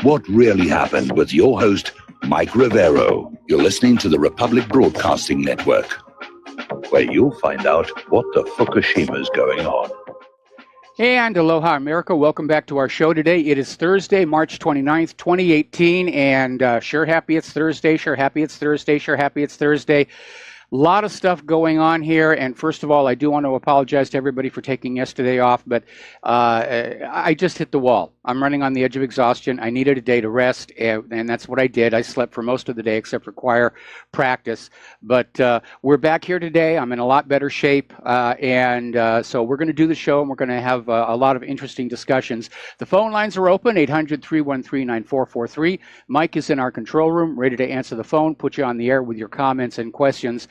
what really happened with your host, Mike Rivero. You're listening to the Republic Broadcasting Network, where you'll find out what the Fukushima's going on. And aloha, America. Welcome back to our show today. It is Thursday, March 29th, 2018, and sure happy it's Thursday, sure happy it's Thursday, sure happy it's Thursday. A lot of stuff going on here, and first of all, I do want to apologize to everybody for taking yesterday off, but I just hit the wall. I'm running on the edge of exhaustion. I needed a day to rest, and that's what I did. I slept for most of the day except for choir practice, but we're back here today. I'm in a lot better shape, and so we're going to do the show, and we're going to have a lot of interesting discussions. The phone lines are open, 800-313-9443. Mike is in our control room, ready to answer the phone, put you on the air with your comments and questions.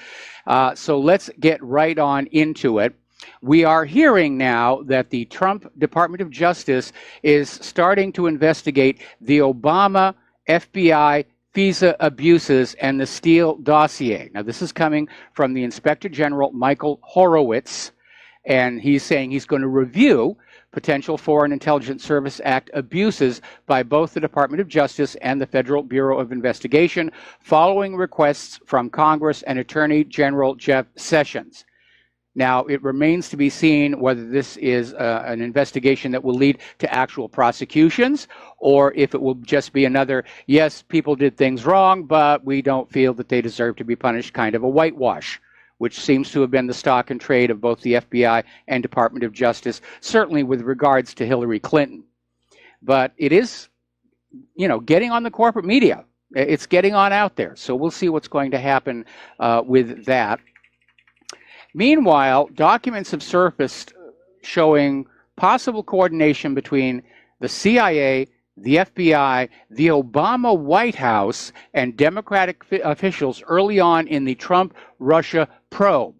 So let's get right on into it. We are hearing now that the Trump Department of Justice is starting to investigate the Obama FBI FISA abuses and the Steele dossier. Now, this is coming from the Inspector General, Michael Horowitz, and he's saying he's going to review potential Foreign Intelligence Service Act abuses by both the Department of Justice and the Federal Bureau of Investigation following requests from Congress and Attorney General Jeff Sessions. Now, it remains to be seen whether this is an investigation that will lead to actual prosecutions or if it will just be another, yes, people did things wrong, but we don't feel that they deserve to be punished kind of a whitewash, which seems to have been the stock and trade of both the FBI and Department of Justice, certainly with regards to Hillary Clinton. But it is, getting on the corporate media. It's getting on out there. So we'll see what's going to happen with that. Meanwhile, documents have surfaced showing possible coordination between the CIA, the FBI, the Obama White House, and Democratic officials early on in the Trump-Russia probe.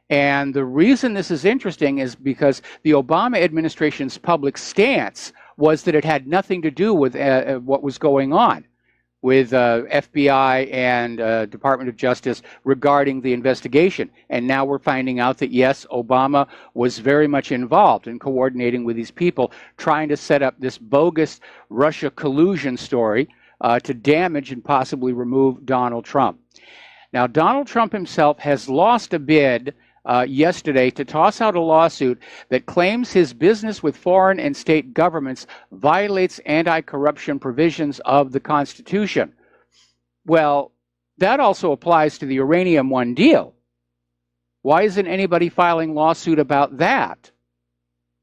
And the reason this is interesting is because the Obama administration's public stance was that it had nothing to do with what was going on with FBI and Department of Justice regarding the investigation. And now we're finding out that, yes, Obama was very much involved in coordinating with these people, trying to set up this bogus Russia collusion story to damage and possibly remove Donald Trump. Now, Donald Trump himself has lost a bid yesterday to toss out a lawsuit that claims his business with foreign and state governments violates anti-corruption provisions of the Constitution. Well, that also applies to the Uranium One deal. Why isn't anybody filing lawsuit about that?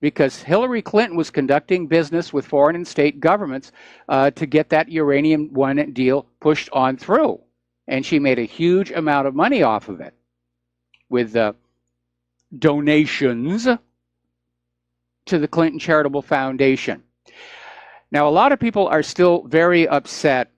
Because Hillary Clinton was conducting business with foreign and state governments to get that Uranium One deal pushed on through. And she made a huge amount of money off of it with donations to the Clinton Charitable Foundation. Now, a lot of people are still very upset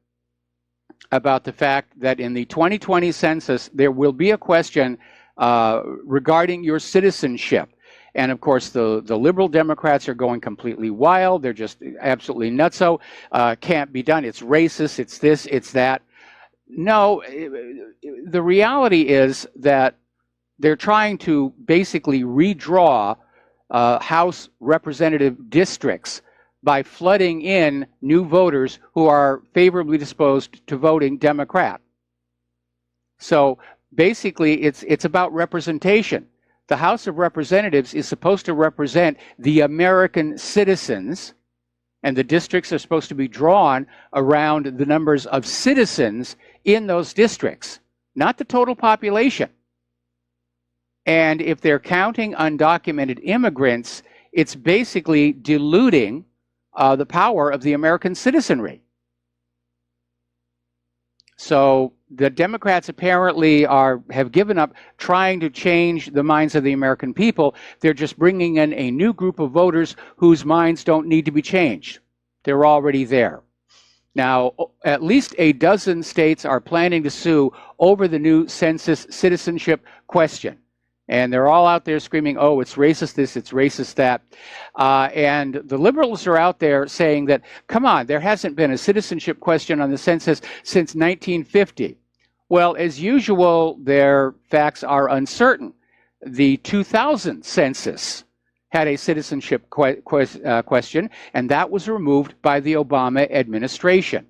about the fact that in the 2020 census, there will be a question regarding your citizenship. And of course, the liberal Democrats are going completely wild. They're just absolutely nutso. Can't be done. It's racist. It's this, it's that. No, the reality is that they're trying to basically redraw House representative districts by flooding in new voters who are favorably disposed to voting Democrat. So basically, it's about representation. The House of Representatives is supposed to represent the American citizens, and the districts are supposed to be drawn around the numbers of citizens in those districts, not the total population. And if they're counting undocumented immigrants, it's basically diluting the power of the American citizenry. So the Democrats apparently have given up trying to change the minds of the American people. They're just bringing in a new group of voters whose minds don't need to be changed. They're already there. Now, at least a dozen states are planning to sue over the new census citizenship question. And they're all out there screaming, oh, it's racist this, it's racist that. And the liberals are out there saying that, come on, there hasn't been a citizenship question on the census since 1950. Well, as usual, their facts are uncertain. The 2000 census had a citizenship question, and that was removed by the Obama administration.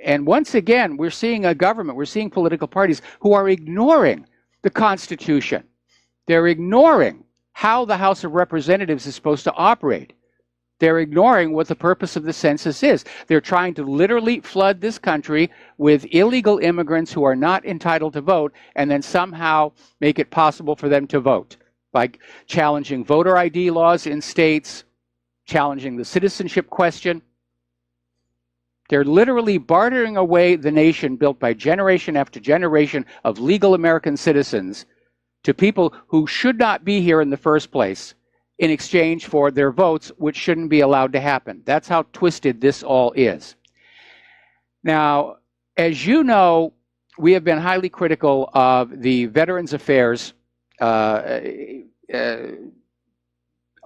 And once again, we're seeing a government, we're seeing political parties who are ignoring the Constitution. They're ignoring how the House of Representatives is supposed to operate. They're ignoring what the purpose of the census is. They're trying to literally flood this country with illegal immigrants who are not entitled to vote, and then somehow make it possible for them to vote by challenging voter ID laws in states, challenging the citizenship question. They're literally bartering away the nation built by generation after generation of legal American citizens to people who should not be here in the first place in exchange for their votes, which shouldn't be allowed to happen. That's how twisted this all is. Now, as you know, we have been highly critical of the Veterans Affairs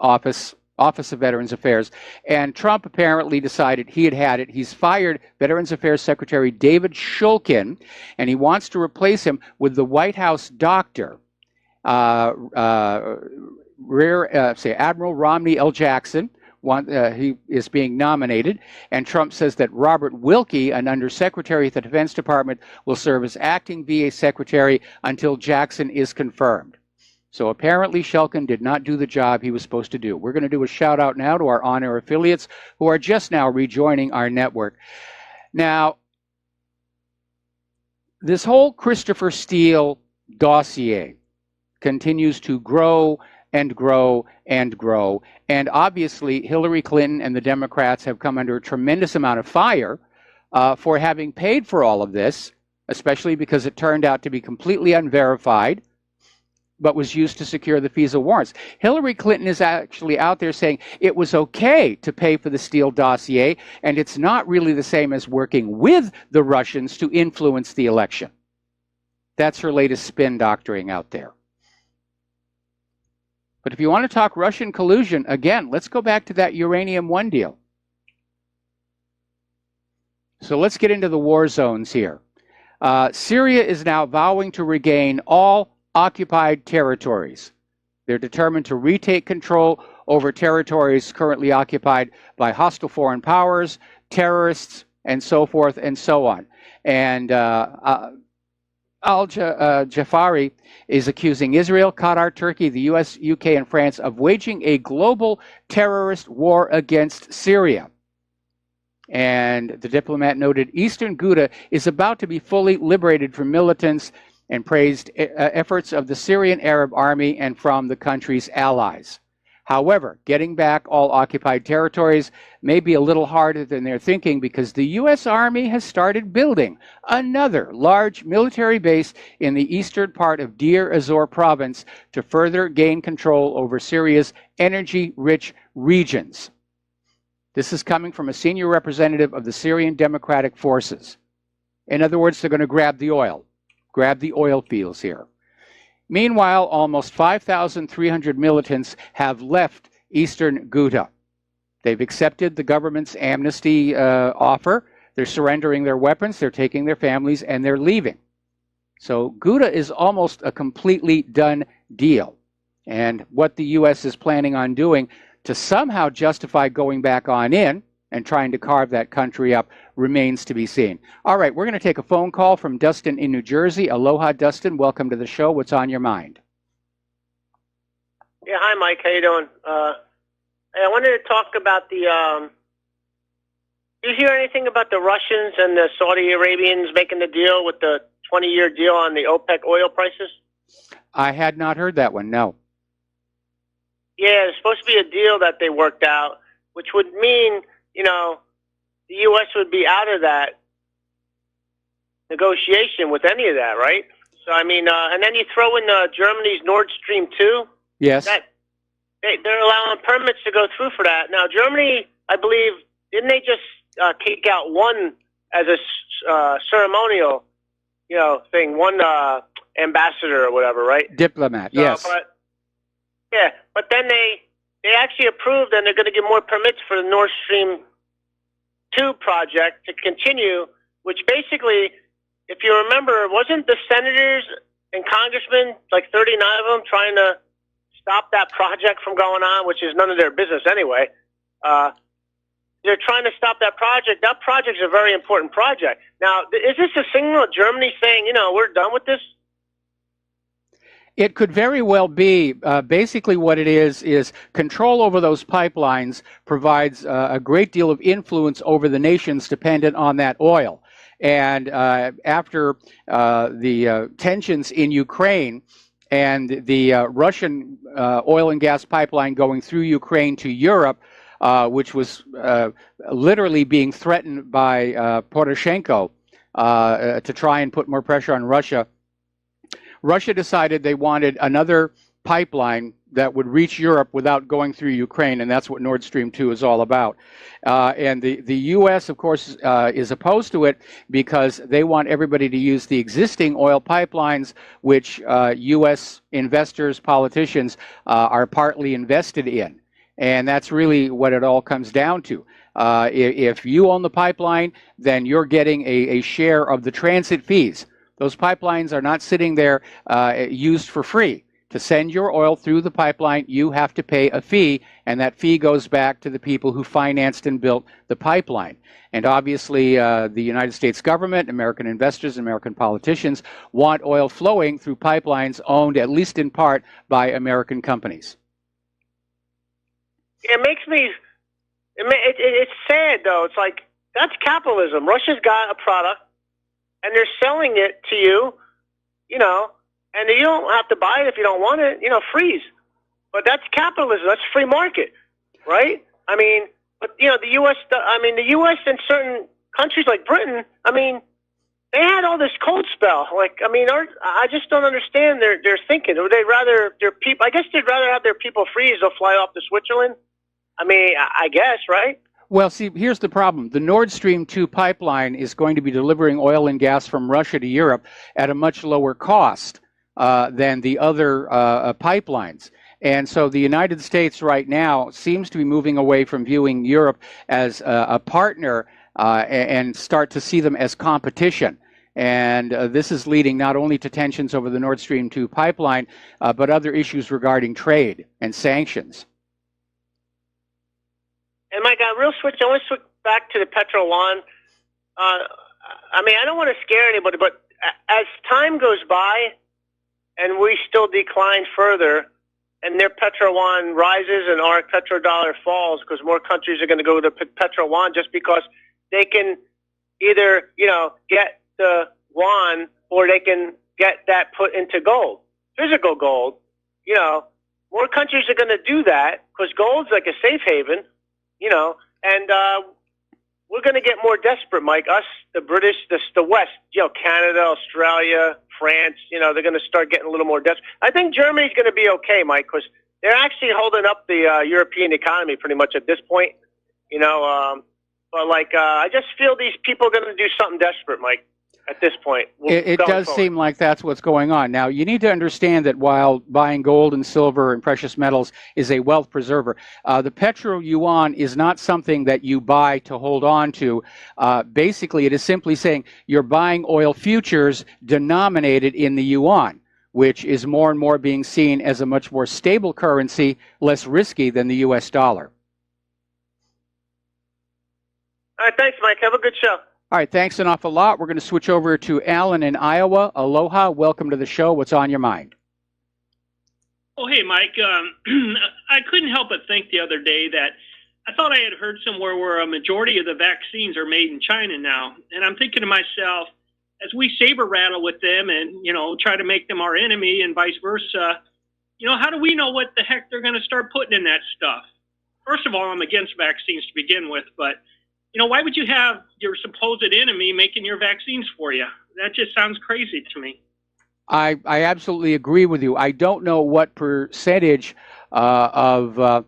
Office of Veterans Affairs, and Trump apparently decided he had it. He's fired Veterans Affairs Secretary David Shulkin, and he wants to replace him with the White House doctor, Admiral Romney L. Jackson. He is being nominated, and Trump says that Robert Wilkie, an undersecretary at the Defense Department, will serve as acting VA secretary until Jackson is confirmed. So apparently Shulkin did not do the job he was supposed to do. We're going to do a shout out now to our on-air affiliates who are just now rejoining our network. Now, this whole Christopher Steele dossier continues to grow and grow and grow. And obviously, Hillary Clinton and the Democrats have come under a tremendous amount of fire for having paid for all of this, especially because it turned out to be completely unverified, but was used to secure the FISA warrants. Hillary Clinton is actually out there saying it was okay to pay for the Steele dossier, and it's not really the same as working with the Russians to influence the election. That's her latest spin doctoring out there. But if you want to talk Russian collusion, again, let's go back to that Uranium One deal. So let's get into the war zones here. Syria is now vowing to regain all occupied territories. They're determined to retake control over territories currently occupied by hostile foreign powers, terrorists, and so forth and so on. And Al-Jafari is accusing Israel, Qatar, Turkey, the US, UK, and France of waging a global terrorist war against Syria. And the diplomat noted Eastern Ghouta is about to be fully liberated from militants, and praised efforts of the Syrian Arab Army and from the country's allies. However, getting back all occupied territories may be a little harder than they're thinking, because the U.S. Army has started building another large military base in the eastern part of Deir ez-Zor province to further gain control over Syria's energy-rich regions. This is coming from a senior representative of the Syrian Democratic Forces. In other words, they're going to grab the oil fields here. Meanwhile, almost 5,300 militants have left eastern Ghouta. They've accepted the government's amnesty offer. They're surrendering their weapons, they're taking their families, and they're leaving. So Ghouta is almost a completely done deal. And what the U.S. is planning on doing to somehow justify going back on in and trying to carve that country up remains to be seen. All right, we're going to take a phone call from Dustin in New Jersey. Aloha, Dustin. Welcome to the show. What's on your mind? Yeah, hi, Mike. How you doing? I wanted to talk about the... did you hear anything about the Russians and the Saudi Arabians making the deal with the 20-year deal on the OPEC oil prices? I had not heard that one, no. Yeah, it's supposed to be a deal that they worked out, which would mean, you know, the U.S. would be out of that negotiation with any of that, right? So, I mean, and then you throw in Germany's Nord Stream 2. Yes. They're allowing permits to go through for that. Now, Germany, I believe, didn't they just kick out one as a ceremonial, you know, thing, one ambassador or whatever, right? Diplomat, yes. But then they actually approved, and they're going to get more permits for the Nord Stream 2 project to continue, which basically, if you remember, wasn't the senators and congressmen, like 39 of them, trying to stop that project from going on, which is none of their business anyway. They're trying to stop that project. That project is a very important project. Now, is this a signal of Germany saying, we're done with this? It could very well be. Basically what it is control over those pipelines provides a great deal of influence over the nations dependent on that oil. And after the tensions in Ukraine and the Russian oil and gas pipeline going through Ukraine to Europe, which was literally being threatened by Poroshenko to try and put more pressure on Russia, Russia decided they wanted another pipeline that would reach Europe without going through Ukraine, and that's what Nord Stream 2 is all about. And the U.S., of course, is opposed to it because they want everybody to use the existing oil pipelines, which U.S. investors, politicians are partly invested in. And that's really what it all comes down to. If you own the pipeline, then you're getting a share of the transit fees. Those pipelines are not sitting there used for free. To send your oil through the pipeline, you have to pay a fee, and that fee goes back to the people who financed and built the pipeline. And obviously, the United States government, American investors, American politicians want oil flowing through pipelines owned, at least in part, by American companies. It makes me, it's sad though. It's like, that's capitalism. Russia's got a product and they're selling it to you, and you don't have to buy it if you don't want it, freeze. But that's capitalism. That's free market, right? I mean, but the U.S. The U.S. and certain countries like Britain, they had all this cold spell. I just don't understand their thinking. Would they rather their people? I guess they'd rather have their people freeze or fly off to Switzerland. I guess, right? Well, see, here's the problem. The Nord Stream 2 pipeline is going to be delivering oil and gas from Russia to Europe at a much lower cost than the other pipelines. And so the United States right now seems to be moving away from viewing Europe as a partner and start to see them as competition. And this is leading not only to tensions over the Nord Stream 2 pipeline, but other issues regarding trade and sanctions. And Mike, I want to switch back to the Petro Yuan. I don't want to scare anybody, but as time goes by and we still decline further and their Petro Yuan rises and our petrodollar falls because more countries are going to go to Petro Yuan just because they can either, get the yuan or they can get that put into gold, physical gold. More countries are going to do that because gold's like a safe haven. And we're going to get more desperate, Mike. Us, the British, the West, Canada, Australia, France, they're going to start getting a little more desperate. I think Germany's going to be okay, Mike, because they're actually holding up the European economy pretty much at this point, But, I just feel these people are going to do something desperate, Mike. At this point, it does seem like that's what's going on. Now, you need to understand that while buying gold and silver and precious metals is a wealth preserver, the Petro Yuan is not something that you buy to hold on to. Basically, it is simply saying you're buying oil futures denominated in the yuan, which is more and more being seen as a much more stable currency, less risky than the U.S. dollar. All right, thanks, Mike. Have a good show. All right, thanks an awful lot. We're going to switch over to Alan in Iowa. Aloha, welcome to the show. What's on your mind? Oh, hey, Mike. I couldn't help but think the other day that I thought I had heard somewhere where a majority of the vaccines are made in China now. And I'm thinking to myself, as we saber rattle with them and, try to make them our enemy and vice versa, how do we know what the heck they're going to start putting in that stuff? First of all, I'm against vaccines to begin with, but why would you have your supposed enemy making your vaccines for you? That just sounds crazy to me. I absolutely agree with you. I don't know what percentage of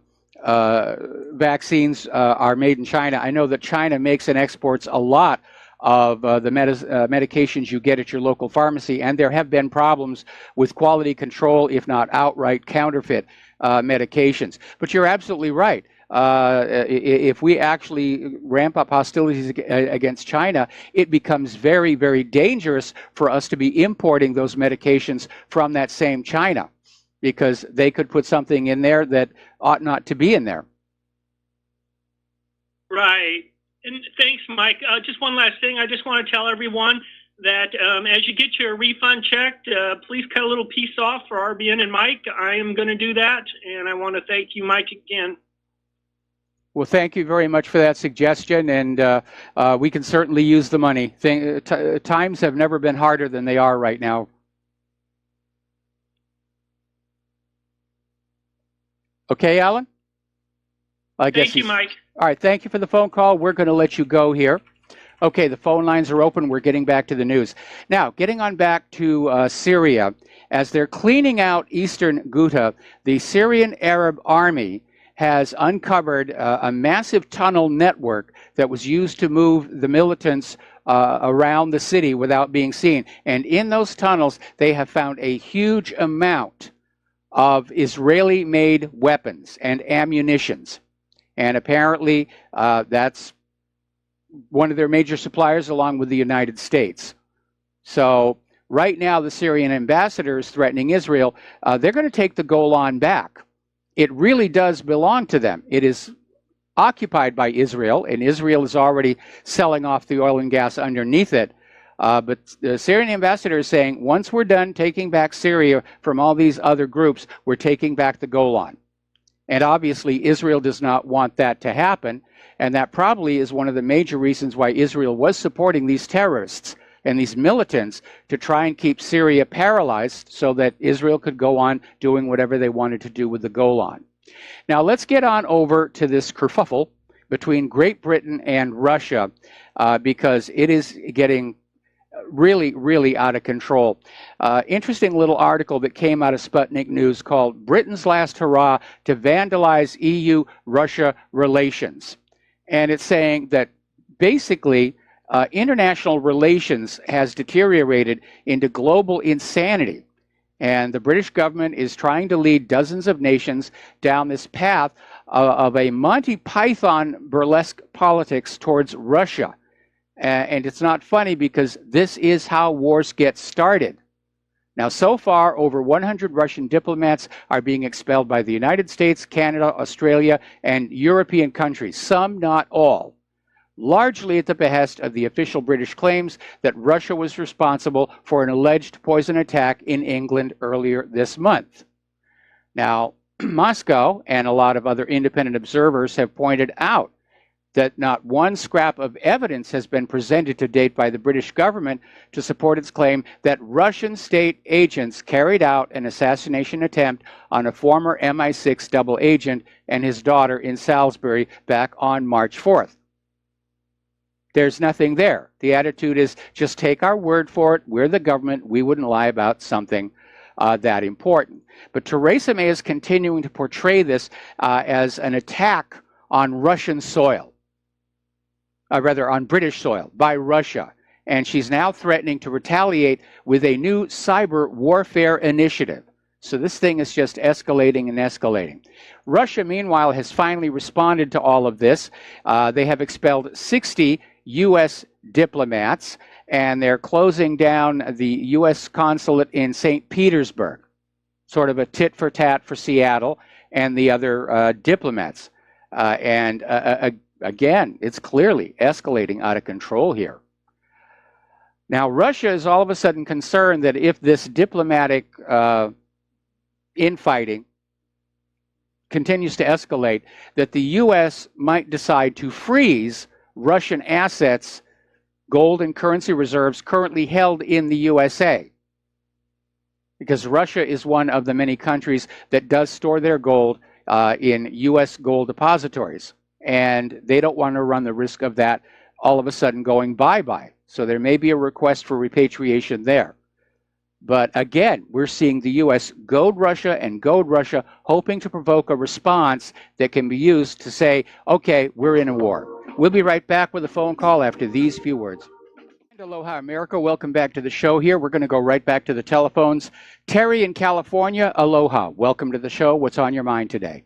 vaccines are made in China. I know that China makes and exports a lot of the medications you get at your local pharmacy, and there have been problems with quality control, if not outright counterfeit medications. But you're absolutely right. If we actually ramp up hostilities against China, it becomes very, very dangerous for us to be importing those medications from that same China. because they could put something in there that ought not to be in there. Right. And thanks, Mike. Just one last thing. I just want to tell everyone that as you get your refund checked, please cut a little piece off for RBN and Mike. I am going to do that, and I want to thank you, Mike, again. Well, thank you very much for that suggestion, and we can certainly use the money. Times have never been harder than they are right now. Okay, Alan? Thank you, Mike. All right, thank you for the phone call. We're going to let you go here. Okay, the phone lines are open. We're getting back to the news. Now, getting on back to Syria, as they're cleaning out eastern Ghouta, the Syrian Arab Army has uncovered a massive tunnel network that was used to move the militants around the city without being seen. And in those tunnels, they have found a huge amount of Israeli-made weapons and ammunitions. And apparently, that's one of their major suppliers, along with the United States. So right now, the Syrian ambassador is threatening Israel. They're going to take the Golan back. It really does belong to them. It is occupied by Israel, and Israel is already selling off the oil and gas underneath it. But the Syrian ambassador is saying, once we're done taking back Syria from all these other groups, we're taking back the Golan. And obviously, Israel does not want that to happen. And that probably is one of the major reasons why Israel was supporting these terrorists and these militants to try and keep Syria paralyzed so that Israel could go on doing whatever they wanted to do with the Golan. Now, let's get on over to this kerfuffle between Great Britain and Russia because it is getting really, really out of control. Interesting little article that came out of Sputnik News called Britain's Last Hurrah to Vandalize EU-Russia Relations. And it's saying that basically international relations has deteriorated into global insanity. And the British government is trying to lead dozens of nations down this path of a Monty Python burlesque politics towards Russia. And it's not funny because this is how wars get started. Now, so far, over 100 Russian diplomats are being expelled by the United States, Canada, Australia, and European countries, some, not all, largely at the behest of the official British claims that Russia was responsible for an alleged poison attack in England earlier this month. Now, Moscow and a lot of other independent observers have pointed out that not one scrap of evidence has been presented to date by the British government to support its claim that Russian state agents carried out an assassination attempt on a former MI6 double agent and his daughter in Salisbury back on March 4th. There's nothing there. The attitude is just take our word for it. We're the government. We wouldn't lie about something that important. But Theresa May is continuing to portray this as an attack on Russian soil. Rather on British soil by Russia. And she's now threatening to retaliate with a new cyber warfare initiative. So this thing is just escalating and escalating. Russia, meanwhile, has finally responded to all of this. They have expelled 60 U.S. diplomats, and they're closing down the U.S. consulate in St. Petersburg. Sort of a tit for tat for Seattle and the other diplomats. Again, it's clearly escalating out of control here. Now, Russia is all of a sudden concerned that if this diplomatic infighting continues to escalate, that the U.S. might decide to freeze Russian assets, gold and currency reserves currently held in the USA. Because Russia is one of the many countries that does store their gold in U.S. gold depositories. And they don't want to run the risk of that all of a sudden going bye-bye. So there may be a request for repatriation there. But again, we're seeing the U.S. goad Russia, hoping to provoke a response that can be used to say, okay, we're in a war. We'll be right back with a phone call after these few words. Aloha, America. Welcome back to the show here. We're going to go right back to the telephones. Terry in California, aloha. Welcome to the show. What's on your mind today?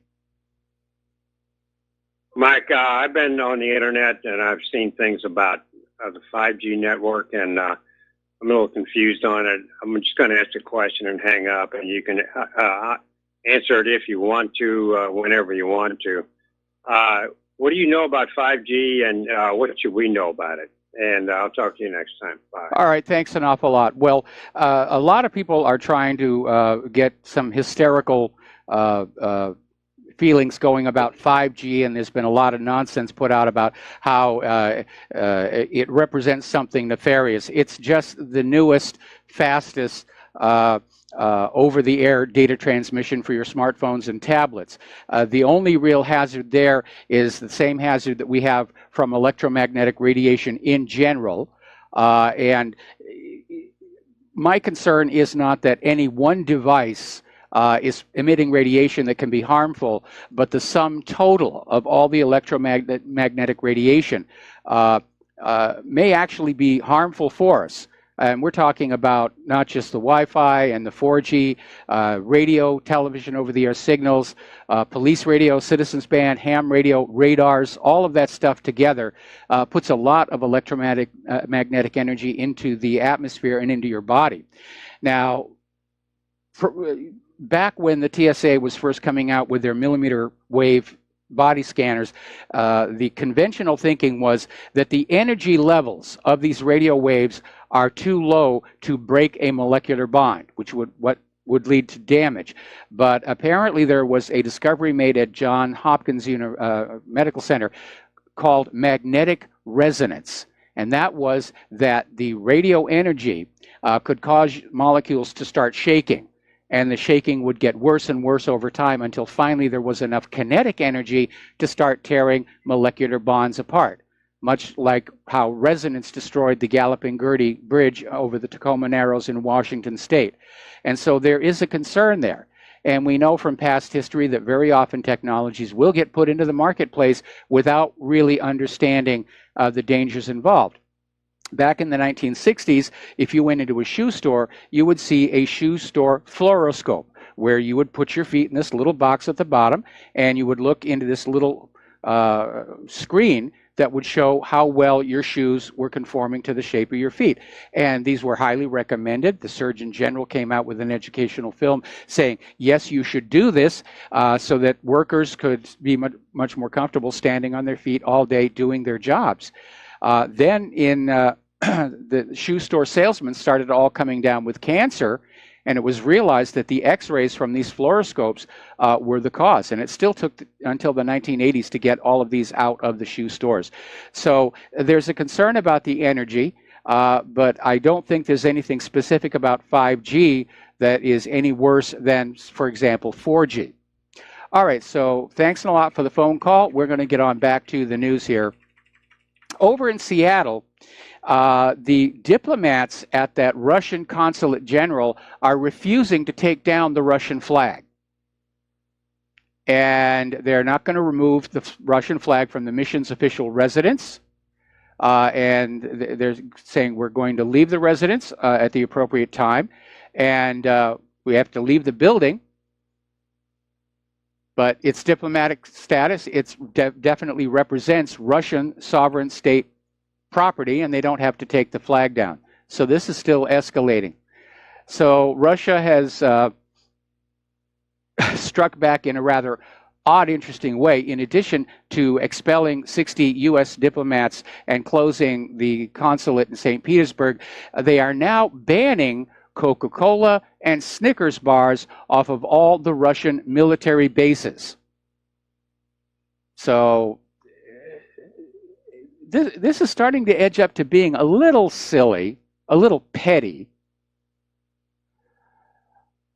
Mike, I've been on the internet and I've seen things about the 5G network, and I'm a little confused on it. I'm just going to ask a question and hang up, and you can answer it if you want to, whenever you want to. What do you know about 5G, and what should we know about it? And I'll talk to you next time. Bye. All right, thanks an awful lot. Well, a lot of people are trying to get some hysterical feelings going about 5G, and there's been a lot of nonsense put out about how it represents something nefarious. It's just the newest, fastest over-the-air data transmission for your smartphones and tablets. The only real hazard there is the same hazard that we have from electromagnetic radiation in general. And my concern is not that any one device is emitting radiation that can be harmful, but the sum total of all the electromagnetic radiation may actually be harmful for us. And we're talking about not just the Wi-Fi and the 4G, radio, television over-the-air signals, police radio, citizens band, ham radio, radars, all of that stuff together puts a lot of magnetic energy into the atmosphere and into your body. Now, back when the TSA was first coming out with their millimeter wave body scanners, the conventional thinking was that the energy levels of these radio waves are too low to break a molecular bond, which would lead to damage. But apparently there was a discovery made at Johns Hopkins Medical Center called magnetic resonance. And that was that the radio energy could cause molecules to start shaking. And the shaking would get worse and worse over time until finally there was enough kinetic energy to start tearing molecular bonds apart, much like how resonance destroyed the Galloping Gertie Bridge over the Tacoma Narrows in Washington State. And so there is a concern there. And we know from past history that very often technologies will get put into the marketplace without really understanding the dangers involved. Back in the 1960s, if you went into a shoe store, you would see a shoe store fluoroscope, where you would put your feet in this little box at the bottom, and you would look into this little screen that would show how well your shoes were conforming to the shape of your feet. And these were highly recommended. The Surgeon General came out with an educational film saying, yes, you should do this so that workers could be much more comfortable standing on their feet all day doing their jobs. Then in the shoe store salesmen started all coming down with cancer, and it was realized that the x-rays from these fluoroscopes were the cause. And it still took until the 1980s to get all of these out of the shoe stores. So there's a concern about the energy, but I don't think there's anything specific about 5G that is any worse than, for example, 4G. All right, so thanks a lot for the phone call. We're going to get on back to the news here. Over in Seattle, the diplomats at that Russian consulate general are refusing to take down the Russian flag. And they're not going to remove the Russian flag from the mission's official residence. And they're saying we're going to leave the residence at the appropriate time. And we have to leave the building. But its diplomatic status, it definitely represents Russian sovereign state property, and they don't have to take the flag down. So this is still escalating. So Russia has struck back in a rather odd, interesting way. In addition to expelling 60 U.S. diplomats and closing the consulate in St. Petersburg, they are now banning Coca-Cola and Snickers bars off of all the Russian military bases. So this is starting to edge up to being a little silly, a little petty.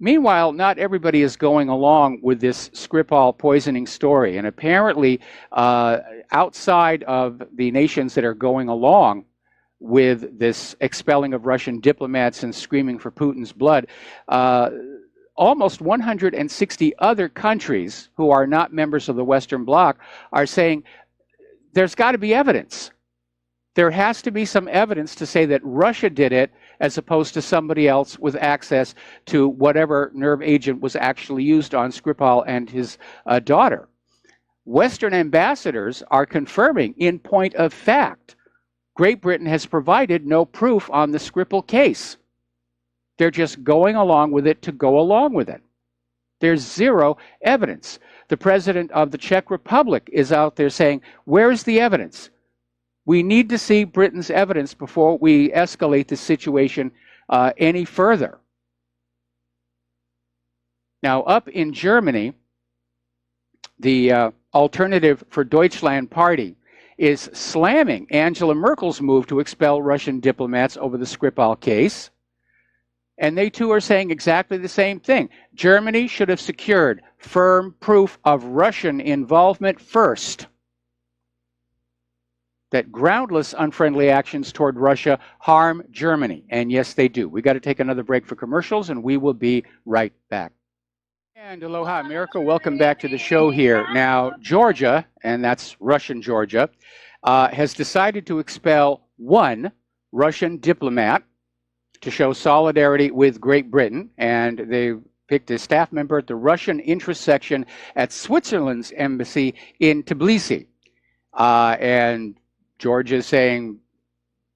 Meanwhile, not everybody is going along with this Skripal poisoning story. And apparently, outside of the nations that are going along with this expelling of Russian diplomats and screaming for Putin's blood, almost 160 other countries who are not members of the Western Bloc are saying there's got to be evidence. There has to be some evidence to say that Russia did it as opposed to somebody else with access to whatever nerve agent was actually used on Skripal and his daughter. Western ambassadors are confirming, in point of fact, Great Britain has provided no proof on the Skripal case. They're just going along with it to go along with it. There's zero evidence. The president of the Czech Republic is out there saying, where's the evidence? We need to see Britain's evidence before we escalate the situation any further. Now, up in Germany, the Alternative for Deutschland party is slamming Angela Merkel's move to expel Russian diplomats over the Skripal case. And they too are saying exactly the same thing. Germany should have secured firm proof of Russian involvement first. That groundless unfriendly actions toward Russia harm Germany. And yes, they do. We got to take another break for commercials, and we will be right back. And aloha, America. Welcome back to the show here. Now, Georgia, and that's Russian Georgia, has decided to expel one Russian diplomat to show solidarity with Great Britain, and they picked a staff member at the Russian interest section at Switzerland's embassy in Tbilisi. And Georgia is saying,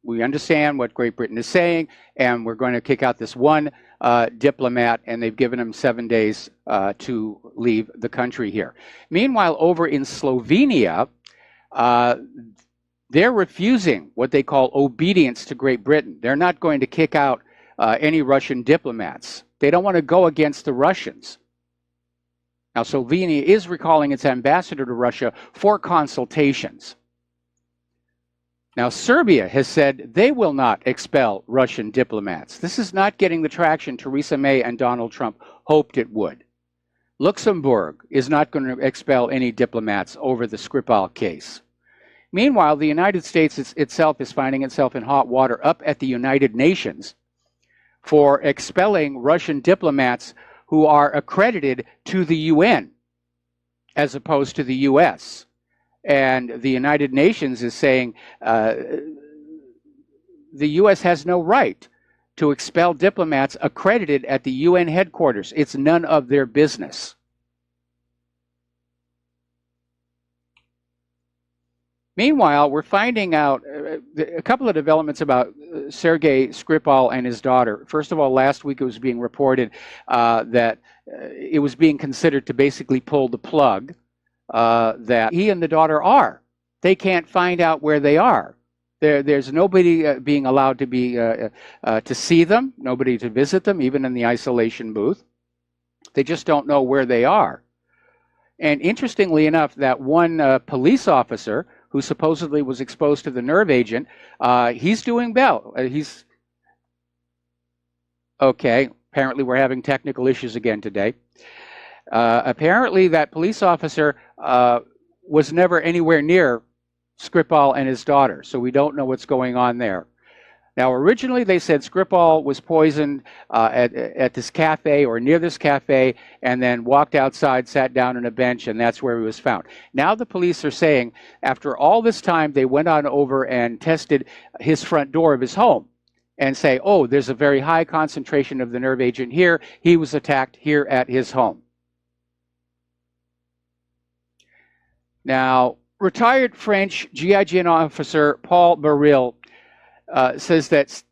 we understand what Great Britain is saying, and we're going to kick out this one diplomat, and they've given him 7 days to leave the country here. Meanwhile, over in Slovenia, they're refusing what they call obedience to Great Britain. They're not going to kick out any Russian diplomats. They don't want to go against the Russians. Now, Slovenia is recalling its ambassador to Russia for consultations. Now, Serbia has said they will not expel Russian diplomats. This is not getting the traction Theresa May and Donald Trump hoped it would. Luxembourg is not going to expel any diplomats over the Skripal case. Meanwhile, the United States itself is finding itself in hot water up at the United Nations for expelling Russian diplomats who are accredited to the UN as opposed to the US. And the United Nations is saying the U.S. has no right to expel diplomats accredited at the UN headquarters. It's none of their business. Meanwhile, we're finding out a couple of developments about Sergei Skripal and his daughter. First of all, last week it was being reported that it was being considered to basically pull the plug. That he and the daughter are. They can't find out where they are. There's nobody being allowed to be to see them, nobody to visit them, even in the isolation booth. They just don't know where they are. And interestingly enough, that one police officer who supposedly was exposed to the nerve agent, he's doing well. He's okay. Apparently, we're having technical issues again today. Apparently, that police officer was never anywhere near Skripal and his daughter, so we don't know what's going on there. Now, originally they said Skripal was poisoned at this cafe or near this cafe, and then walked outside, sat down on a bench, and that's where he was found. Now the police are saying, after all this time, they went on over and tested his front door of his home and say, oh, there's a very high concentration of the nerve agent here. He was attacked here at his home. Now, retired French GIGN officer Paul Baril says that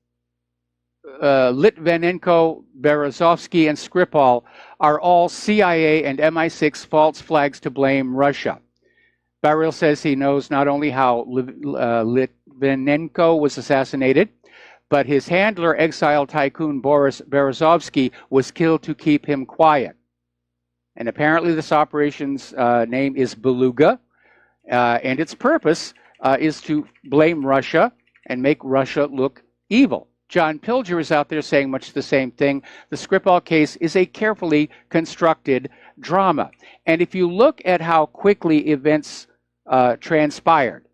Litvinenko, Berezovsky, and Skripal are all CIA and MI6 false flags to blame Russia. Baril says he knows not only how Litvinenko was assassinated, but his handler, exiled tycoon Boris Berezovsky, was killed to keep him quiet. And apparently this operation's name is Beluga, and its purpose is to blame Russia and make Russia look evil. John Pilger is out there saying much the same thing. The Skripal case is a carefully constructed drama. And if you look at how quickly events transpired,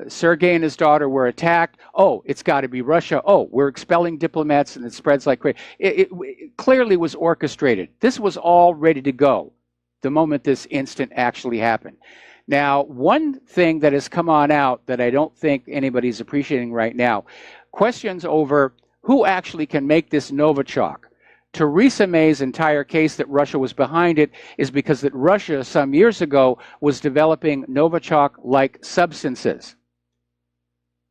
Sergei and his daughter were attacked. Oh, it's got to be Russia. Oh, we're expelling diplomats, and it spreads like crazy. It clearly was orchestrated. This was all ready to go the moment this incident actually happened. Now, one thing that has come on out that I don't think anybody's appreciating right now, questions over who actually can make this Novichok. Theresa May's entire case that Russia was behind it is because that Russia some years ago was developing Novichok-like substances.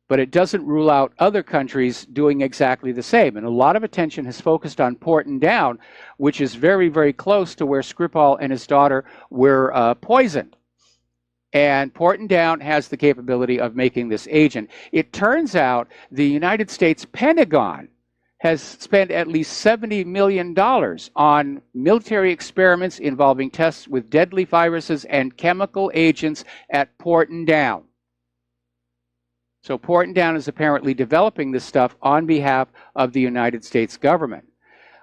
but it doesn't rule out other countries doing exactly the same. And a lot of attention has focused on Porton Down, which is very, very close to where Skripal and his daughter were poisoned. And Porton Down has the capability of making this agent. It turns out the United States Pentagon has spent at least $70 million on military experiments involving tests with deadly viruses and chemical agents at Porton Down. So Porton Down is apparently developing this stuff on behalf of the United States government.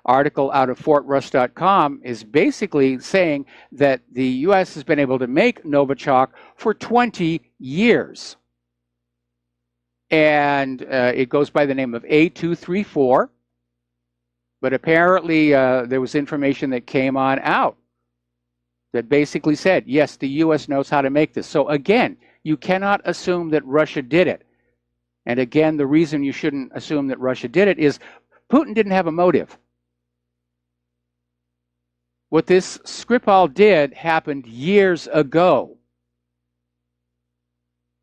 Article out of FortRush.com is basically saying that the U.S. has been able to make Novichok for 20 years. And it goes by the name of A234. But apparently there was information that came on out that basically said, yes, the U.S. knows how to make this. So again, you cannot assume that Russia did it. And again, the reason you shouldn't assume that Russia did it is Putin didn't have a motive. What this Skripal did happened years ago.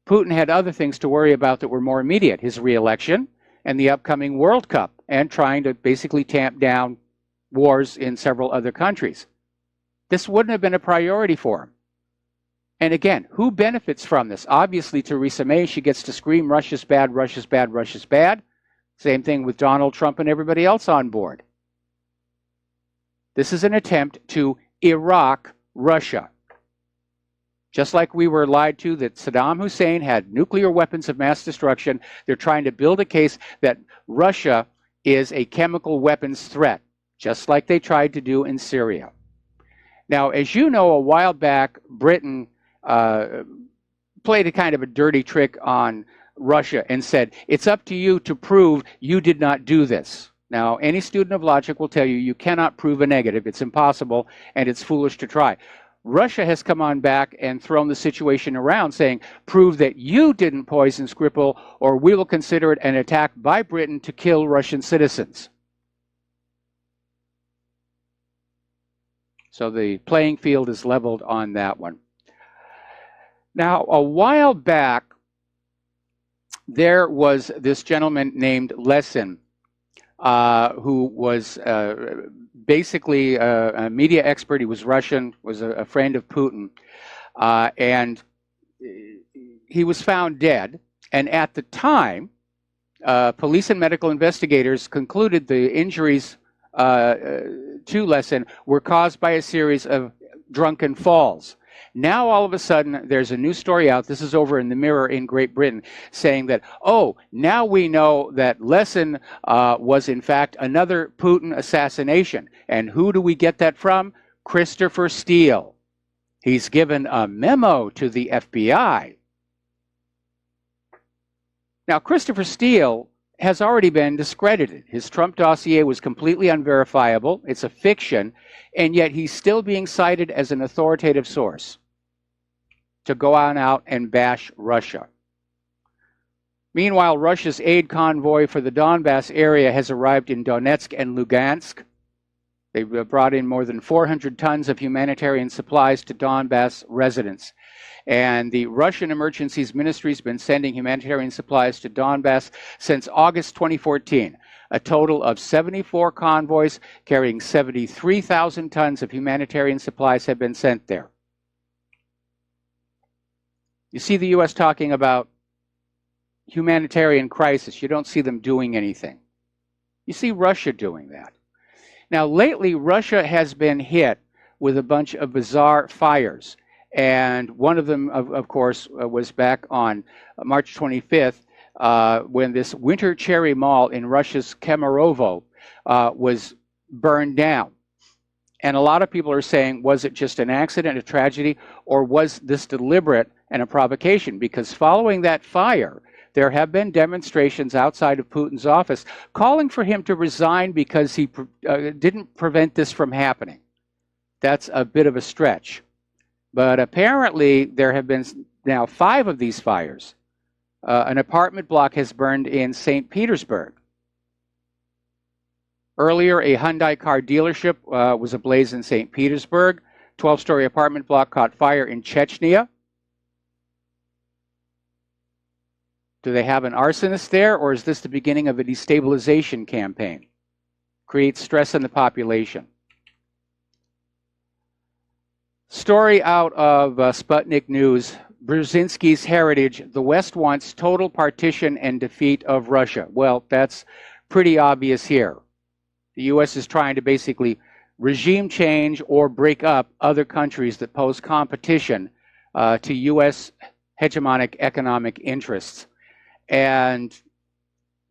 Putin had other things to worry about that were more immediate, his re-election and the upcoming World Cup, and trying to basically tamp down wars in several other countries. This wouldn't have been a priority for him. And again, who benefits from this? Obviously, Theresa May, she gets to scream, Russia's bad, Russia's bad, Russia's bad. Same thing with Donald Trump and everybody else on board. This is an attempt to Iraq Russia. Just like we were lied to that Saddam Hussein had nuclear weapons of mass destruction, they're trying to build a case that Russia is a chemical weapons threat, just like they tried to do in Syria. Now, as you know, a while back, Britain played a kind of a dirty trick on Russia and said, it's up to you to prove you did not do this. Now, any student of logic will tell you you cannot prove a negative. It's impossible, and it's foolish to try. Russia has come on back and thrown the situation around, saying, prove that you didn't poison Skripal, or we will consider it an attack by Britain to kill Russian citizens. So the playing field is leveled on that one. Now, a while back, there was this gentleman named Lessin, who was basically a media expert. He was Russian, was a friend of Putin, and he was found dead. And at the time, police and medical investigators concluded the injuries to Lessin were caused by a series of drunken falls. Now, all of a sudden, there's a new story out. This is over in the Mirror in Great Britain, saying that, oh, now we know that Lessin was, in fact, another Putin assassination. And who do we get that from? Christopher Steele. He's given a memo to the FBI. Now, Christopher Steele has already been discredited. His Trump dossier was completely unverifiable. It's a fiction, and yet he's still being cited as an authoritative source to go on out and bash Russia. Meanwhile, Russia's aid convoy for the Donbass area has arrived in Donetsk and Lugansk. They've brought in more than 400 tons of humanitarian supplies to Donbass residents. And the Russian Emergencies Ministry has been sending humanitarian supplies to Donbass since August 2014. A total of 74 convoys carrying 73,000 tons of humanitarian supplies have been sent there. You see the U.S. talking about humanitarian crisis. You don't see them doing anything. You see Russia doing that. Now, lately, Russia has been hit with a bunch of bizarre fires. And one of them, of course, was back on March 25th when this Winter Cherry Mall in Russia's Kemerovo was burned down. And a lot of people are saying, was it just an accident, a tragedy, or was this deliberate and a provocation? Because following that fire, there have been demonstrations outside of Putin's office calling for him to resign because he didn't prevent this from happening. That's a bit of a stretch. But apparently, there have been now 5 of these fires. An apartment block has burned in St. Petersburg. Earlier, a Hyundai car dealership was ablaze in St. Petersburg. 12-story apartment block caught fire in Chechnya. Do they have an arsonist there, or is this the beginning of a destabilization campaign? Create stress in the population. Story out of Sputnik News. Brzezinski's heritage. The West wants total partition and defeat of Russia. Well, that's pretty obvious here. The U.S. is trying to basically regime change or break up other countries that pose competition to U.S. hegemonic economic interests. And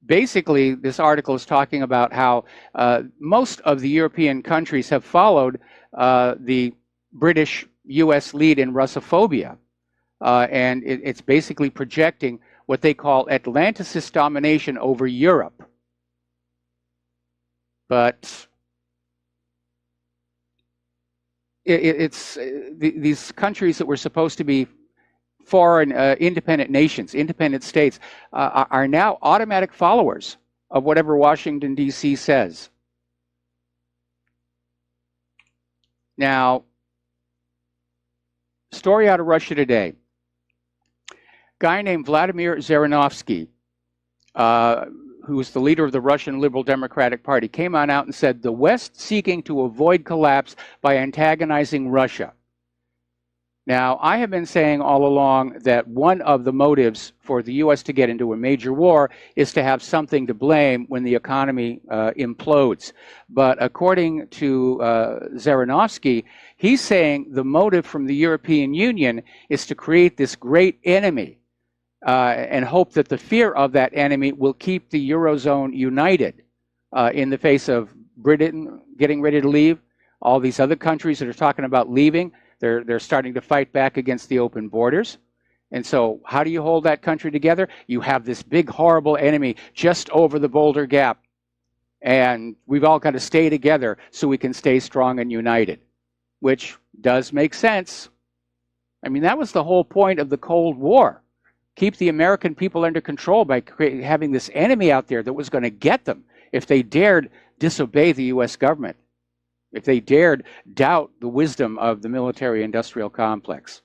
basically, this article is talking about how most of the European countries have followed the British-U.S. lead in Russophobia. And it's basically projecting what they call Atlanticist domination over Europe. But these countries that were supposed to be foreign independent nations, independent states, are now automatic followers of whatever Washington, D.C. says. Now, story out of Russia today. Guy named Vladimir Zhirinovsky, who is the leader of the Russian Liberal Democratic Party, came on out and said, the West seeking to avoid collapse by antagonizing Russia. Now, I have been saying all along that one of the motives for the U.S. to get into a major war is to have something to blame when the economy implodes. But according to Zhirinovsky, he's saying the motive from the European Union is to create this great enemy and hope that the fear of that enemy will keep the Eurozone united in the face of Britain getting ready to leave, all these other countries that are talking about leaving. They're starting to fight back against the open borders. And so how do you hold that country together? You have this big, horrible enemy just over the Boulder Gap. And we've all got to stay together so we can stay strong and united, which does make sense. I mean, that was the whole point of the Cold War. Keep the American people under control by having this enemy out there that was going to get them if they dared disobey the U.S. government, if they dared doubt the wisdom of the military-industrial complex.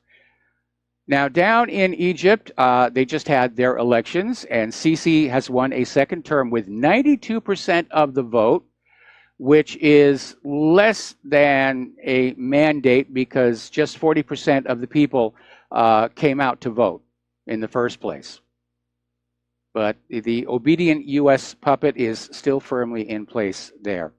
Now, down in Egypt, they just had their elections, and Sisi has won a second term with 92% of the vote, which is less than a mandate because just 40% of the people came out to vote in the first place. But the obedient U.S. puppet is still firmly in place there.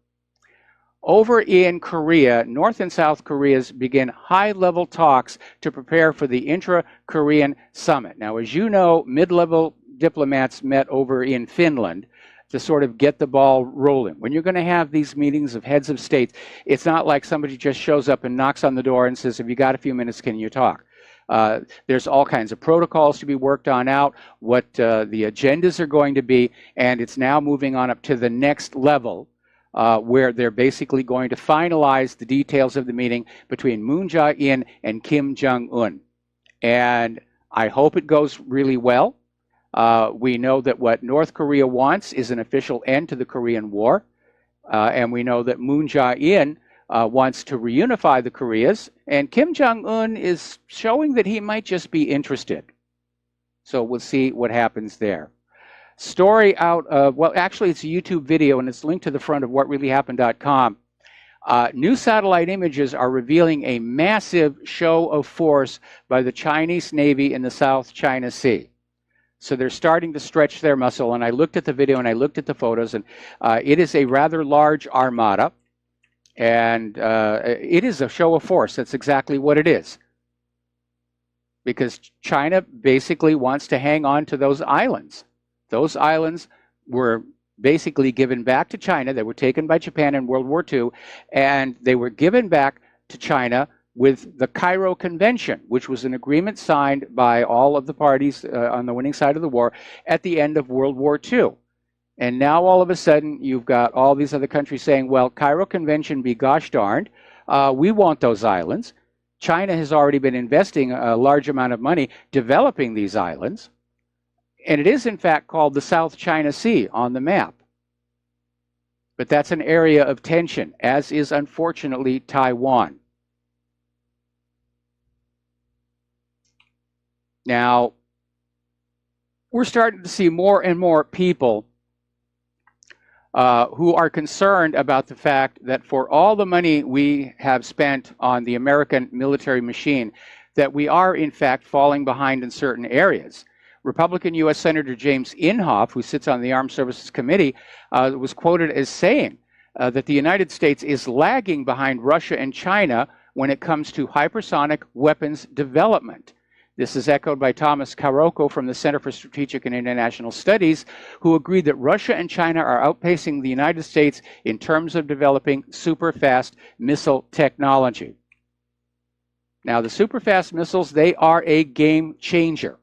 Over in Korea, North and South Koreas begin high-level talks to prepare for the intra-Korean summit. Now, as you know, mid-level diplomats met over in Finland to sort of get the ball rolling. When you're going to have these meetings of heads of states, it's not like somebody just shows up and knocks on the door and says, have you got a few minutes, can you talk? There's all kinds of protocols to be worked on out, what the agendas are going to be, and it's now moving on up to the next level, where they're basically going to finalize the details of the meeting between Moon Jae-in and Kim Jong-un. And I hope it goes really well. We know that what North Korea wants is an official end to the Korean War. And we know that Moon Jae-in wants to reunify the Koreas. And Kim Jong-un is showing that he might just be interested. So we'll see what happens there. Story out of, well, actually, it's a YouTube video, and it's linked to the front of whatreallyhappened.com. New satellite images are revealing a massive show of force by the Chinese Navy in the South China Sea. So they're starting to stretch their muscle, and I looked at the video and I looked at the photos, and it is a rather large armada, and it is a show of force. That's exactly what it is. Because China basically wants to hang on to those islands. Those islands were basically given back to China. They were taken by Japan in World War II, and they were given back to China with the Cairo Convention, which was an agreement signed by all of the parties on the winning side of the war at the end of World War II. And now all of a sudden, you've got all these other countries saying, well, Cairo Convention be gosh darned. We want those islands. China has already been investing a large amount of money developing these islands. And it is, in fact, called the South China Sea on the map. But that's an area of tension, as is, unfortunately, Taiwan. Now, we're starting to see more and more people who are concerned about the fact that for all the money we have spent on the American military machine, that we are in fact falling behind in certain areas. Republican U.S. Senator James Inhofe, who sits on the Armed Services Committee, was quoted as saying that the United States is lagging behind Russia and China when it comes to hypersonic weapons development. This is echoed by Thomas Karoko from the Center for Strategic and International Studies, who agreed that Russia and China are outpacing the United States in terms of developing super-fast missile technology. Now, the super-fast missiles, they are a game changer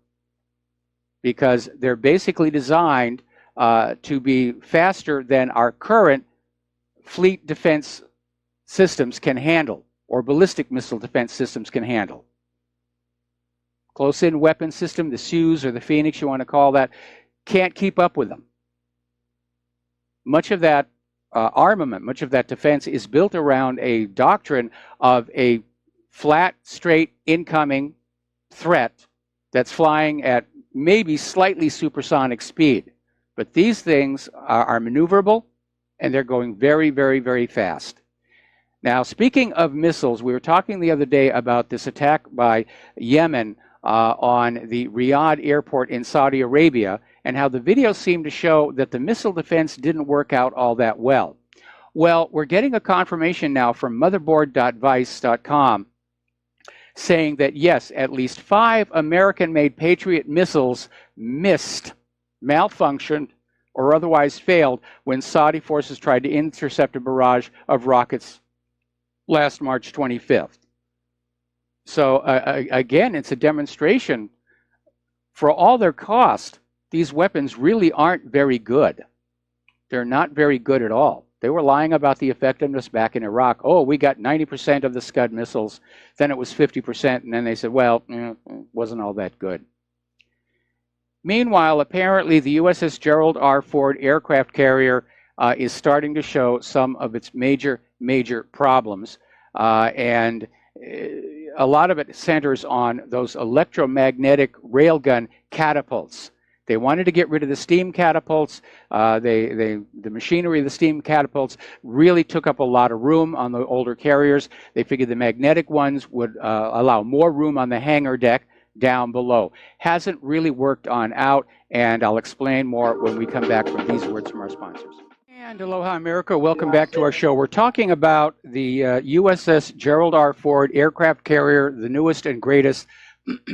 because they're basically designed to be faster than our current fleet defense systems can handle, or ballistic missile defense systems can handle. Close-in weapon system, the Soyuz or the Phoenix, you want to call that, can't keep up with them. Much of that armament, much of that defense is built around a doctrine of a flat, straight, incoming threat that's flying at maybe slightly supersonic speed. But these things are maneuverable, and they're going very, very, very fast. Now, speaking of missiles, we were talking the other day about this attack by Yemen on the Riyadh airport in Saudi Arabia, and how the video seemed to show that the missile defense didn't work out all that well. Well, we're getting a confirmation now from motherboard.vice.com saying that yes, at least 5 American-made Patriot missiles missed, malfunctioned, or otherwise failed when Saudi forces tried to intercept a barrage of rockets last March 25th. So again, it's a demonstration. For all their cost, these weapons really aren't very good. They're not very good at all. They were lying about the effectiveness back in Iraq. Oh, we got 90% of the Scud missiles. Then it was 50%, and then they said, well, it wasn't all that good. Meanwhile, apparently the USS Gerald R. Ford aircraft carrier is starting to show some of its major problems. And a lot of it centers on those electromagnetic railgun catapults. They wanted to get rid of the steam catapults. The machinery of the steam catapults really took up a lot of room on the older carriers. They figured the magnetic ones would allow more room on the hangar deck down below. Hasn't really worked on out, and I'll explain more when we come back from these words from our sponsors. And aloha, America. Welcome back to our show. We're talking about the USS Gerald R. Ford aircraft carrier, the newest and greatest,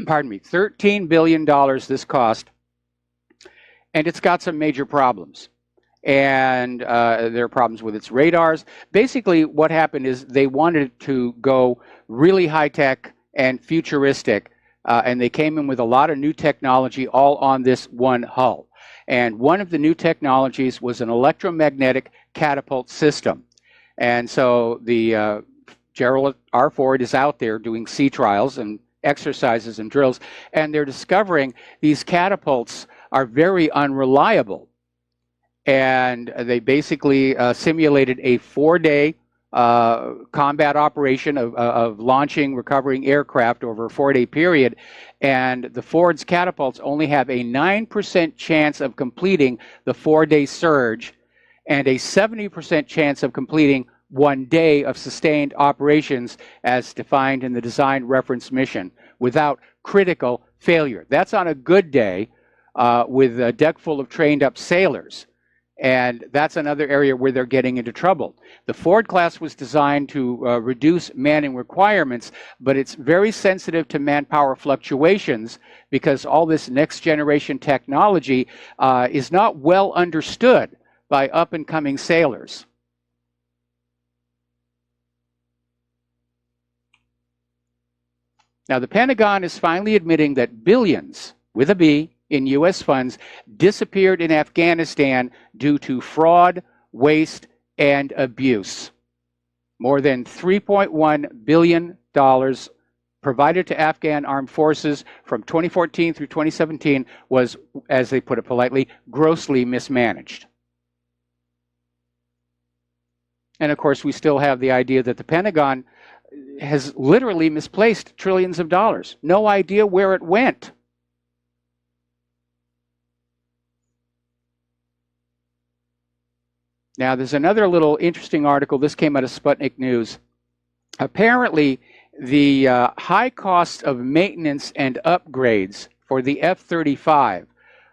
pardon me, $13 billion this cost. And it's got some major problems. And there are problems with its radars. Basically, what happened is they wanted to go really high-tech and futuristic, and they came in with a lot of new technology all on this one hull. And one of the new technologies was an electromagnetic catapult system. And so the Gerald R. Ford is out there doing sea trials and exercises and drills, and they're discovering these catapults are very unreliable. And they basically simulated a 4-day combat operation of launching, recovering aircraft over a 4-day period. And the Ford's catapults only have a 9% chance of completing the 4-day surge and a 70% chance of completing 1 day of sustained operations as defined in the design reference mission without critical failure. That's on a good day with a deck full of trained up sailors. And that's another area where they're getting into trouble. The Ford class was designed to reduce manning requirements, but it's very sensitive to manpower fluctuations because all this next generation technology is not well understood by up-and-coming sailors. Now, the Pentagon is finally admitting that billions, with a B, in U.S. funds disappeared in Afghanistan due to fraud, waste, and abuse. More than $3.1 billion provided to Afghan armed forces from 2014 through 2017 was, as they put it politely, grossly mismanaged. And of course, we still have the idea that the Pentagon has literally misplaced trillions of dollars. No idea where it went. Now, there's another little interesting article. This came out of Sputnik News. Apparently, the high cost of maintenance and upgrades for the F-35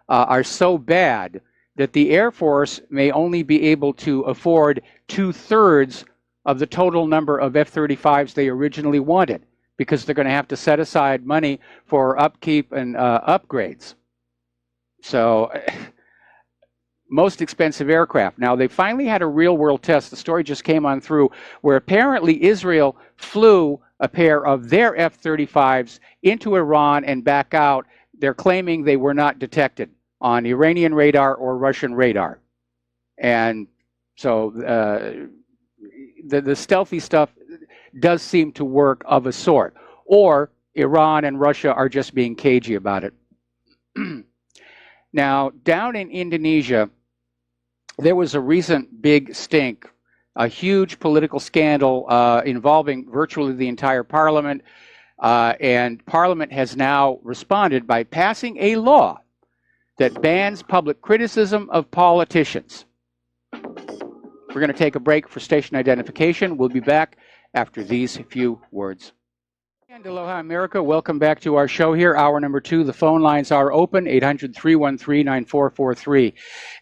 are so bad that the Air Force may only be able to afford 2/3 of the total number of F-35s they originally wanted, because they're going to have to set aside money for upkeep and upgrades. So, most expensive aircraft. Now, they finally had a real-world test. The story just came on through, where apparently Israel flew a pair of their F-35s into Iran and back out. They're claiming they were not detected on Iranian radar or Russian radar. And so the stealthy stuff does seem to work of a sort. Or Iran and Russia are just being cagey about it. Now, down in Indonesia, there was a recent big stink, a huge political scandal involving virtually the entire parliament. And Parliament has now responded by passing a law that bans public criticism of politicians. We're going to take a break for station identification. We'll be back after these few words. And aloha, America. Welcome back to our show here, hour number 2. The phone lines are open, 800-313-9443.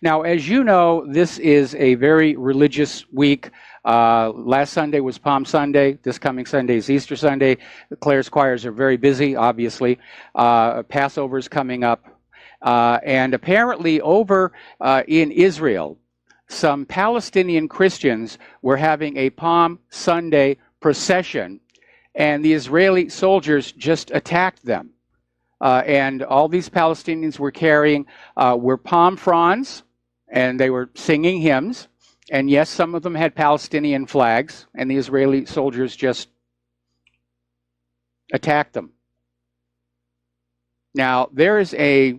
Now, as you know, this is a very religious week. Last Sunday was Palm Sunday. This coming Sunday is Easter Sunday. The Claire's choirs are very busy, obviously. Passover is coming up. And apparently over in Israel, some Palestinian Christians were having a Palm Sunday procession, and the Israeli soldiers just attacked them. And all these Palestinians were carrying were palm fronds, and they were singing hymns. And yes, some of them had Palestinian flags, and the Israeli soldiers just attacked them. Now, there is a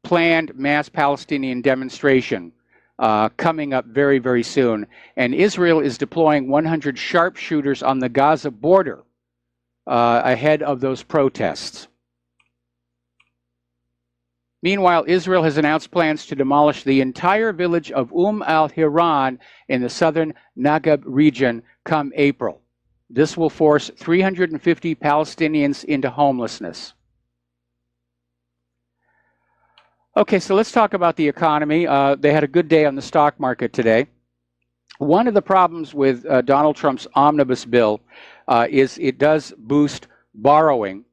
planned mass Palestinian demonstration coming up very, very soon. And Israel is deploying 100 sharpshooters on the Gaza border ahead of those protests. Meanwhile, Israel has announced plans to demolish the entire village of al-Hiran in the southern Negev region come April. This will force 350 Palestinians into homelessness. Okay, so let's talk about the economy. They had a good day on the stock market today. One of the problems with Donald Trump's omnibus bill is it does boost borrowing,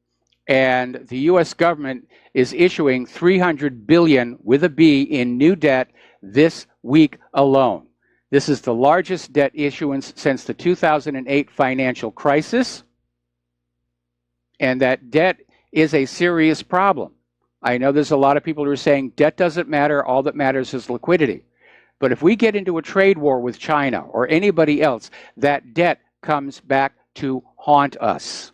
and the U.S. government is issuing $300 billion with a B in new debt this week alone. This is the largest debt issuance since the 2008 financial crisis, and that debt is a serious problem. I know there's a lot of people who are saying debt doesn't matter, all that matters is liquidity. But if we get into a trade war with China or anybody else, that debt comes back to haunt us.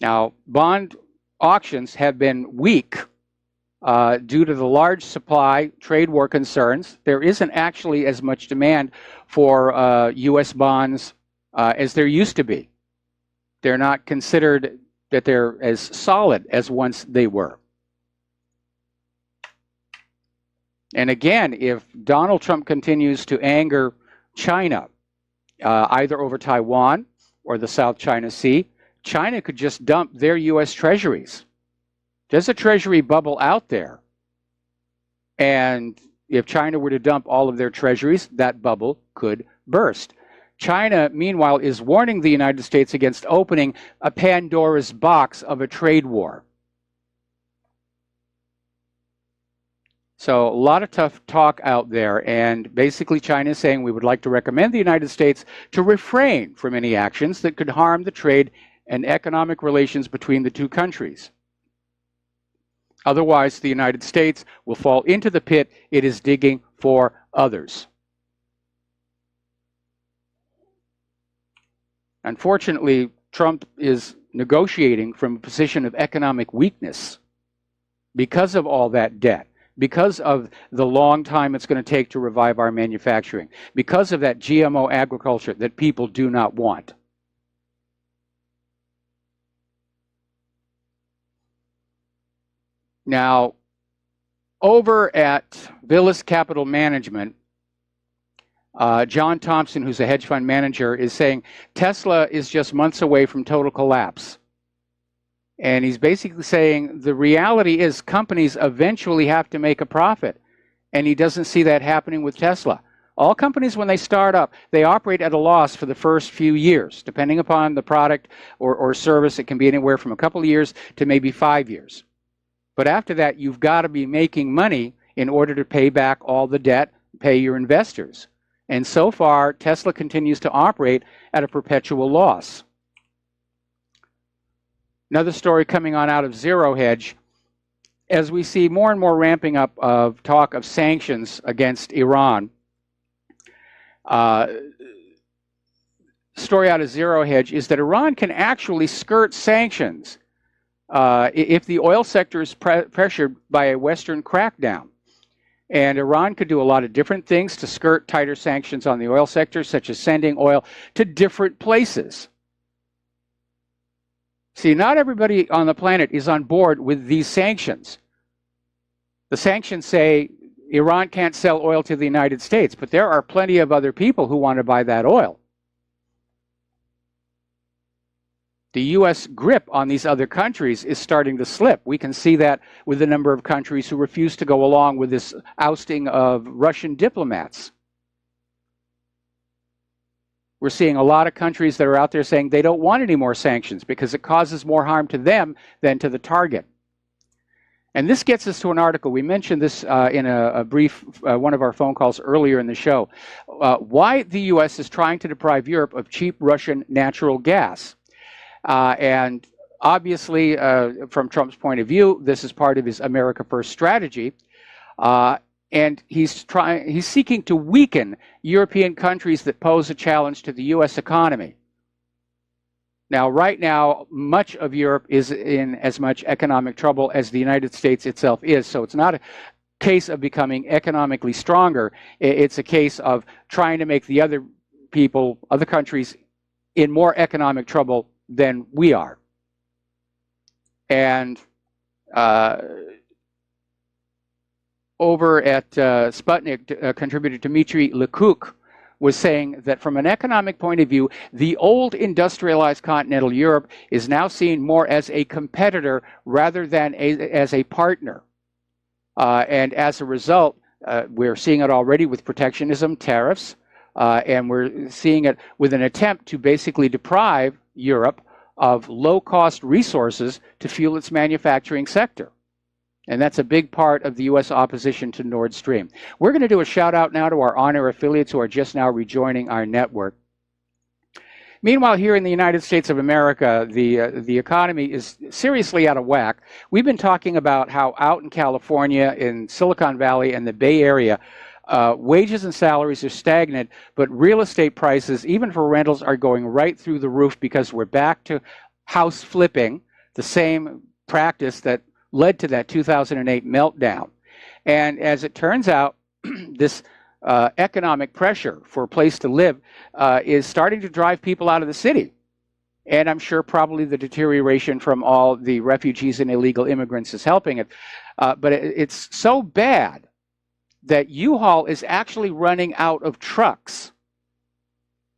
Now, bond auctions have been weak due to the large supply, trade war concerns. There isn't actually as much demand for U.S. bonds as there used to be. They're not considered that they're as solid as once they were. And again, if Donald Trump continues to anger China, either over Taiwan or the South China Sea, China could just dump their U.S. treasuries. There's a treasury bubble out there. And if China were to dump all of their treasuries, that bubble could burst. China, meanwhile, is warning the United States against opening a Pandora's box of a trade war. So a lot of tough talk out there, and basically China is saying we would like to recommend the United States to refrain from any actions that could harm the trade and economic relations between the two countries. Otherwise, the United States will fall into the pit it is digging for others. Unfortunately, Trump is negotiating from a position of economic weakness because of all that debt, because of the long time it's going to take to revive our manufacturing, because of that GMO agriculture that people do not want. Now, over at Villas Capital Management, John Thompson, who's a hedge fund manager, is saying Tesla is just months away from total collapse. And he's basically saying the reality is companies eventually have to make a profit. And he doesn't see that happening with Tesla. All companies, when they start up, they operate at a loss for the first few years. Depending upon the product or service, it can be anywhere from a couple of years to maybe 5 years. But after that, you've got to be making money in order to pay back all the debt, pay your investors. And so far, Tesla continues to operate at a perpetual loss. Another story coming on out of Zero Hedge, as we see more and more ramping up of talk of sanctions against Iran. Story out of Zero Hedge is that Iran can actually skirt sanctions if the oil sector is pressured by a Western crackdown. And Iran could do a lot of different things to skirt tighter sanctions on the oil sector, such as sending oil to different places. See, not everybody on the planet is on board with these sanctions. The sanctions say Iran can't sell oil to the United States, but there are plenty of other people who want to buy that oil. The U.S. grip on these other countries is starting to slip. We can see that with the number of countries who refuse to go along with this ousting of Russian diplomats. We're seeing a lot of countries that are out there saying they don't want any more sanctions because it causes more harm to them than to the target. And this gets us to an article. We mentioned this in a brief, one of our phone calls earlier in the show. Why the U.S. is trying to deprive Europe of cheap Russian natural gas. And obviously, from Trump's point of view, this is part of his America First strategy. And he's seeking to weaken European countries that pose a challenge to the U.S. economy. Now, right now, much of Europe is in as much economic trouble as the United States itself is. So it's not a case of becoming economically stronger. It's a case of trying to make the other people, other countries, in more economic trouble than we are. And over at Sputnik, contributor Dmitry Lecoq was saying that from an economic point of view, the old industrialized continental Europe is now seen more as a competitor rather than as a partner. And as a result, we're seeing it already with protectionism, tariffs, and we're seeing it with an attempt to basically deprive Europe of low-cost resources to fuel its manufacturing sector. And that's a big part of the U.S. opposition to Nord Stream. We're going to do a shout-out now to our on-air affiliates who are just now rejoining our network. Meanwhile, here in the United States of America, the economy is seriously out of whack. We've been talking about how out in California, in Silicon Valley and the Bay Area, wages and salaries are stagnant, but real estate prices, even for rentals, are going right through the roof because we're back to house flipping, the same practice that led to that 2008 meltdown. And as it turns out, this economic pressure for a place to live is starting to drive people out of the city. And I'm sure probably the deterioration from all the refugees and illegal immigrants is helping it. But it's so bad that U-Haul is actually running out of trucks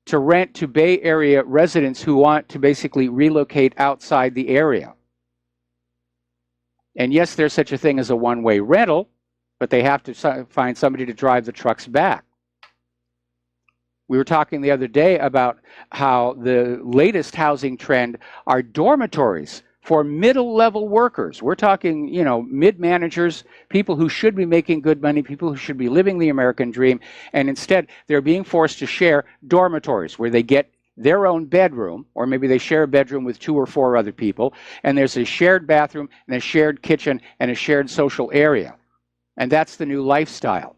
to rent to Bay Area residents who want to basically relocate outside the area. And yes, there's such a thing as a one-way rental, but they have to find somebody to drive the trucks back. We were talking the other day about how the latest housing trend are dormitories for middle-level workers. We're talking, you know, mid-managers, people who should be making good money, people who should be living the American dream, and instead they're being forced to share dormitories where they get their own bedroom, or maybe they share a bedroom with 2 or 4 other people, and there's a shared bathroom and a shared kitchen and a shared social area. And that's the new lifestyle.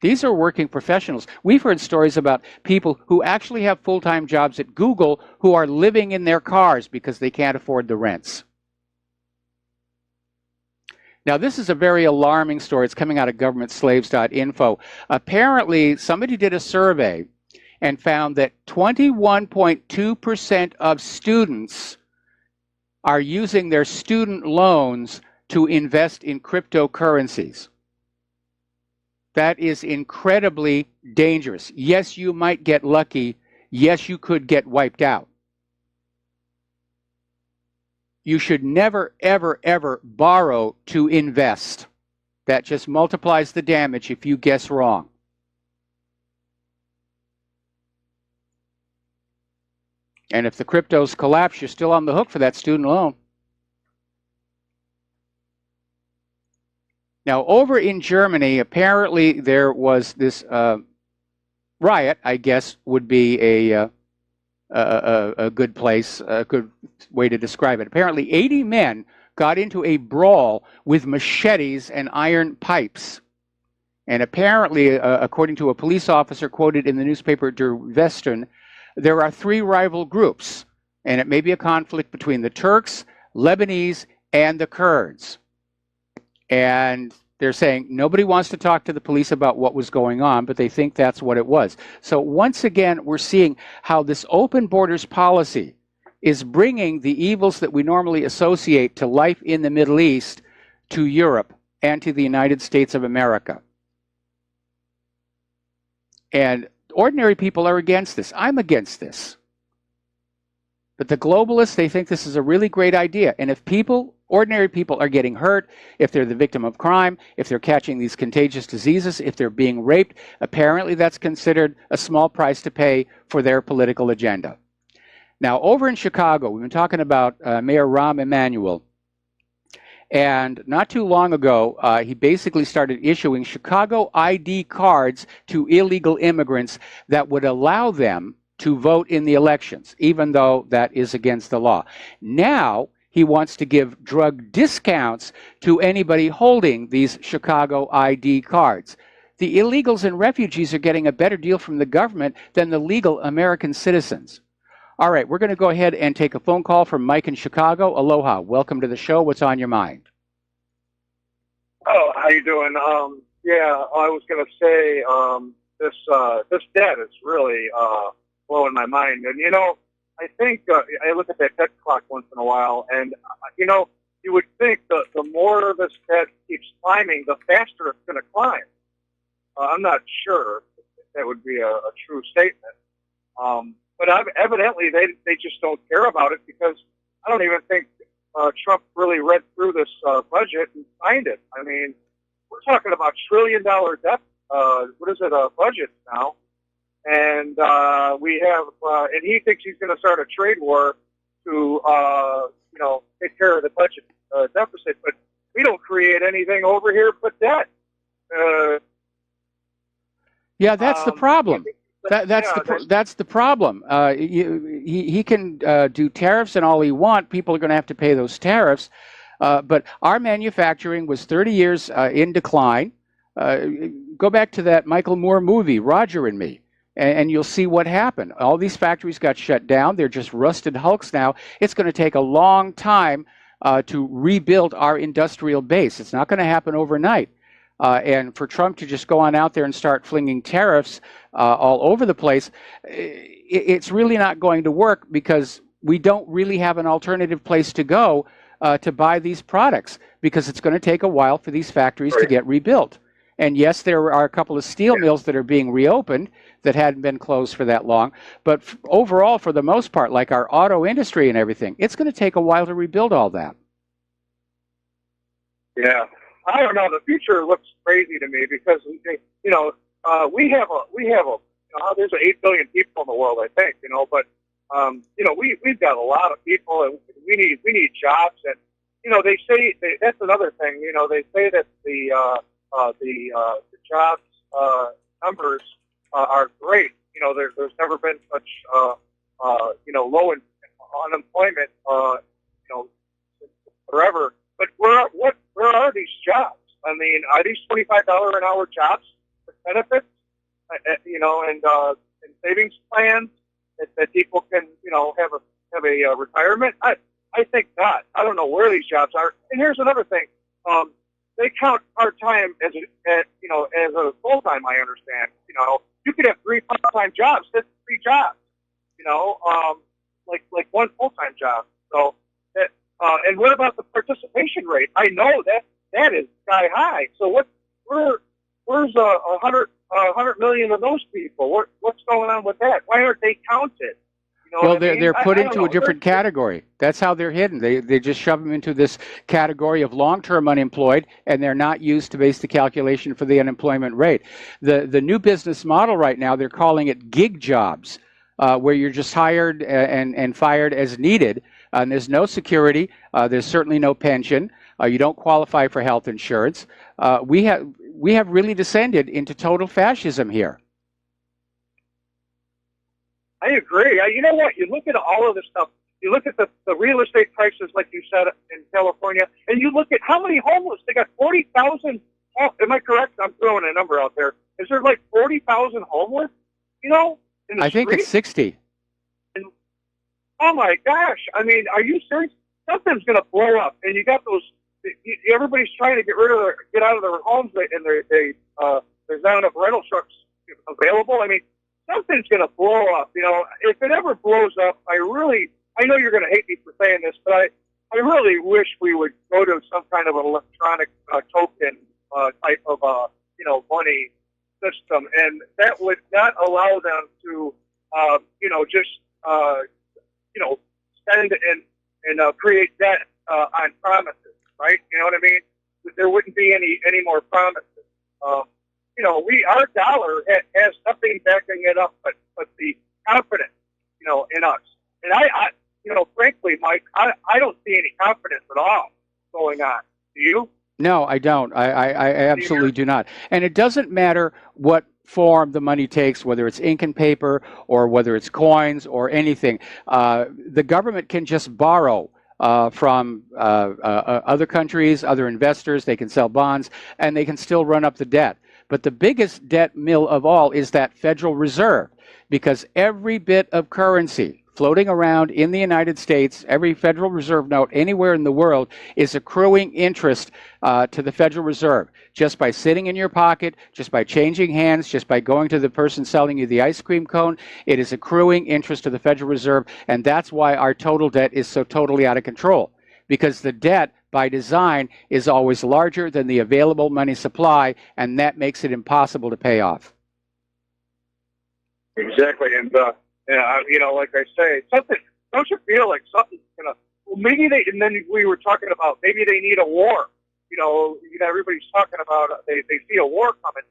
These are working professionals. We've heard stories about people who actually have full-time jobs at Google who are living in their cars because they can't afford the rents. Now, this is a very alarming story. It's coming out of governmentslaves.info. Apparently, somebody did a survey and found that 21.2% of students are using their student loans to invest in cryptocurrencies. That is incredibly dangerous. Yes, you might get lucky. Yes, you could get wiped out. You should never, ever, ever borrow to invest. That just multiplies the damage if you guess wrong. And if the cryptos collapse, you're still on the hook for that student loan. Now, over in Germany, apparently there was this riot, I guess would be a good place, a good way to describe it. Apparently 80 men got into a brawl with machetes and iron pipes. And apparently, according to a police officer quoted in the newspaper Der Westen, there are 3 rival groups, and it may be a conflict between the Turks, Lebanese, and the Kurds. And they're saying nobody wants to talk to the police about what was going on, but they think that's what it was. So once again, we're seeing how this open borders policy is bringing the evils that we normally associate to life in the Middle East to Europe and to the United States of America. And ordinary people are against this. I'm against this. But the globalists, they think this is a really great idea. And if people, ordinary people, are getting hurt, if they're the victim of crime, if they're catching these contagious diseases, if they're being raped, apparently that's considered a small price to pay for their political agenda. Now, over in Chicago, we've been talking about Mayor Rahm Emanuel. And not too long ago, he basically started issuing Chicago ID cards to illegal immigrants that would allow them to vote in the elections, even though that is against the law. Now, he wants to give drug discounts to anybody holding these Chicago ID cards. The illegals and refugees are getting a better deal from the government than the legal American citizens. All right, we're going to go ahead and take a phone call from Mike in Chicago. Aloha. Welcome to the show. What's on your mind? Oh, how you doing? Yeah, I was going to say this debt is really blowing my mind. And, you know, I think I look at that debt clock once in a while, and, you know, you would think the more this debt keeps climbing, the faster it's going to climb. I'm not sure if that would be a true statement. But evidently they just don't care about it, because I don't even think Trump really read through this budget and signed it. I mean, we're talking about $1 trillion debt. What is it? Budget now, and we have, and he thinks he's going to start a trade war to, you know, take care of the budget deficit. But we don't create anything over here but debt. Yeah, that's the problem. That's the problem. He can do tariffs and all he wants. People are going to have to pay those tariffs. But our manufacturing was 30 years in decline. Go back to that Michael Moore movie, Roger and Me, and you'll see what happened. All these factories got shut down. They're just rusted hulks now. It's going to take a long time to rebuild our industrial base. It's not going to happen overnight. And for Trump to just go on out there and start flinging tariffs all over the place, it's really not going to work, because we don't really have an alternative place to go to buy these products, because it's going to take a while for these factories to get rebuilt. And yes, there are a couple of steel mills that are being reopened that hadn't been closed for that long. But overall, for the most part, like our auto industry and everything, it's going to take a while to rebuild all that. Yeah. I don't know. The future looks crazy to me, because, you know, we have there's 8 billion people in the world, I think, you know, but, you know, we've got a lot of people, and we need jobs. And, you know, they say, that's another thing, you know, they say that the jobs numbers are great. You know, there's never been such, you know, low unemployment, you know, forever. But where are these jobs? I mean, are these $25 an hour jobs with benefits, you know, and savings plans that people can, you know, have a retirement? I think not. I don't know where these jobs are. And here's another thing: they count part time as you know, as a full time. I understand. You know, you could have 3 part-time jobs. That's 3 jobs. You know, like 1 full-time job. So. And what about the participation rate? I know that is sky high. So where where's 100 million of those people? What's going on with that? Why aren't they counted? You know Well, what I mean? they're put I don't into know. a different category. That's how they're hidden. They just shove them into this category of long-term unemployed, and they're not used to base the calculation for the unemployment rate. The new business model right now, they're calling it gig jobs, where you're just hired and fired as needed, and there's no security. There's certainly no pension. You don't qualify for health insurance. We have really descended into total fascism here. I agree. You know what? You look at all of this stuff. You look at the real estate prices, like you said, in California, and you look at how many homeless. They got 40,000. Am I correct? I'm throwing a number out there. Is there like 40,000 homeless? You know, in the I think it's 60. And, oh my gosh! I mean, are you serious? Something's going to blow up, and you got those. Everybody's trying to get out of their homes, and there's not enough rental trucks available. I mean, something's going to blow up. You know, if it ever blows up, I know you're going to hate me for saying this, but I really wish we would go to some kind of an electronic token type of money system, and that would not allow them to just spend and create debt on promises, right? You know what I mean? There wouldn't be any more promises. Our dollar has nothing backing it up but the confidence, in us. And I frankly, Mike, I don't see any confidence at all going on. Do you? No, I don't. I absolutely do not. And it doesn't matter what form the money takes, whether it's ink and paper or whether it's coins or anything. The government can just borrow from other countries, other investors. They can sell bonds, and they can still run up the debt. But the biggest debt mill of all is that Federal Reserve, because every bit of currency floating around in the United States, every Federal Reserve note anywhere in the world is accruing interest to the Federal Reserve just by sitting in your pocket, just by changing hands, just by going to the person selling you the ice cream cone. It is accruing interest to the Federal Reserve, and that's why our total debt is so totally out of control, because the debt by design is always larger than the available money supply, and that makes it impossible to pay off. Exactly, and like I say, something. Don't you feel like something's gonna? Well, maybe they. And then we were talking about maybe they need a war. Everybody's talking about they see a war coming.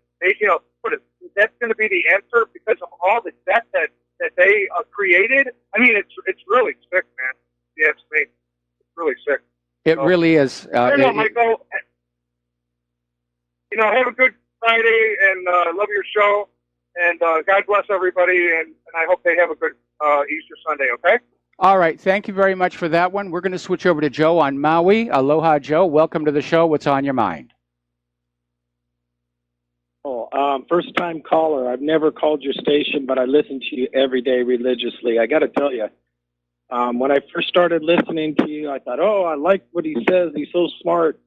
That's going to be the answer because of all the debt that they created. I mean, it's really sick, man. Yeah, it's me. It's really sick. It really is. I don't know, Michael. Have a good Friday, and love your show. And God bless everybody, and I hope they have a good Easter Sunday, okay? All right. Thank you very much for that one. We're going to switch over to Joe on Maui. Aloha, Joe. Welcome to the show. What's on your mind? First-time caller. I've never called your station, but I listen to you every day religiously. I got to tell you, when I first started listening to you, I thought, I like what he says. He's so smart,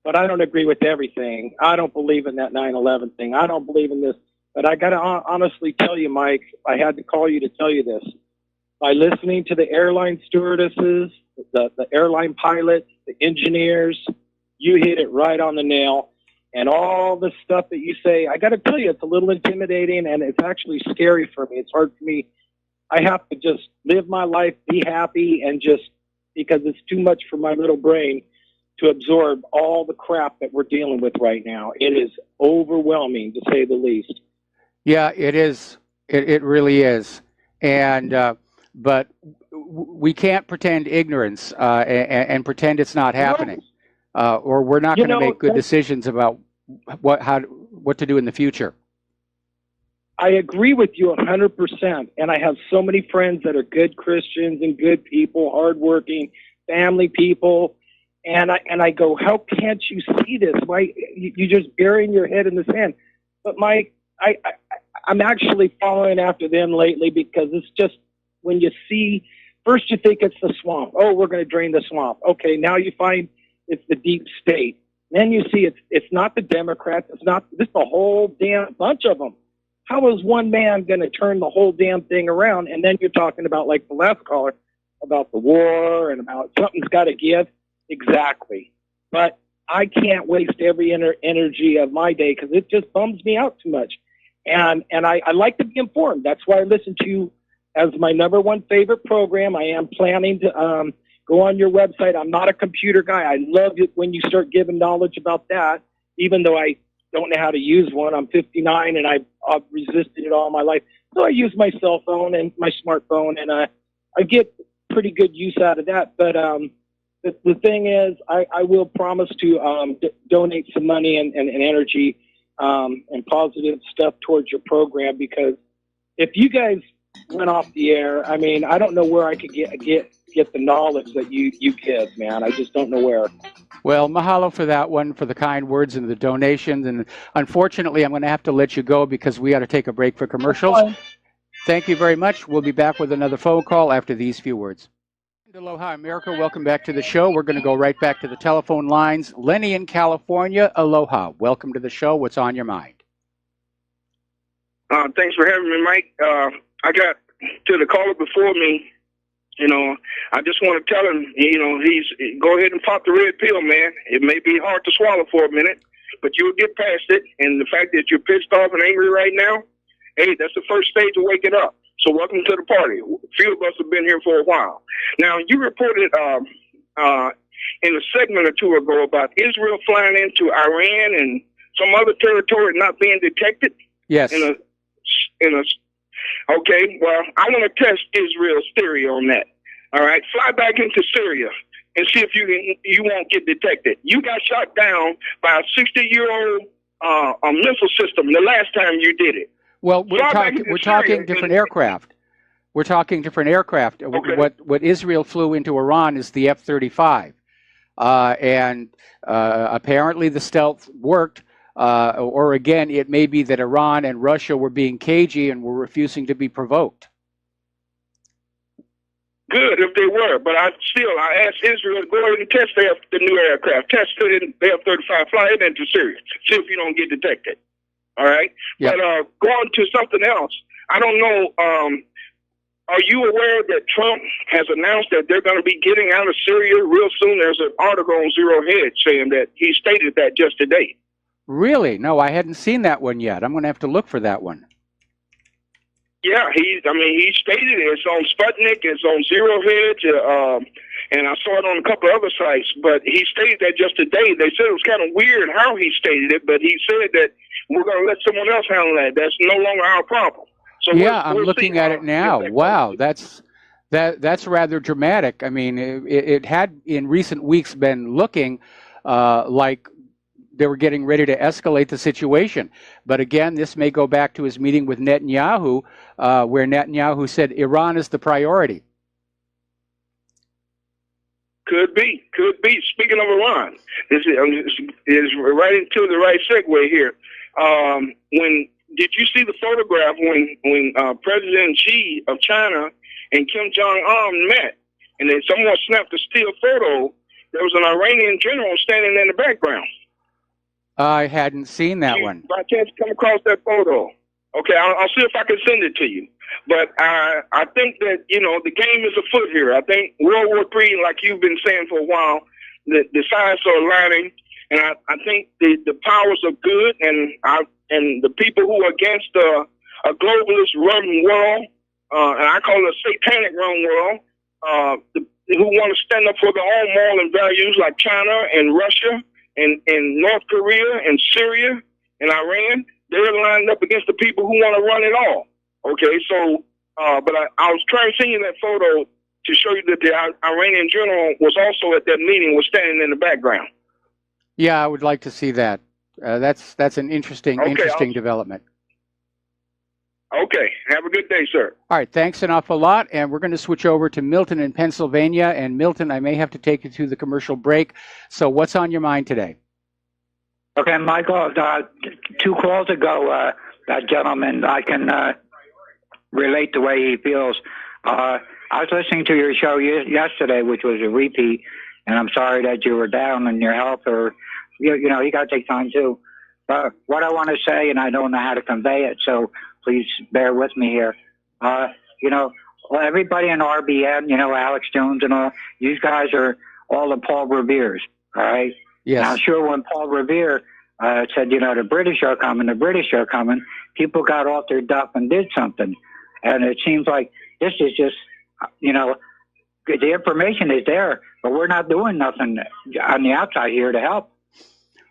but I don't agree with everything. I don't believe in that 9/11 thing. I don't believe in this. But I got to honestly tell you, Mike, I had to call you to tell you this. By listening to the airline stewardesses, the airline pilots, the engineers, you hit it right on the nail. And all the stuff that you say, I got to tell you, it's a little intimidating, and it's actually scary for me. It's hard for me. I have to just live my life, be happy, and just because it's too much for my little brain to absorb all the crap that we're dealing with right now. It is overwhelming, to say the least. Yeah, it is. It really is. And but we can't pretend ignorance and pretend it's not happening, or we're not going to make good decisions about what to do in the future. I agree with you 100%, and I have so many friends that are good Christians and good people, hardworking, family people, and I go, how can't you see this? Why you just burying your head in the sand? But Mike, I'm actually following after them lately because it's just when you see, first you think it's the swamp. Oh, we're going to drain the swamp. Okay, now you find it's the deep state. Then you see it's not the Democrats. It's a whole damn bunch of them. How is one man going to turn the whole damn thing around? And then you're talking about, like the last caller, about the war and about something's got to give. Exactly. But I can't waste every energy of my day because it just bums me out too much. And I like to be informed. That's why I listen to you as my number one favorite program. I am planning to go on your website. I'm not a computer guy. I love it when you start giving knowledge about that, even though I don't know how to use one. I'm 59 and I've resisted it all my life. So I use my cell phone and my smartphone, and I get pretty good use out of that. But the thing is, I will promise to donate some money and energy and positive stuff towards your program, because if you guys went off the air, I mean, I don't know where I could get the knowledge that you give, man. I just don't know where. Well, mahalo for that one, for the kind words and the donations. And unfortunately, I'm going to have to let you go because we got to take a break for commercials. Thank you very much. We'll be back with another phone call after these few words. Aloha, America. Welcome back to the show. We're going to go right back to the telephone lines. Lenny in California, aloha. Welcome to the show. What's on your mind? Thanks for having me, Mike. I got to the caller before me. You know, I just want to tell him, you know, go ahead and pop the red pill, man. It may be hard to swallow for a minute, but you'll get past it. And the fact that you're pissed off and angry right now, hey, that's the first stage of waking up. So welcome to the party. A few of us have been here for a while. Now, you reported in a segment or two ago about Israel flying into Iran and some other territory not being detected. Yes. Okay, well, I want to test Israel's theory on that. All right, fly back into Syria and see if you won't get detected. You got shot down by a 60-year-old missile system the last time you did it. Well, we're talking different aircraft. We're talking different aircraft. Okay. What Israel flew into Iran is the F-35, and apparently the stealth worked. Or again, it may be that Iran and Russia were being cagey and were refusing to be provoked. Good if they were, but I asked Israel to go ahead and test the new aircraft, test the F-35, fly it into Syria, see if you don't get detected. All right? Yep. But going to something else, I don't know, are you aware that Trump has announced that they're going to be getting out of Syria real soon? There's an article on Zero Hedge saying that he stated that just today. Really? No, I hadn't seen that one yet. I'm going to have to look for that one. Yeah, he stated it. It's on Sputnik, it's on Zero Hedge, and I saw it on a couple of other sites, but he stated that just today. They said it was kind of weird how he stated it, but he said that we're going to let someone else handle that. That's no longer our problem. So yeah, I'm looking at it now. Wow, that's rather dramatic. I mean, it had in recent weeks been looking like they were getting ready to escalate the situation. But again, this may go back to his meeting with Netanyahu, where Netanyahu said Iran is the priority. Could be. Speaking of Iran, this is right into the right segue here. Did you see the photograph when President Xi of China and Kim Jong-un met, and then someone snapped a still photo? There was an Iranian general standing in the background. I hadn't seen that one. By chance, come across that photo. Okay, I'll see if I can send it to you. But I think that, you know, the game is afoot here. I think World War III, like you've been saying for a while, the sides are aligning, and I think the powers are good, and the people who are against a globalist run world, and I call it a satanic run world, who want to stand up for their own moral and values, like China and Russia, and North Korea and Syria and Iran, they're lined up against the people who want to run it all. Okay, so, but I was trying to send you that photo to show you that the Iranian general was also at that meeting, was standing in the background. Yeah, I would like to see that. That's an interesting development. Okay, have a good day, sir. All right, thanks an awful lot. And we're going to switch over to Milton in Pennsylvania. And Milton, I may have to take you to the commercial break. So what's on your mind today? Okay, Michael, 2 calls ago, that gentleman, I can relate the way he feels. I was listening to your show yesterday, which was a repeat, and I'm sorry that you were down in your health, or, you know, you got to take time too. But what I want to say, and I don't know how to convey it, so please bear with me here. You know, everybody in RBN, you know, Alex Jones and all, these guys are all the Paul Reveres, all right? Yes. Now, sure, when Paul Revere said, the British are coming, people got off their duff and did something. And it seems like this is just, the information is there, but we're not doing nothing on the outside here to help.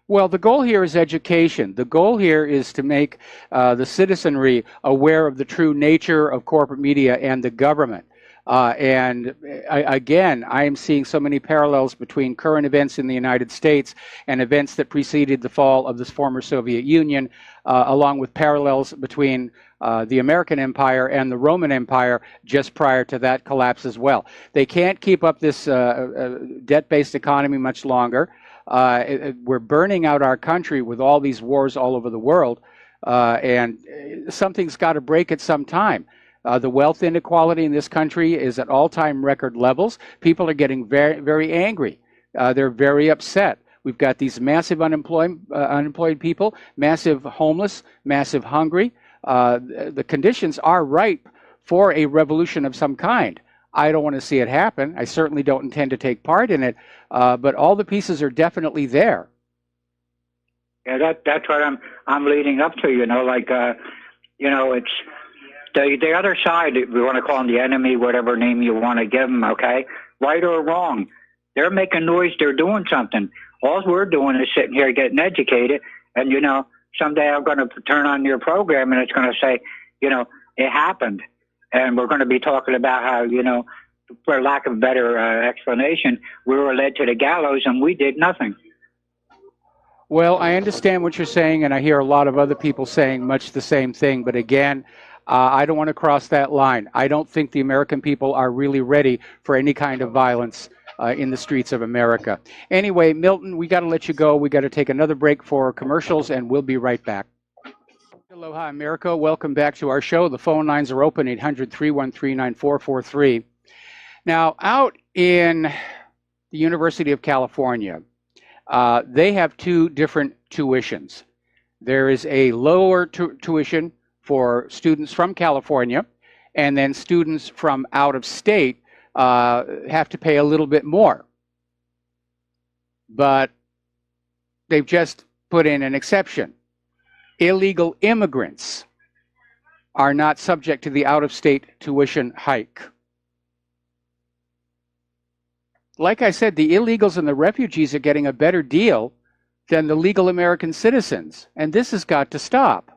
Well, the goal here is education. The goal here is to make the citizenry aware of the true nature of corporate media and the government. Again, I am seeing so many parallels between current events in the United States and events that preceded the fall of the former Soviet Union, along with parallels between the American Empire and the Roman Empire just prior to that collapse as well. They can't keep up this debt-based economy much longer. We're burning out our country with all these wars all over the world, and something's got to break at some time. The wealth inequality in this country is at all-time record levels. People are getting very, very angry. They're very upset. We've got these massive unemployed people, massive homeless, massive hungry. The conditions are ripe for a revolution of some kind. I don't want to see it happen. I certainly don't intend to take part in it, but all the pieces are definitely there. Yeah, that's what I'm leading up to. It's the other side. We want to call them the enemy, whatever name you want to give them. Okay, right or wrong, they're making noise. They're doing something. All we're doing is sitting here getting educated, and someday I'm going to turn on your program and it's going to say, it happened. And we're going to be talking about how, for lack of a better explanation, we were led to the gallows and we did nothing. Well, I understand what you're saying, and I hear a lot of other people saying much the same thing. But again, I don't want to cross that line. I don't think the American people are really ready for any kind of violence in the streets of America. Anyway, Milton, we got to let you go. We got to take another break for commercials, and we'll be right back. Aloha, America. Welcome back to our show. The phone lines are open, 800-313-9443. Now, out in the University of California, they have two different tuitions. There is a lower tuition for students from California, and then students from out of state have to pay a little bit more. But they've just put in an exception. Illegal immigrants are not subject to the out-of-state tuition hike. Like I said, the illegals and the refugees are getting a better deal than the legal American citizens, and this has got to stop.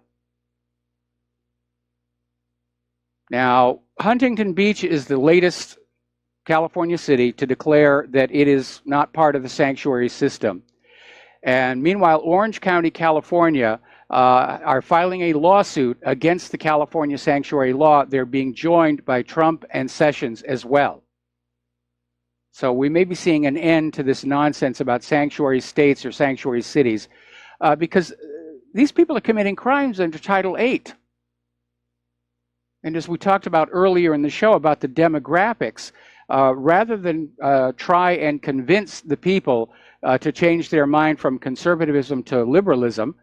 Now, Huntington Beach is the latest California city to declare that it is not part of the sanctuary system. And meanwhile, Orange County, California, are filing a lawsuit against the California sanctuary law. They're being joined by Trump and Sessions as well. So we may be seeing an end to this nonsense about sanctuary states or sanctuary cities because these people are committing crimes under Title VIII. And as we talked about earlier in the show about the demographics, rather than try and convince the people to change their mind from conservatism to liberalism,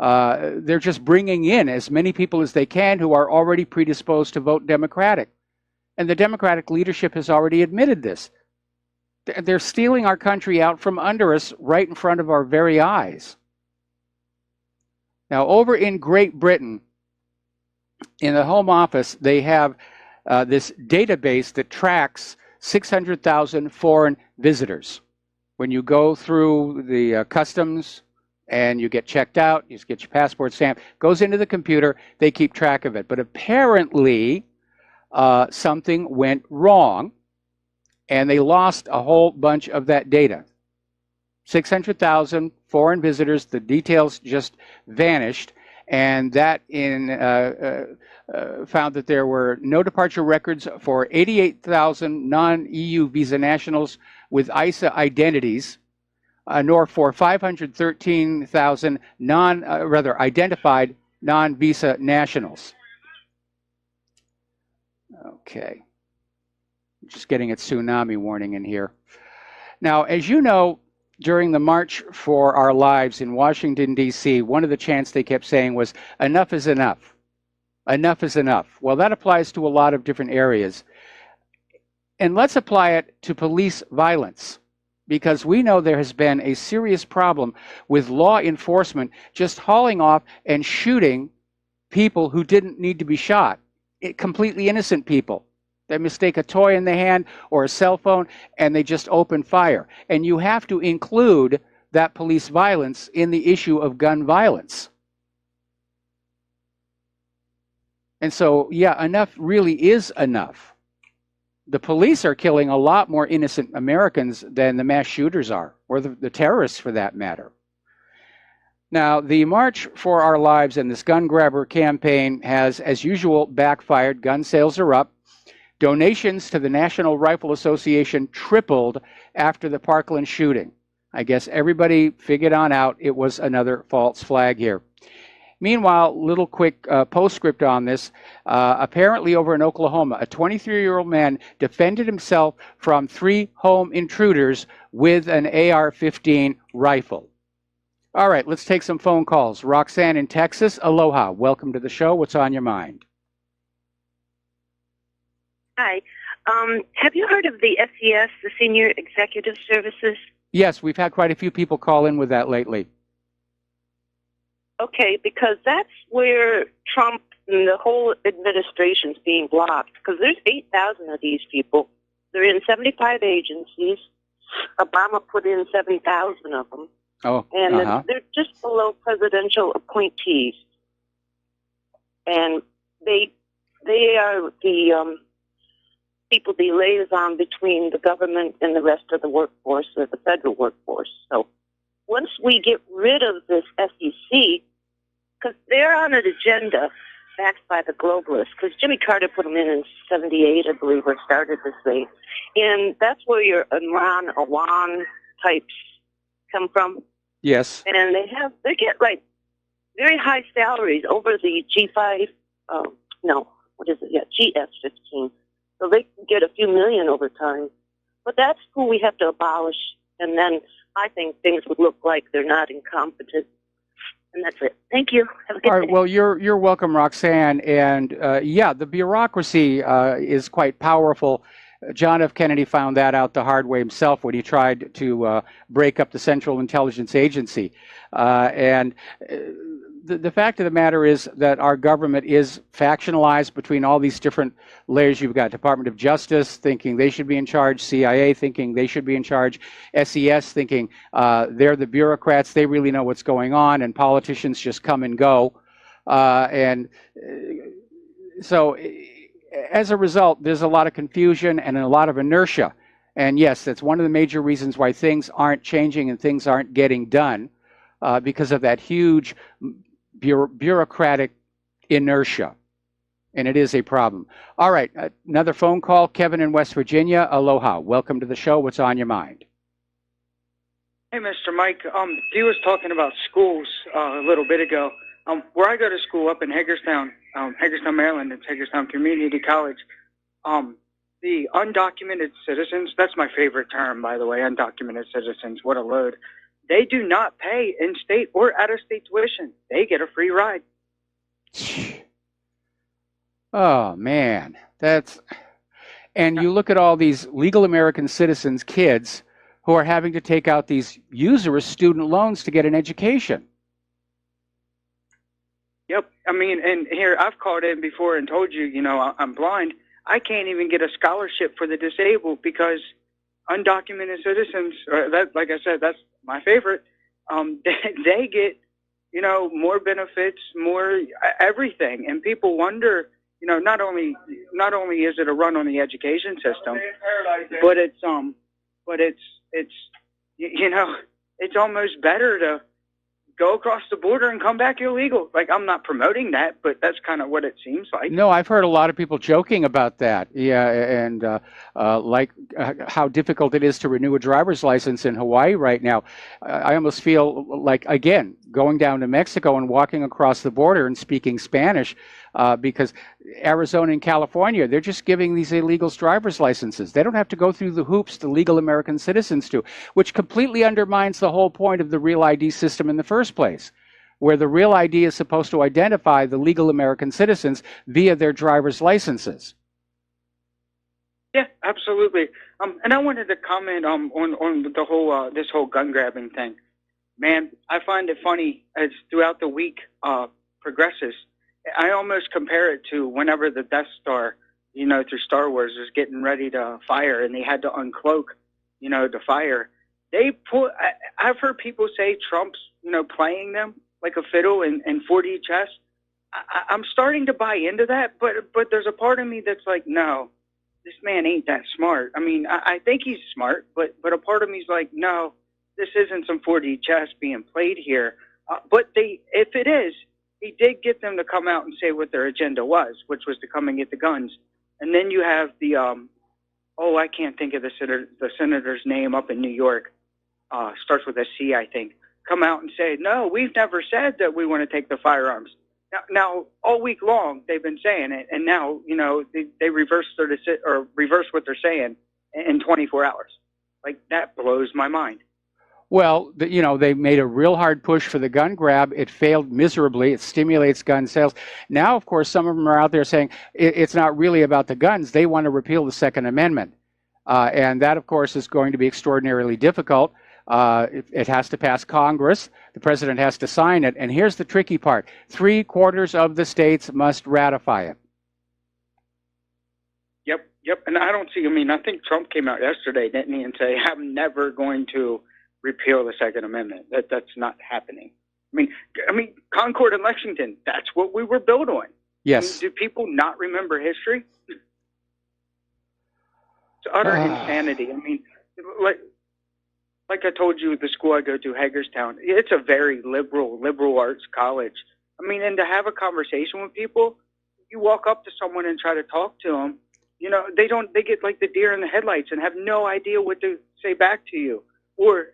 they're just bringing in as many people as they can who are already predisposed to vote Democratic. And the Democratic leadership has already admitted this. They're stealing our country out from under us right in front of our very eyes. Now, over in Great Britain, in the Home Office, they have this database that tracks 600,000 foreign visitors. When you go through the customs and you get checked out, you just get your passport stamped, goes into the computer, they keep track of it. But apparently, something went wrong, and they lost a whole bunch of that data. 600,000 foreign visitors, the details just vanished, and that found that there were no departure records for 88,000 non-EU visa nationals with ISA identities, nor for 513,000 identified non-visa nationals. Okay. Just getting a tsunami warning in here. Now, as you know, during the March for Our Lives in Washington, D.C., one of the chants they kept saying was, enough is enough. Enough is enough. Well, that applies to a lot of different areas. And let's apply it to police violence. because we know there has been a serious problem with law enforcement just hauling off and shooting people who didn't need to be shot, completely innocent people. They mistake a toy in the hand or a cell phone and they just open fire. And you have to include that police violence in the issue of gun violence. And so, yeah, enough really is enough. The police are killing a lot more innocent Americans than the mass shooters are, or the terrorists for that matter. Now, the March for Our Lives and this gun grabber campaign has, as usual, backfired. Gun sales are up. Donations to the National Rifle Association tripled after the Parkland shooting. I guess everybody figured on out it was another false flag here. Meanwhile, little quick postscript on this. Apparently over in Oklahoma, a 23-year-old man defended himself from 3 home intruders with an AR-15 rifle. All right, let's take some phone calls. Roxanne in Texas, aloha. Welcome to the show. What's on your mind? Hi. Have you heard of the SES, the Senior Executive Services? Yes, we've had quite a few people call in with that lately. Okay, because that's where Trump and the whole administration's being blocked, because there's 8,000 of these people. They're in 75 agencies. Obama put in 7,000 of them. Oh, and they're just below presidential appointees. And they are the people, the liaison between the government and the rest of the workforce, or the federal workforce. So once we get rid of this SEC, because they're on an agenda backed by the globalists, because Jimmy Carter put them in 78, I believe, or started this thing. And that's where your Iran, Iwan types come from. Yes. And they get like very high salaries over the G5, GS-15. So they can get a few million over time. But that's who we have to abolish. And then I think things would look like they're not incompetent. And that's it. Thank you. Have a good day. All right, well, you're welcome, Roxanne. And yeah, the bureaucracy is quite powerful. John F. Kennedy found that out the hard way himself when he tried to break up the Central Intelligence Agency. The fact of the matter is that our government is factionalized between all these different layers. You've got Department of Justice thinking they should be in charge, CIA thinking they should be in charge, SES thinking they're the bureaucrats, they really know what's going on, and politicians just come and go. So as a result, there's a lot of confusion and a lot of inertia. And yes, that's one of the major reasons why things aren't changing and things aren't getting done, because of that huge bureaucratic inertia. And it is a problem. All right, another phone call. Kevin in West Virginia, aloha. Welcome to the show. What's on your mind? Hey, Mr. Mike. He was talking about schools a little bit ago. Where I go to school up in Hagerstown, Maryland, it's Hagerstown Community College. The undocumented citizens, that's my favorite term, by the way, undocumented citizens, what a load. They do not pay in-state or out-of-state tuition. They get a free ride. Oh, man. And you look at all these legal American citizens' kids who are having to take out these usurious student loans to get an education. Yep. I mean, and here, I've called in before and told you, I'm blind. I can't even get a scholarship for the disabled because undocumented citizens, like I said, that's my favorite. They get, more benefits, more everything, and people wonder, not only is it a run on the education system, but it's almost better to go across the border and come back illegal. Like, I'm not promoting that, but that's kind of what it seems like. No, I've heard a lot of people joking about that. Yeah, and how difficult it is to renew a driver's license in Hawaii right now. I almost feel like, again, going down to Mexico and walking across the border and speaking Spanish, because Arizona and California, they're just giving these illegals driver's licenses. They don't have to go through the hoops the legal American citizens do, which completely undermines the whole point of the Real ID system in the first place, where the Real ID is supposed to identify the legal American citizens via their driver's licenses. Yeah, absolutely. And I wanted to comment on the whole this whole gun grabbing thing. Man, I find it funny as throughout the week progresses. I almost compare it to whenever the Death Star, through Star Wars, was getting ready to fire, and they had to uncloak, to fire. I've heard people say Trump's, playing them like a fiddle in 4D chess. I'm starting to buy into that, but there's a part of me that's like, no, this man ain't that smart. I mean, I think he's smart, but a part of me's like, no, this isn't some 4D chess being played here. But if it is, he did get them to come out and say what their agenda was, which was to come and get the guns. And then you have the, I can't think of the senator's name up in New York. Starts with a C, I think. Come out and say, no, we've never said that we want to take the firearms. Now, all week long they've been saying it, and now they reverse what they're saying in 24 hours. Like, that blows my mind. Well, they made a real hard push for the gun grab. It failed miserably. It stimulates gun sales. Now, of course, some of them are out there saying it's not really about the guns. They want to repeal the Second Amendment. And that, of course, is going to be extraordinarily difficult. It has to pass Congress. The president has to sign it. And here's the tricky part. 3/4 of the states must ratify it. Yep. And I think Trump came out yesterday, didn't he, and say, I'm never going to repeal the Second Amendment. That's not happening. I mean, Concord and Lexington, that's what we were built on. Yes. Do people not remember history? It's utter insanity. I mean, like I told you, the school I go to, Hagerstown, it's a very liberal arts college. I mean, and to have a conversation with people, you walk up to someone and try to talk to them, they get like the deer in the headlights and have no idea what to say back to you. Or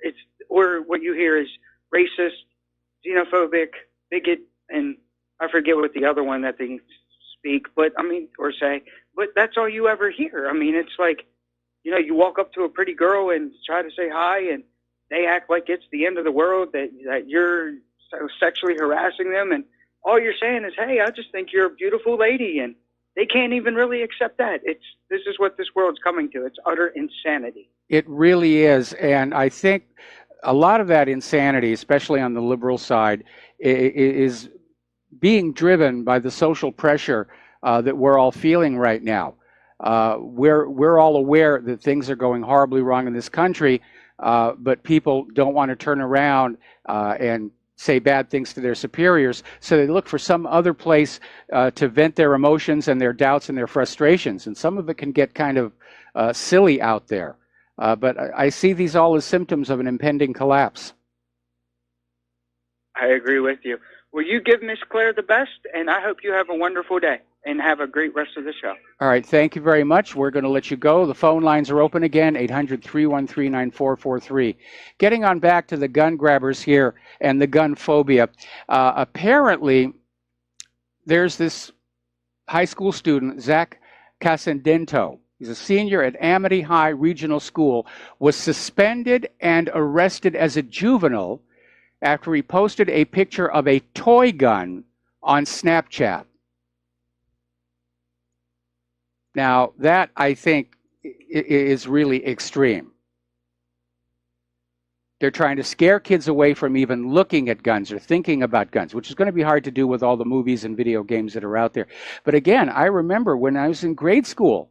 what you hear is racist, xenophobic, bigot, and I forget what the other one that they speak, or say, but that's all you ever hear. I mean, it's like, you walk up to a pretty girl and try to say hi, and they act like it's the end of the world, that you're sexually harassing them, and all you're saying is, hey, I just think you're a beautiful lady, and they can't even really accept that. This is what this world's coming to. It's utter insanity. It really is. And I think a lot of that insanity, especially on the liberal side, is being driven by the social pressure that we're all feeling right now. We're all aware that things are going horribly wrong in this country, but people don't want to turn around and say bad things to their superiors, so they look for some other place to vent their emotions and their doubts and their frustrations. And some of it can get kind of silly out there. But I see these all as symptoms of an impending collapse. I agree with you. Well, you give Miss Claire the best, and I hope you have a wonderful day and have a great rest of the show. All right. Thank you very much. We're going to let you go. The phone lines are open again, 800-313-9443. Getting on back to the gun grabbers here and the gun phobia. Apparently, there's this high school student, Zach Cascendento. He's a senior at Amity High Regional School, was suspended and arrested as a juvenile after he posted a picture of a toy gun on Snapchat. Now, that, I think, is really extreme. They're trying to scare kids away from even looking at guns or thinking about guns, which is going to be hard to do with all the movies and video games that are out there. But again, I remember when I was in grade school,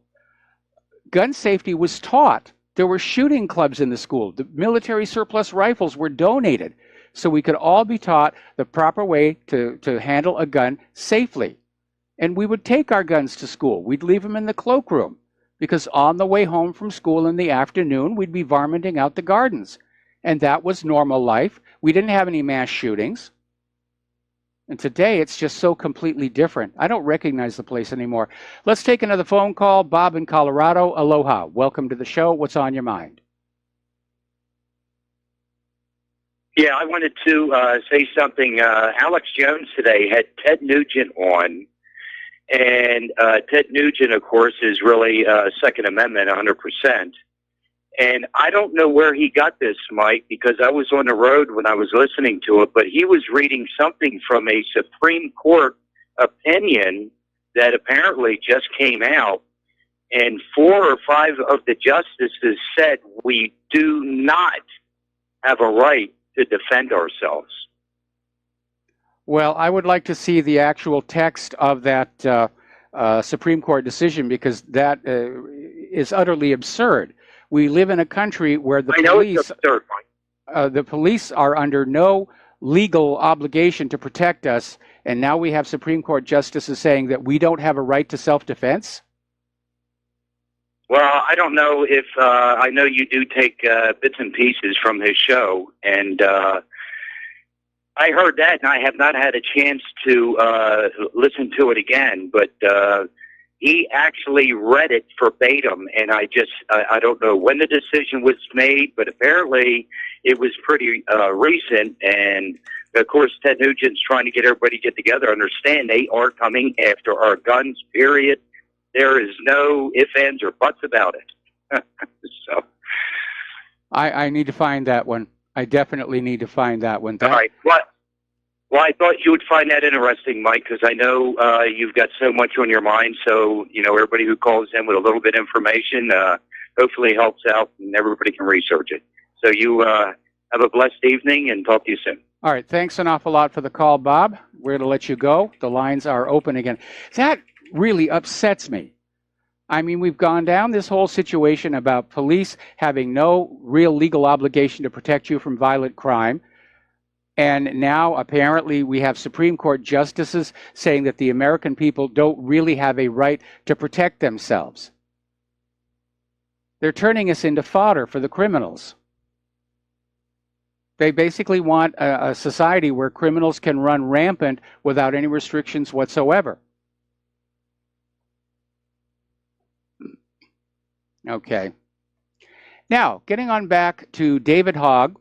gun safety was taught. There were shooting clubs in the school. The military surplus rifles were donated so we could all be taught the proper way to handle a gun safely. And we would take our guns to school. We'd leave them in the cloakroom because on the way home from school in the afternoon, we'd be varminting out the gardens. And that was normal life. We didn't have any mass shootings. And today, it's just so completely different. I don't recognize the place anymore. Let's take another phone call. Bob in Colorado. Aloha. Welcome to the show. What's on your mind? Yeah, I wanted to say something. Alex Jones today had Ted Nugent on. And Ted Nugent, of course, is really Second Amendment 100%. And I don't know where he got this, Mike, because I was on the road when I was listening to it, but he was reading something from a Supreme Court opinion that apparently just came out and 4 or 5 of the justices said we do not have a right to defend ourselves. Well, I would like to see the actual text of that Supreme Court decision, because that is utterly absurd. We live in a country where the police are under no legal obligation to protect us, and now we have Supreme Court justices saying that we don't have a right to self-defense? Well, I don't know if I know you do take bits and pieces from his show, and I heard that, and I have not had a chance to listen to it again, but he actually read it verbatim, and I don't know when the decision was made, but apparently it was pretty recent, and of course Ted Nugent's trying to get everybody to get together, understand they are coming after our guns, period. There is no ifs, ands, or buts about it. So I need to find that one. I definitely need to find that one. All right. Well, I thought you would find that interesting, Mike, because I know you've got so much on your mind. So, everybody who calls in with a little bit of information hopefully helps out, and everybody can research it. So you have a blessed evening, and talk to you soon. All right. Thanks an awful lot for the call, Bob. We're going to let you go. The lines are open again. That really upsets me. I mean, we've gone down this whole situation about police having no real legal obligation to protect you from violent crime. And now, apparently, we have Supreme Court justices saying that the American people don't really have a right to protect themselves. They're turning us into fodder for the criminals. They basically want a society where criminals can run rampant without any restrictions whatsoever. Okay. Now, getting on back to David Hogg,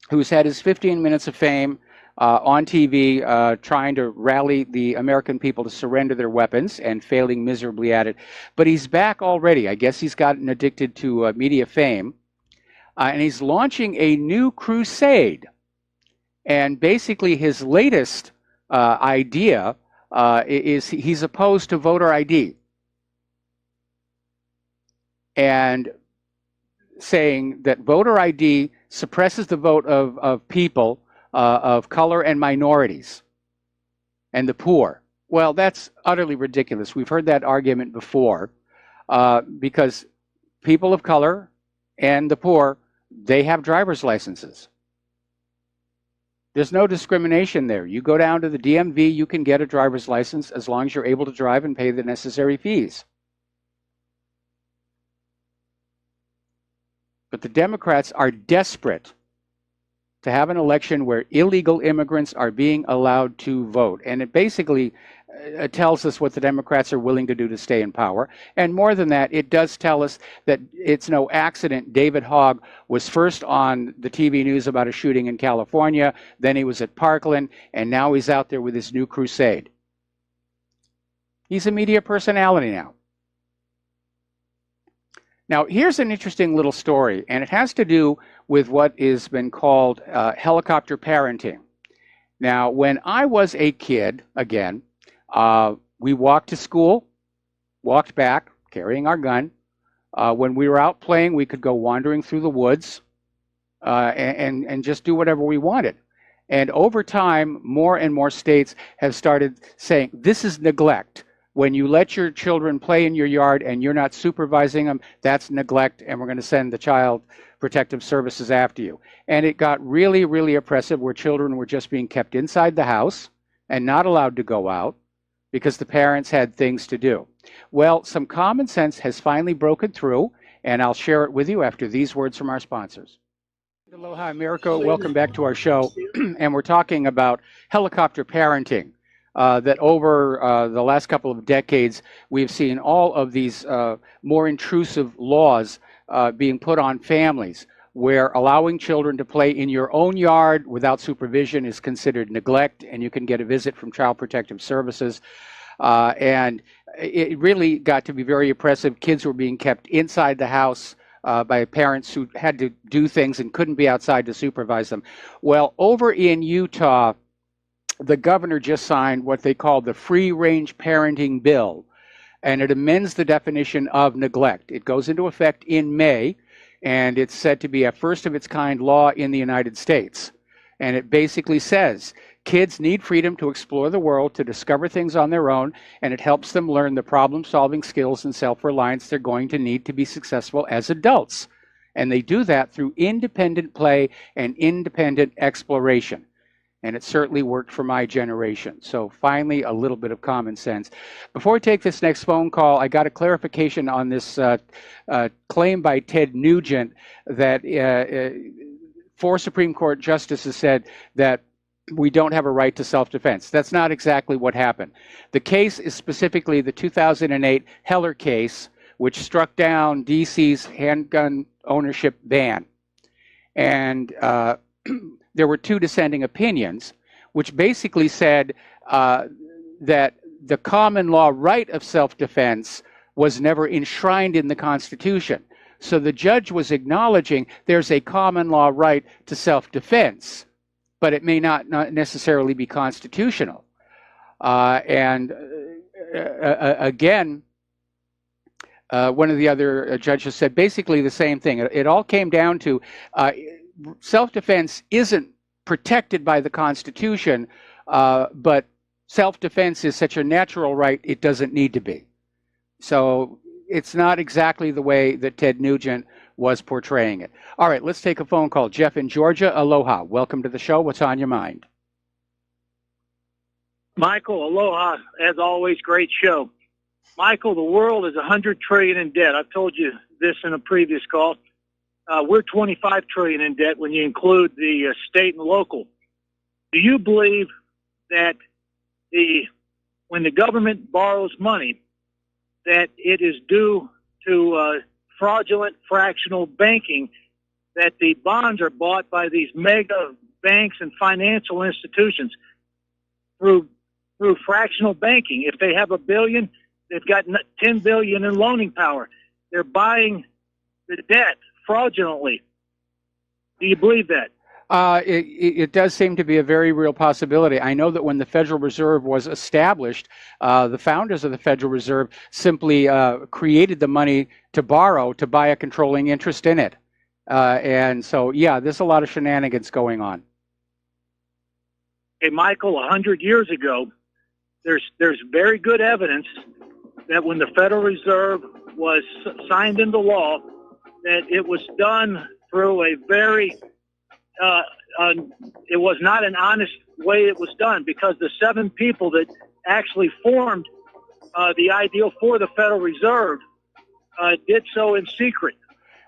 who's had his 15 minutes of fame on TV trying to rally the American people to surrender their weapons and failing miserably at it. But he's back already. I guess he's gotten addicted to media fame. And he's launching a new crusade. And basically his latest idea is he's opposed to voter ID. And saying that voter ID suppresses the vote of people of color and minorities and the poor. Well, that's utterly ridiculous. We've heard that argument before because people of color and the poor, they have driver's licenses. There's no discrimination there. You go down to the DMV, you can get a driver's license as long as you're able to drive and pay the necessary fees. But the Democrats are desperate to have an election where illegal immigrants are being allowed to vote. And it basically tells us what the Democrats are willing to do to stay in power. And more than that, it does tell us that it's no accident David Hogg was first on the TV news about a shooting in California, then he was at Parkland, and now he's out there with his new crusade. He's a media personality now. Now, here's an interesting little story, and it has to do with what has been called helicopter parenting. Now, when I was a kid, again, we walked to school, walked back, carrying our gun. When we were out playing, we could go wandering through the woods and just do whatever we wanted. And over time, more and more states have started saying, this is neglect. When you let your children play in your yard and you're not supervising them, that's neglect, and we're going to send the Child Protective Services after you. And it got really, really oppressive where children were just being kept inside the house and not allowed to go out because the parents had things to do. Well, some common sense has finally broken through, and I'll share it with you after these words from our sponsors. Aloha, America. Welcome back to our show. And we're talking about helicopter parenting. That over the last couple of decades, we've seen all of these more intrusive laws being put on families, where allowing children to play in your own yard without supervision is considered neglect, and you can get a visit from Child Protective Services. And it really got to be very oppressive. Kids were being kept inside the house by parents who had to do things and couldn't be outside to supervise them. Well, over in Utah, the governor just signed what they call the Free Range Parenting Bill. and it amends the definition of neglect. It goes into effect in May, and it's said to be a first of its kind law in the United States. And it basically says kids need freedom to explore the world, to discover things on their own, and it helps them learn the problem-solving skills and self-reliance they're going to need to be successful as adults. And they do that through independent play and independent exploration. And it certainly worked for my generation. So finally, a little bit of common sense. Before we take this next phone call, I got a clarification on this claim by Ted Nugent that 4 Supreme Court justices said that we don't have a right to self-defense. That's not exactly what happened. The case is specifically the 2008 Heller case, which struck down D.C.'s handgun ownership ban. And there were 2 dissenting opinions, which basically said that the common law right of self-defense was never enshrined in the Constitution. So the judge was acknowledging there's a common law right to self-defense, but it may not necessarily be constitutional. Again, one of the other judges said basically the same thing. It all came down to self-defense isn't protected by the Constitution, but self-defense is such a natural right, it doesn't need to be. So it's not exactly the way that Ted Nugent was portraying it. All right, let's take a phone call. Jeff in Georgia, aloha. Welcome to the show. What's on your mind? Michael, aloha. As always, great show. Michael, the world is $100 trillion in debt. I've told you this in a previous call. We're $25 trillion in debt when you include the state and local. Do you believe that when the government borrows money, that it is due to fraudulent fractional banking, that the bonds are bought by these mega banks and financial institutions through fractional banking? If they have $1 billion, they've got $10 billion in loaning power. They're buying the debt fraudulently. Do you believe that? It does seem to be a very real possibility. I know that when the Federal Reserve was established, the founders of the Federal Reserve simply created the money to borrow to buy a controlling interest in it. And so, yeah, there's a lot of shenanigans going on. Hey, Michael, 100 years ago, there's very good evidence that when the Federal Reserve was signed into law, that it was done through a very it was not an honest way it was done, because the 7 people that actually formed the ideal for the Federal Reserve did so in secret.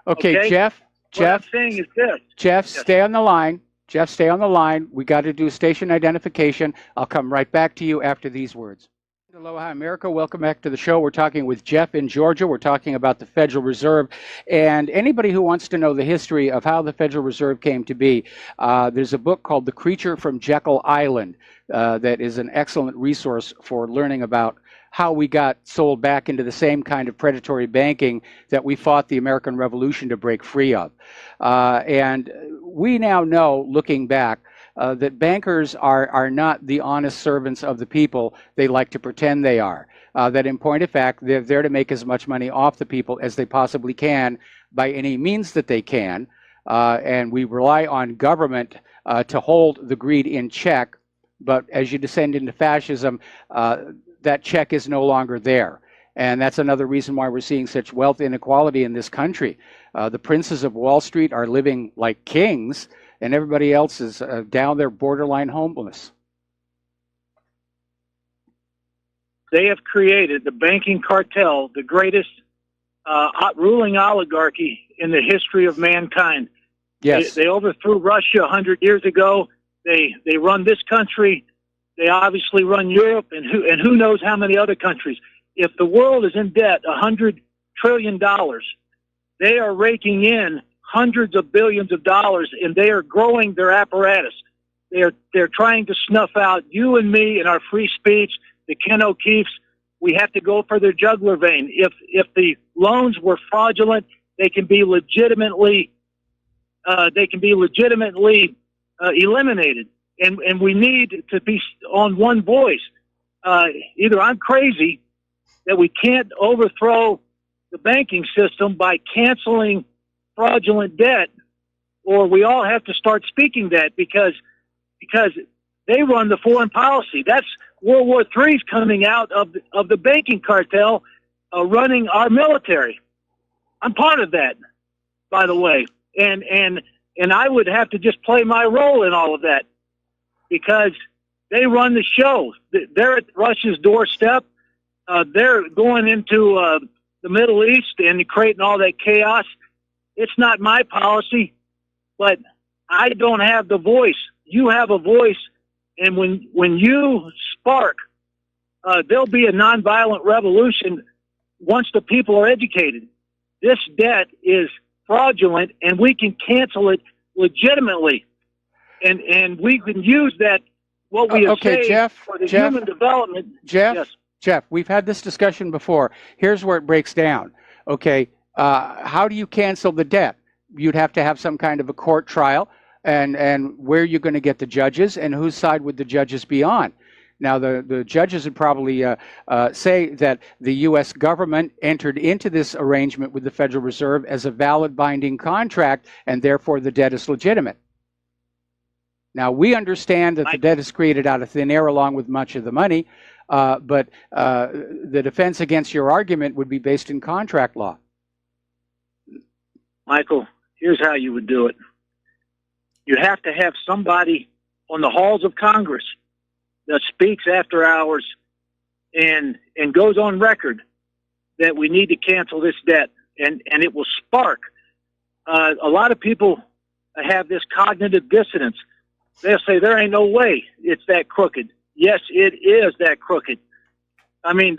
Okay, Jeff. What I'm saying is this. Jeff, stay on the line. Jeff, stay on the line. We got to do station identification. I'll come right back to you after these words. Aloha, America. Welcome back to the show. We're talking with Jeff in Georgia. We're talking about the Federal Reserve. And anybody who wants to know the history of how the Federal Reserve came to be, there's a book called The Creature from Jekyll Island that is an excellent resource for learning about how we got sold back into the same kind of predatory banking that we fought the American Revolution to break free of. And we now know, looking back, that bankers are not the honest servants of the people they like to pretend they are. That in point of fact, they're there to make as much money off the people as they possibly can by any means that they can. And we rely on government to hold the greed in check. But as you descend into fascism, that check is no longer there. And that's another reason why we're seeing such wealth inequality in this country. The princes of Wall Street are living like kings, and everybody else is down there borderline homeless. They have created the banking cartel, the greatest ruling oligarchy in the history of mankind. Yes. They overthrew Russia 100 years ago. They run this country. They obviously run Europe, and who knows how many other countries. If the world is in debt $100 trillion, they are raking in hundreds of billions of dollars, and they are growing their apparatus. They're trying to snuff out you and me and our free speech. The Ken O'Keefe's, we have to go for their jugular vein. If the loans were fraudulent, they can be legitimately eliminated. And we need to be on one voice. Either I'm crazy that we can't overthrow the banking system by canceling fraudulent debt, or we all have to start speaking that because they run the foreign policy. That's World War III's coming out of the banking cartel running our military. I'm part of that, by the way, and I would have to just play my role in all of that because they run the show. They're at Russia's doorstep. They're going into the Middle East and creating all that chaos. It's not my policy, but I don't have the voice. You have a voice, and when you spark, there'll be a nonviolent revolution once the people are educated. This debt is fraudulent, and we can cancel it legitimately, and we can use that what we have saved Jeff, for the human development. Jeff, we've had this discussion before. Here's where it breaks down. Okay, how do you cancel the debt? You'd have to have some kind of a court trial, and where you're going to get the judges, and whose side would the judges be on? Now, the judges would probably say that the U.S. government entered into this arrangement with the Federal Reserve as a valid binding contract, and therefore the debt is legitimate. Now, we understand that the debt is created out of thin air along with much of the money, but the defense against your argument would be based in contract law. Michael, here's how you would do it. You have to have somebody on the halls of Congress that speaks after hours and goes on record that we need to cancel this debt, and it will spark. A lot of people have this cognitive dissonance. They'll say, there ain't no way it's that crooked. Yes, it is that crooked. I mean,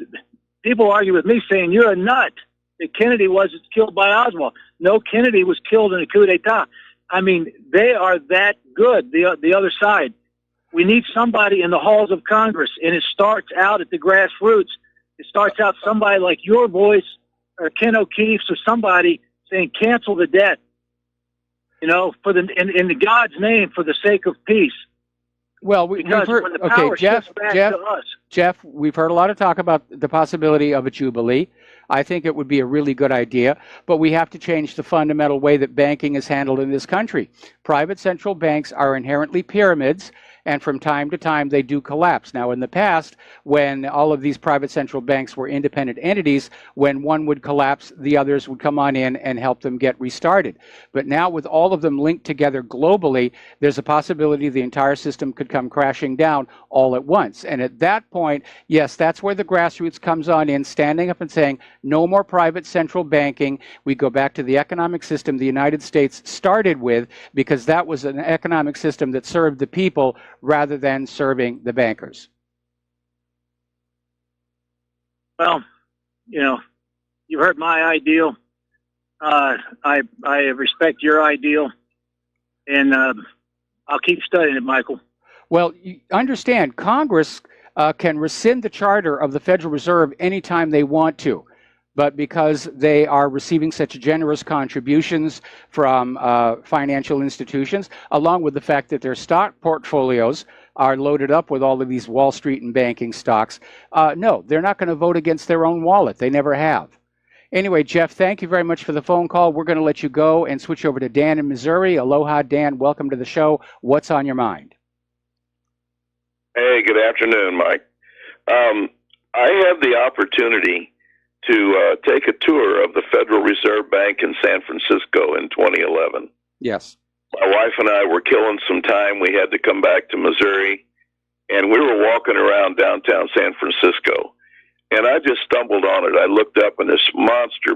people argue with me saying, you're a nut, that Kennedy wasn't killed by Oswald. No, Kennedy was killed in a coup d'etat. I mean, they are that good, the other side. We need somebody in the halls of Congress, and it starts out at the grassroots. It starts out somebody like your voice or Ken O'Keefe's or somebody saying, cancel the debt, you know, in the God's name, for the sake of peace. Well, we've heard, when the power shifts back to us, Jeff, we've heard a lot of talk about the possibility of a jubilee. I think it would be a really good idea, but we have to change the fundamental way that banking is handled in this country. Private central banks are inherently pyramids, and from time to time they do collapse. Now, in the past, when all of these private central banks were independent entities, when one would collapse, the others would come on in and help them get restarted. But now, with all of them linked together globally, there's a possibility the entire system could come crashing down all at once. And at that point, yes, that's where the grassroots comes on in, standing up and saying, no more private central banking. We go back to the economic system the United States started with, because that was an economic system that served the people rather than serving the bankers. Well, you know, you heard my ideal. I respect your ideal, and I'll keep studying it, Michael. Well, you understand, Congress can rescind the charter of the Federal Reserve anytime they want to. But because they are receiving such generous contributions from financial institutions, along with the fact that their stock portfolios are loaded up with all of these Wall Street and banking stocks, no, they're not going to vote against their own wallet. They never have. Anyway, Jeff, thank you very much for the phone call. We're going to let you go and switch over to Dan in Missouri. Aloha, Dan. Welcome to the show. What's on your mind? Hey, good afternoon, Mike. I had the opportunity to take a tour of the Federal Reserve Bank in San Francisco in 2011. Yes. My wife and I were killing some time. We had to come back to Missouri, and we were walking around downtown San Francisco, and I just stumbled on it. I looked up, and this monster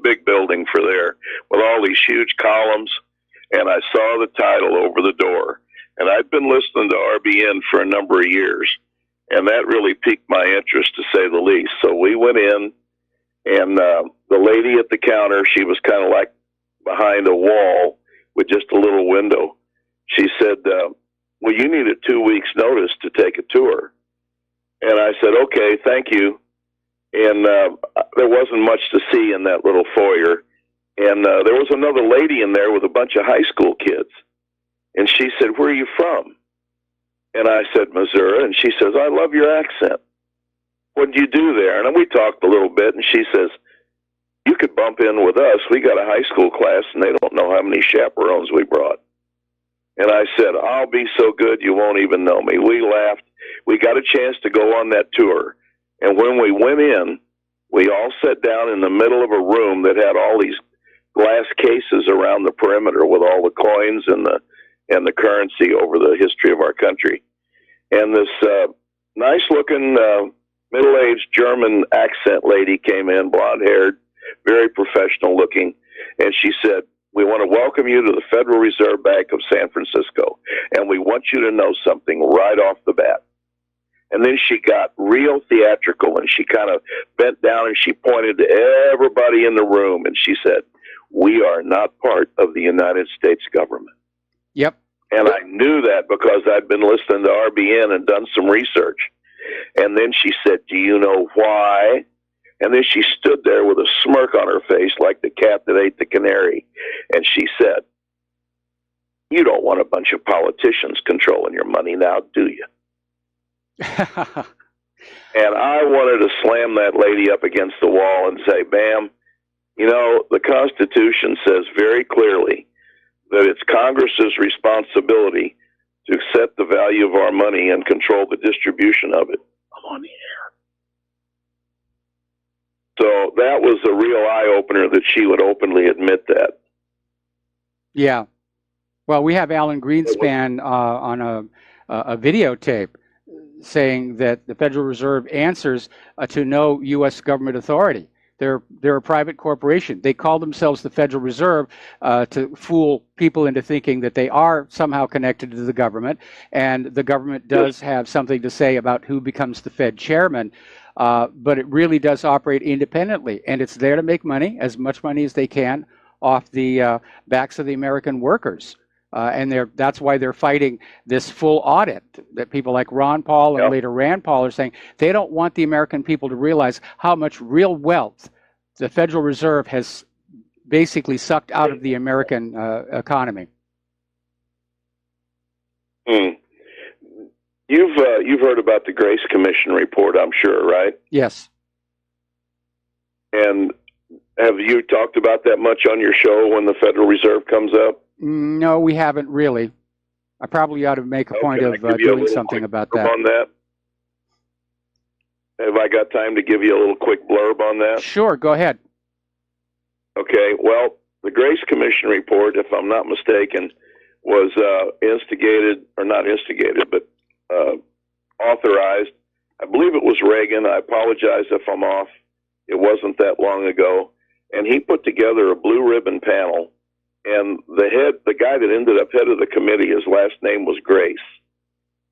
big building for there with all these huge columns, and I saw the title over the door. And I'd been listening to RBN for a number of years, and that really piqued my interest, to say the least. So we went in, and the lady at the counter, she was kind of like behind a wall with just a little window. She said, well, you need a 2 weeks notice to take a tour. And I said, okay, thank you. And there wasn't much to see in that little foyer. And there was another lady in there with a bunch of high school kids. And she said, where are you from? And I said, Missouri. And she says, I love your accent. what do you do there? And we talked a little bit, and she says, you could bump in with us. We got a high school class, and they don't know how many chaperones we brought. And I said, I'll be so good you won't even know me. We laughed. We got a chance to go on that tour. And when we went in, we all sat down in the middle of a room that had all these glass cases around the perimeter with all the coins and the currency over the history of our country. And this nice-looking middle-aged German accent lady came in, blonde-haired, very professional-looking, and she said, we want to welcome you to the Federal Reserve Bank of San Francisco, and we want you to know something right off the bat. And then she got real theatrical, and she kind of bent down and she pointed to everybody in the room, and she said, we are not part of the United States government. Yep. And I knew that because I'd been listening to RBN and done some research. And then she said, do you know why? And then she stood there with a smirk on her face like the cat that ate the canary. And she said, you don't want a bunch of politicians controlling your money now, do you? And I wanted to slam that lady up against the wall and say, ma'am, you know, the Constitution says very clearly that it's Congress's responsibility to set the value of our money and control the distribution of it. I'm on the air. So that was a real eye-opener that she would openly admit that. Yeah. Well, we have Alan Greenspan on a videotape saying that the Federal Reserve answers to no U.S. government authority. They're a private corporation. They call themselves the Federal Reserve to fool people into thinking that they are somehow connected to the government, and the government does have something to say about who becomes the Fed chairman, but it really does operate independently, and it's there to make money, as much money as they can, off the backs of the American workers. And that's why they're fighting this full audit that people like Ron Paul and later Rand Paul are saying. They don't want the American people to realize how much real wealth the Federal Reserve has basically sucked out of the American economy. You've heard about the Grace Commission report, I'm sure, right? Yes. And have you talked about that much on your show when the Federal Reserve comes up? No, we haven't really. I probably ought to make a point of doing something about that. On that. Have I got time to give you a little quick blurb on that? Sure, go ahead. Okay, well, the Grace Commission report, if I'm not mistaken, was instigated, or not instigated, but authorized. I believe it was Reagan. I apologize if I'm off. It wasn't that long ago. And he put together a blue ribbon panel. And the guy that ended up head of the committee, his last name was Grace.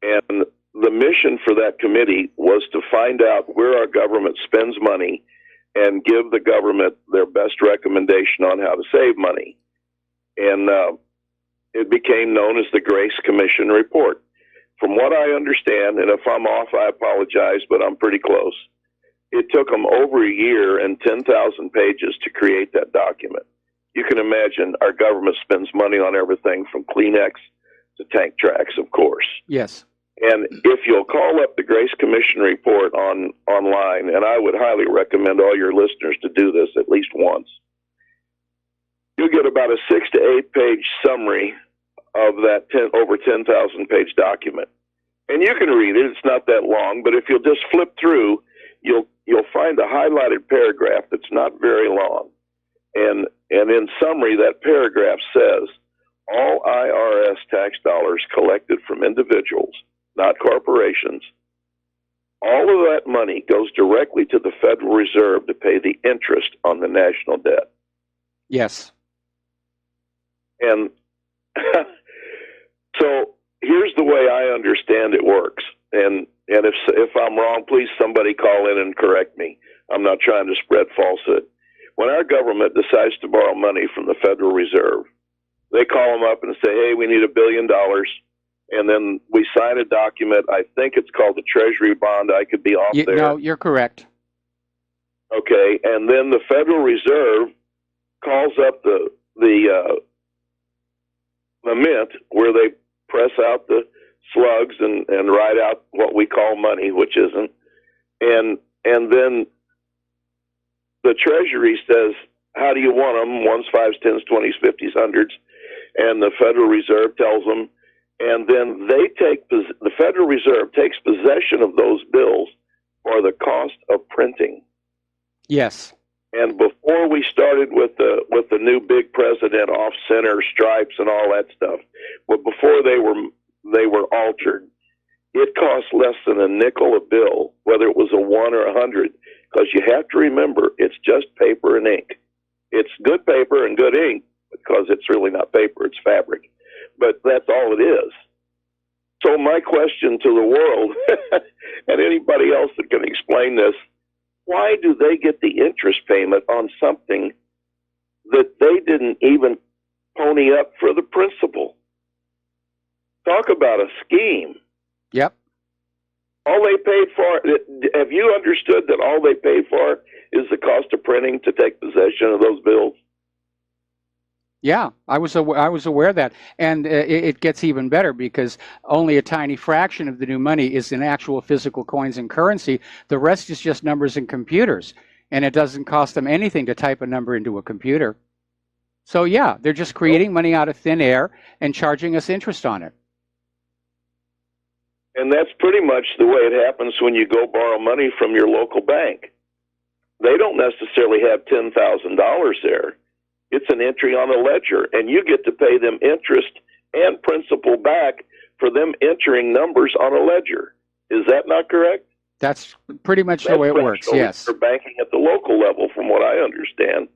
And the mission for that committee was to find out where our government spends money and give the government their best recommendation on how to save money. And it became known as the Grace Commission report. From what I understand, and if I'm off, I apologize, but I'm pretty close. It took them over a year and 10,000 pages to create that document. You can imagine our government spends money on everything from Kleenex to tank tracks, of course. Yes. And if you'll call up the Grace Commission report online, and I would highly recommend all your listeners to do this at least once, you'll get about a 6 to 8 page summary of that over 10,000 page document. And you can read it. It's not that long, but if you'll just flip through, you'll find a highlighted paragraph that's not very long. And in summary, that paragraph says, all IRS tax dollars collected from individuals, not corporations, all of that money goes directly to the Federal Reserve to pay the interest on the national debt. Yes. And so here's the way I understand it works. And if I'm wrong, please somebody call in and correct me. I'm not trying to spread falsehood. When our government decides to borrow money from the Federal Reserve, they call them up and say, hey, we need $1 billion. And then we sign a document. I think it's called the Treasury bond. I could be off there. No, you're correct. Okay. And then the Federal Reserve calls up the mint, where they press out the slugs and write out what we call money, which isn't. And and then the Treasury says, how do you want them? Ones, fives, tens, 20s, 50s, 100s. And the Federal Reserve tells them, and then the Federal Reserve takes possession of those bills for the cost of printing. Yes. And before we started with the new big president, off center stripes and all that stuff, but before they were altered, it cost less than a nickel a bill, whether it was a 1 or 100, because you have to remember it's just paper and ink. It's good paper and good ink because it's really not paper, it's fabric. But that's all it is. So my question to the world and anybody else that can explain this, why do they get the interest payment on something that they didn't even pony up for the principal? Talk about a scheme. Yep. All they paid for, have you understood that all they paid for is the cost of printing to take possession of those bills? Yeah, I was aware of that, and it gets even better because only a tiny fraction of the new money is in actual physical coins and currency. The rest is just numbers and computers, and it doesn't cost them anything to type a number into a computer. So yeah, they're just creating money out of thin air and charging us interest on it. And that's pretty much the way it happens when you go borrow money from your local bank. They don't necessarily have $10,000 there. It's an entry on a ledger, and you get to pay them interest and principal back for them entering numbers on a ledger. Is that not correct? That's pretty much the way it works, yes. For banking at the local level, from what I understand.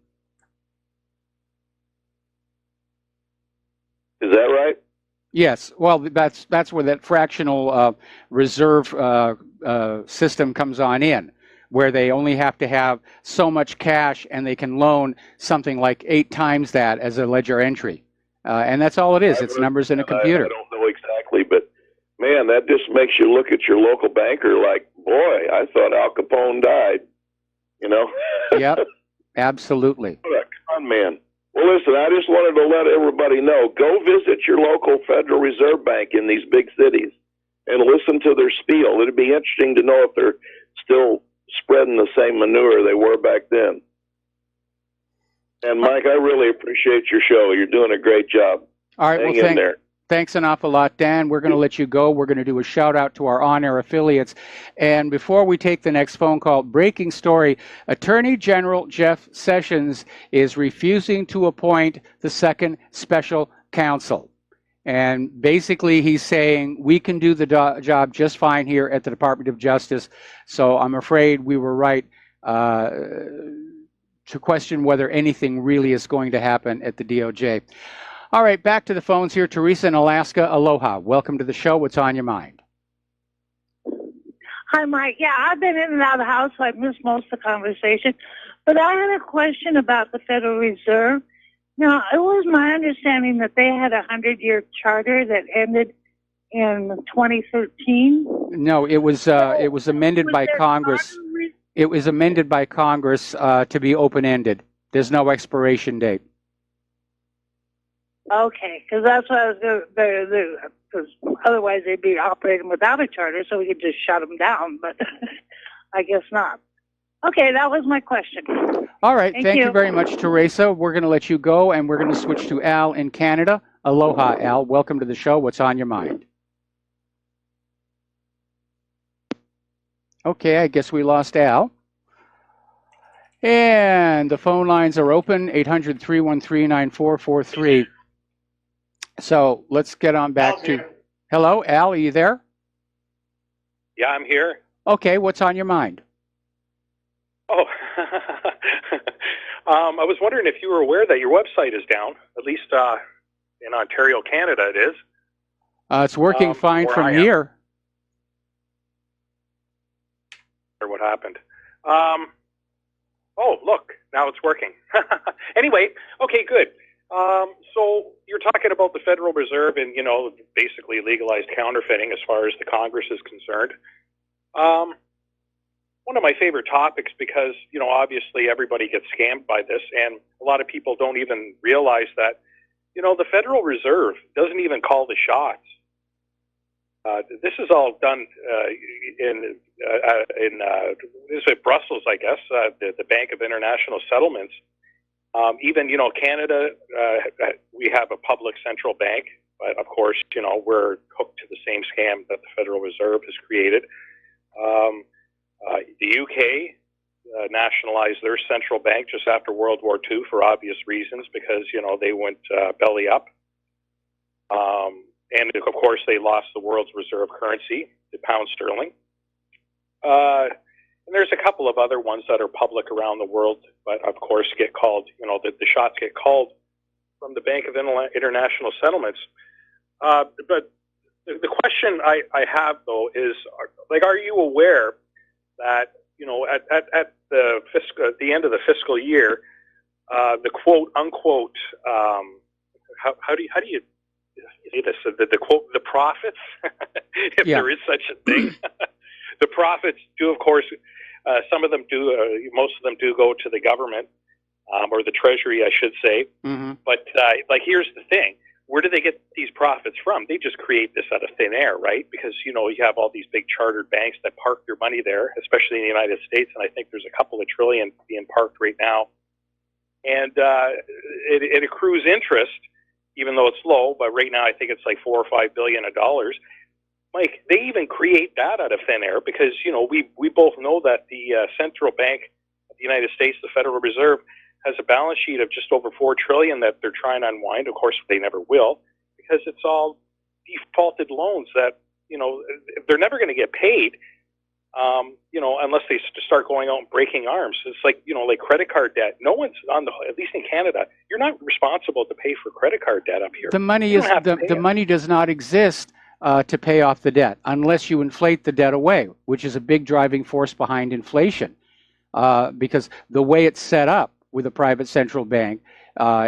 Is that right? Yes. Well, that's where that fractional reserve system comes on in, where they only have to have so much cash and they can loan something like 8 times that as a ledger entry. And that's all it is. It's numbers in a computer. I don't know exactly, but man, that just makes you look at your local banker like, boy, I thought Al Capone died, you know? Yep, absolutely. What a con man. Well, listen, I just wanted to let everybody know, go visit your local Federal Reserve Bank in these big cities and listen to their spiel. It'd be interesting to know if they're still spreading the same manure they were back then. And Mike, I really appreciate your show. You're doing a great job. All right, Hang in there. Thanks an awful lot, Dan. We're going to let you go. We're going to do a shout out to our on-air affiliates. And before we take the next phone call, breaking story, Attorney General Jeff Sessions is refusing to appoint the second special counsel. And basically he's saying we can do the job just fine here at the Department of Justice. So I'm afraid we were right to question whether anything really is going to happen at the DOJ. All right, back to the phones here. Teresa in Alaska, aloha. Welcome to the show. What's on your mind? Hi, Mike. Yeah, I've been in and out of the house, so I missed most of the conversation. But I had a question about the Federal Reserve. Now, it was my understanding that they had a 100-year charter that ended in 2013. No, it was amended by Congress. It was amended by Congress to be open-ended. There's no expiration date. Okay, because that's what I was going to do. Because otherwise they'd be operating without a charter, so we could just shut them down. But I guess not. Okay, that was my question. All right, thank you very much, Teresa. We're going to let you go, and we're going to switch to Al in Canada. Aloha, Al. Welcome to the show. What's on your mind? Okay, I guess we lost Al. And the phone lines are open, 800-313-9443. So let's get on back to... Hello, Al, are you there? Yeah, I'm here. Okay, what's on your mind? Oh, I was wondering if you were aware that your website is down, at least in Ontario, Canada it is. It's working fine from here. Or what happened? Oh, look, now it's working. Anyway, okay, good. So you're talking about the Federal Reserve and, you know, basically legalized counterfeiting as far as the Congress is concerned. One of my favorite topics because, you know, obviously everybody gets scammed by this, and a lot of people don't even realize that, you know, the Federal Reserve doesn't even call the shots. This is all done in this is at Brussels, I guess, the Bank of International Settlements. Even, Canada, we have a public central bank, but of course, we're hooked to the same scam that the Federal Reserve has created. The UK nationalized their central bank just after World War II for obvious reasons, because, they went belly up. And of course, they lost the world's reserve currency, the pound sterling. And there's a couple of other ones that are public around the world, but of course get called, the shots get called from the Bank of International Settlements. But the question I have, though, is, are you aware that, at the end of the fiscal year, the quote unquote, how do you say this? The quote, the profits, if there is such a thing, the profits do, of course, some of them do, most of them do go to the government, or the Treasury, I should say. Mm-hmm. But here's the thing. Where do they get these profits from? They just create this out of thin air, right? Because, you have all these big chartered banks that park their money there, especially in the United States. And I think there's a couple of trillion being parked right now. And it accrues interest, even though it's low. But right now, I think it's like $4 or $5 billion. Mike, they even create that out of thin air because, we both know that the central bank of the United States, the Federal Reserve, has a balance sheet of just over $4 trillion that they're trying to unwind. Of course, they never will, because it's all defaulted loans that, they're never going to get paid, unless they start going out and breaking arms. It's like, like credit card debt. No one's at least in Canada, you're not responsible to pay for credit card debt up here. The money the money does not exist to pay off the debt unless you inflate the debt away, which is a big driving force behind inflation, because the way it's set up with a private central bank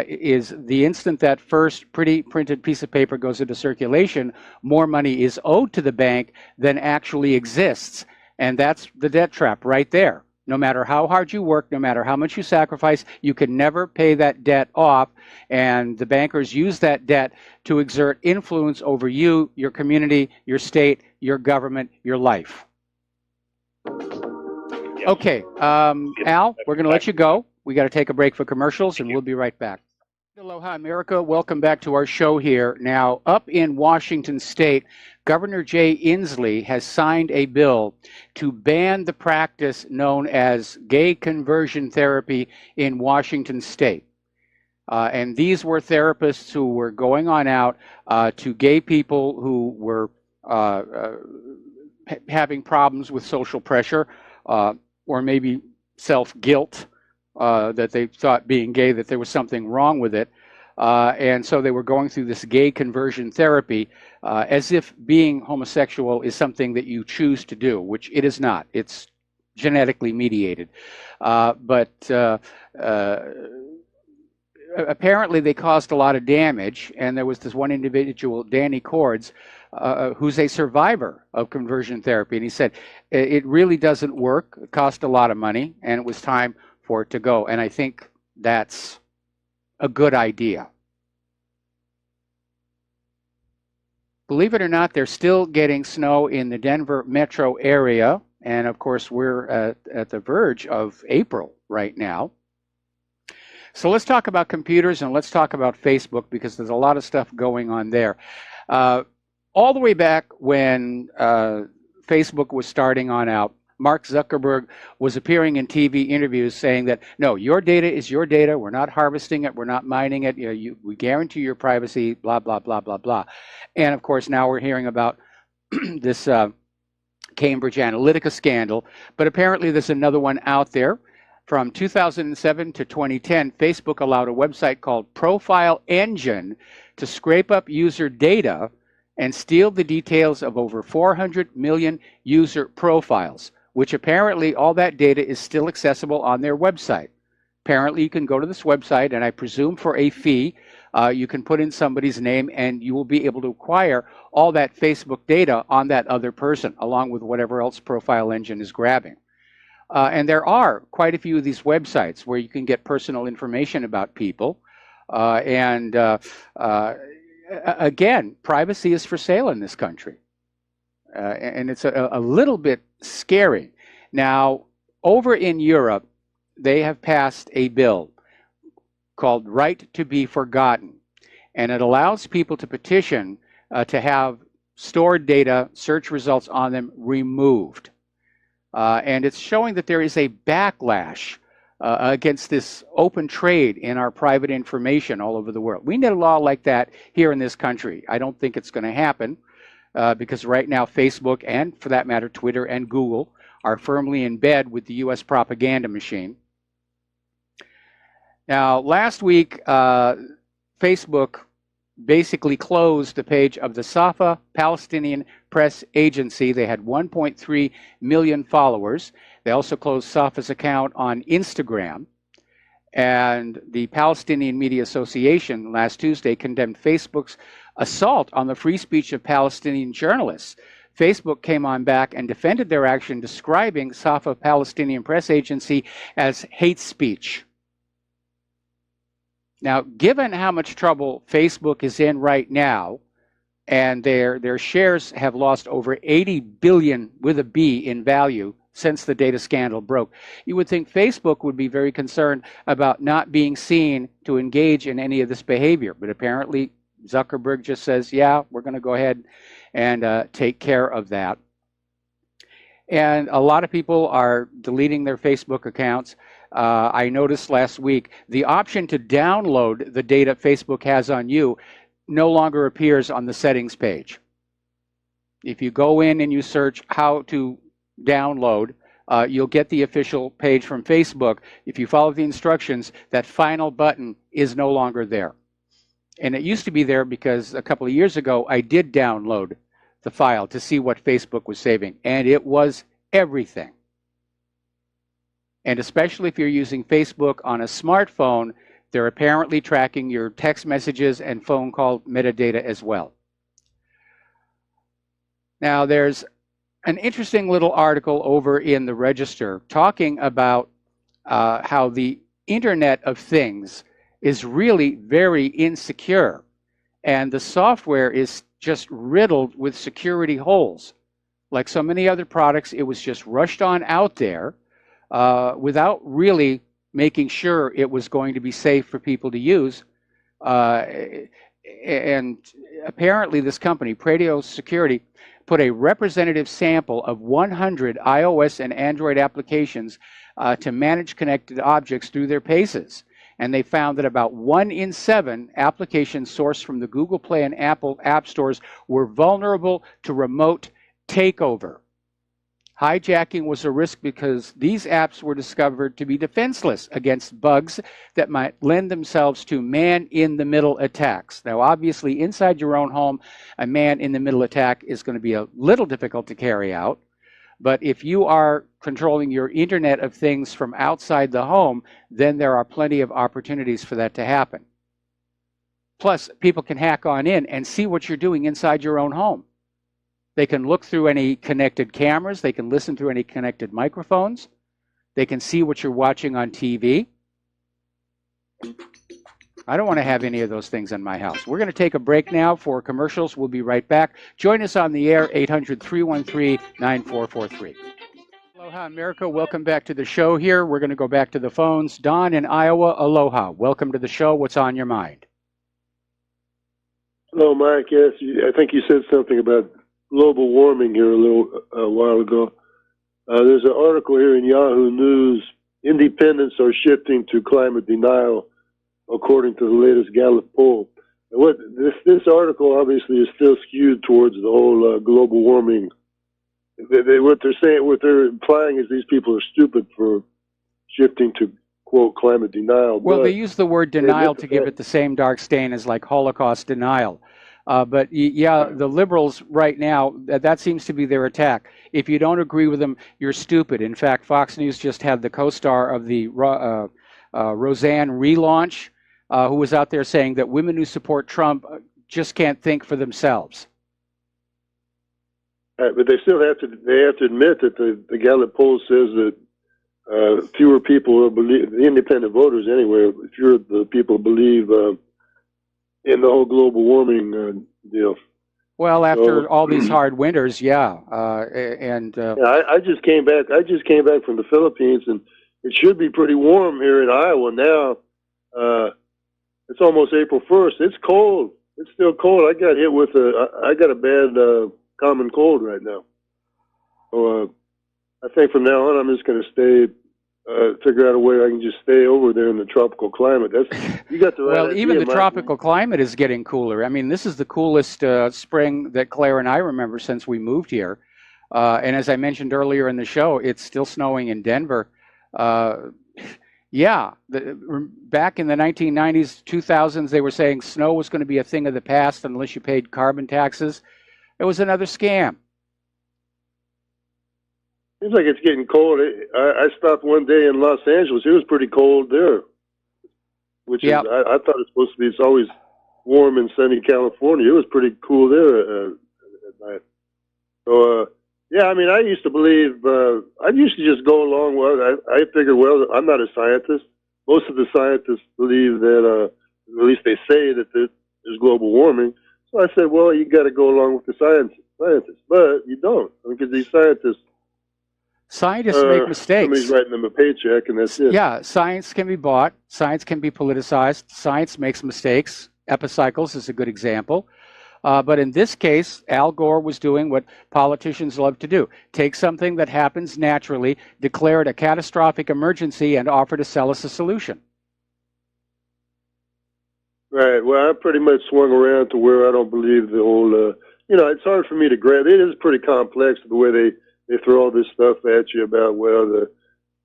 is the instant that first pretty printed piece of paper goes into circulation, more money is owed to the bank than actually exists. And that's the debt trap right there. No matter how hard you work, no matter how much you sacrifice, you can never pay that debt off. And the bankers use that debt to exert influence over you, your community, your state, your government, your life. Okay, Al, we're going to let you go. We got to take a break for commercials, and we'll be right back. Aloha, America. Welcome back to our show here. Now, up in Washington State, Governor Jay Inslee has signed a bill to ban the practice known as gay conversion therapy in Washington State. And these were therapists who were going on out to gay people who were having problems with social pressure or maybe self-guilt. That they thought being gay, that there was something wrong with it. And so they were going through this gay conversion therapy as if being homosexual is something that you choose to do, which it is not. It's genetically mediated. But apparently they caused a lot of damage. And there was this one individual, Danny Cords, who's a survivor of conversion therapy. And he said, it really doesn't work. It cost a lot of money, and it was time for it to go. And I think that's a good idea. Believe it or not, they're still getting snow in the Denver metro area. And of course, we're at the verge of April right now. So let's talk about computers and let's talk about Facebook, because there's a lot of stuff going on there. All the way back when Facebook was starting on out, Mark Zuckerberg was appearing in TV interviews saying that, no, your data is your data. We're not harvesting it. We're not mining it. We guarantee your privacy, blah, blah, blah, blah, blah. And of course, now we're hearing about this Cambridge Analytica scandal. But apparently there's another one out there. From 2007 to 2010, Facebook allowed a website called Profile Engine to scrape up user data and steal the details of over 400 million user profiles, which apparently all that data is still accessible on their website. Apparently you can go to this website, and I presume for a fee, you can put in somebody's name and you will be able to acquire all that Facebook data on that other person, along with whatever else Profile Engine is grabbing. And there are quite a few of these websites where you can get personal information about people. Again, privacy is for sale in this country. and it's a little bit scary. Now, over in Europe, they have passed a bill called Right to be Forgotten, and it allows people to petition to have stored data, search results on them removed. And it's showing that there is a backlash against this open trade in our private information all over the world. We need a law like that here in this country. I don't think it's going to happen because right now Facebook and, for that matter, Twitter and Google are firmly in bed with the U.S. propaganda machine. Now, last week, Facebook basically closed the page of the Safa Palestinian Press Agency. They had 1.3 million followers. They also closed Safa's account on Instagram. And the Palestinian Media Association last Tuesday condemned Facebook's assault on the free speech of Palestinian journalists. Facebook came on back and defended their action, describing Safa Palestinian Press Agency as hate speech. Now, given how much trouble Facebook is in right now, and their shares have lost over 80 billion with a B in value since the data scandal broke, you would think Facebook would be very concerned about not being seen to engage in any of this behavior. But apparently, Zuckerberg just says, yeah, we're going to go ahead and take care of that. And a lot of people are deleting their Facebook accounts. I noticed last week the option to download the data Facebook has on you no longer appears on the settings page. If you go in and you search how to download, you'll get the official page from Facebook. If you follow the instructions, that final button is no longer there. And it used to be there because a couple of years ago, I did download the file to see what Facebook was saving, and it was everything. And especially if you're using Facebook on a smartphone, they're apparently tracking your text messages and phone call metadata as well. Now, there's an interesting little article over in the Register talking about how the Internet of Things is really very insecure, and the software is just riddled with security holes. Like so many other products, it was just rushed on out there without really making sure it was going to be safe for people to use. And apparently this company, Pratio Security, put a representative sample of 100 iOS and Android applications to manage connected objects through their paces. And they found that about 1 in 7 applications sourced from the Google Play and Apple app stores were vulnerable to remote takeover. Hijacking was a risk because these apps were discovered to be defenseless against bugs that might lend themselves to man-in-the-middle attacks. Now, obviously, inside your own home, a man-in-the-middle attack is going to be a little difficult to carry out. But if you are controlling your Internet of Things from outside the home, then there are plenty of opportunities for that to happen. Plus, people can hack on in and see what you're doing inside your own home. They can look through any connected cameras. They can listen through any connected microphones. They can see what you're watching on TV. I don't want to have any of those things in my house. We're going to take a break now for commercials. We'll be right back. Join us on the air, 800-313-9443. Aloha, America. Welcome back to the show here. We're going to go back to the phones. Don in Iowa, aloha. Welcome to the show. What's on your mind? Hello, Mike. Yes, I think you said something about global warming here a while ago. There's an article here in Yahoo News. Independents are shifting to climate denial, according to the latest Gallup poll. And what this article obviously is still skewed towards the whole global warming. What they're implying is these people are stupid for shifting to quote climate denial. Well, they use the word denial to give it the same dark stain as like Holocaust denial. But yeah, the liberals right now, that seems to be their attack. If you don't agree with them, you're stupid. In fact, Fox News just had the co-star of the Roseanne relaunch, who was out there saying that women who support Trump just can't think for themselves. But they still have to admit that the Gallup poll says that fewer people believe, the independent voters anyway, fewer the people believe in the whole global warming deal. Well, after So, all these hard winters, yeah, yeah, I just came back. I just came back from the Philippines, and it should be pretty warm here in Iowa now. It's almost April 1st. It's cold. It's still cold. I got hit with I got a bad common cold right now. So I think from now on, I'm just going to stay. Figure out a way I can just stay over there in the tropical climate. You got the right well, idea, even the Mike. tropical climate is getting cooler. I mean, this is the coolest spring that Claire and I remember since we moved here. And as I mentioned earlier in the show, it's still snowing in Denver. Yeah, back in the 1990s, 2000s, they were saying snow was going to be a thing of the past unless you paid carbon taxes. It was another scam. Seems like it's getting cold. I stopped one day in Los Angeles. It was pretty cold there, which is I thought it's supposed to be. It's always warm in sunny California. It was pretty cool there at night. So yeah, I mean, I used to believe. I used to just go along with. I figured, well, I'm not a scientist. Most of the scientists believe that, at least they say that there's global warming. So I said, well, you got to go along with the scientists, but you don't, because these scientists. Scientists make mistakes. Somebody's writing them a paycheck, and that's it. Yeah, science can be bought. Science can be politicized. Science makes mistakes. Epicycles is a good example. But in this case, Al Gore was doing what politicians love to do. Take something that happens naturally, declare it a catastrophic emergency, and offer to sell us a solution. Right. Well, I pretty much swung around to where I don't believe the whole, it's hard for me to grasp. It is pretty complex the way they throw all this stuff at you about, well,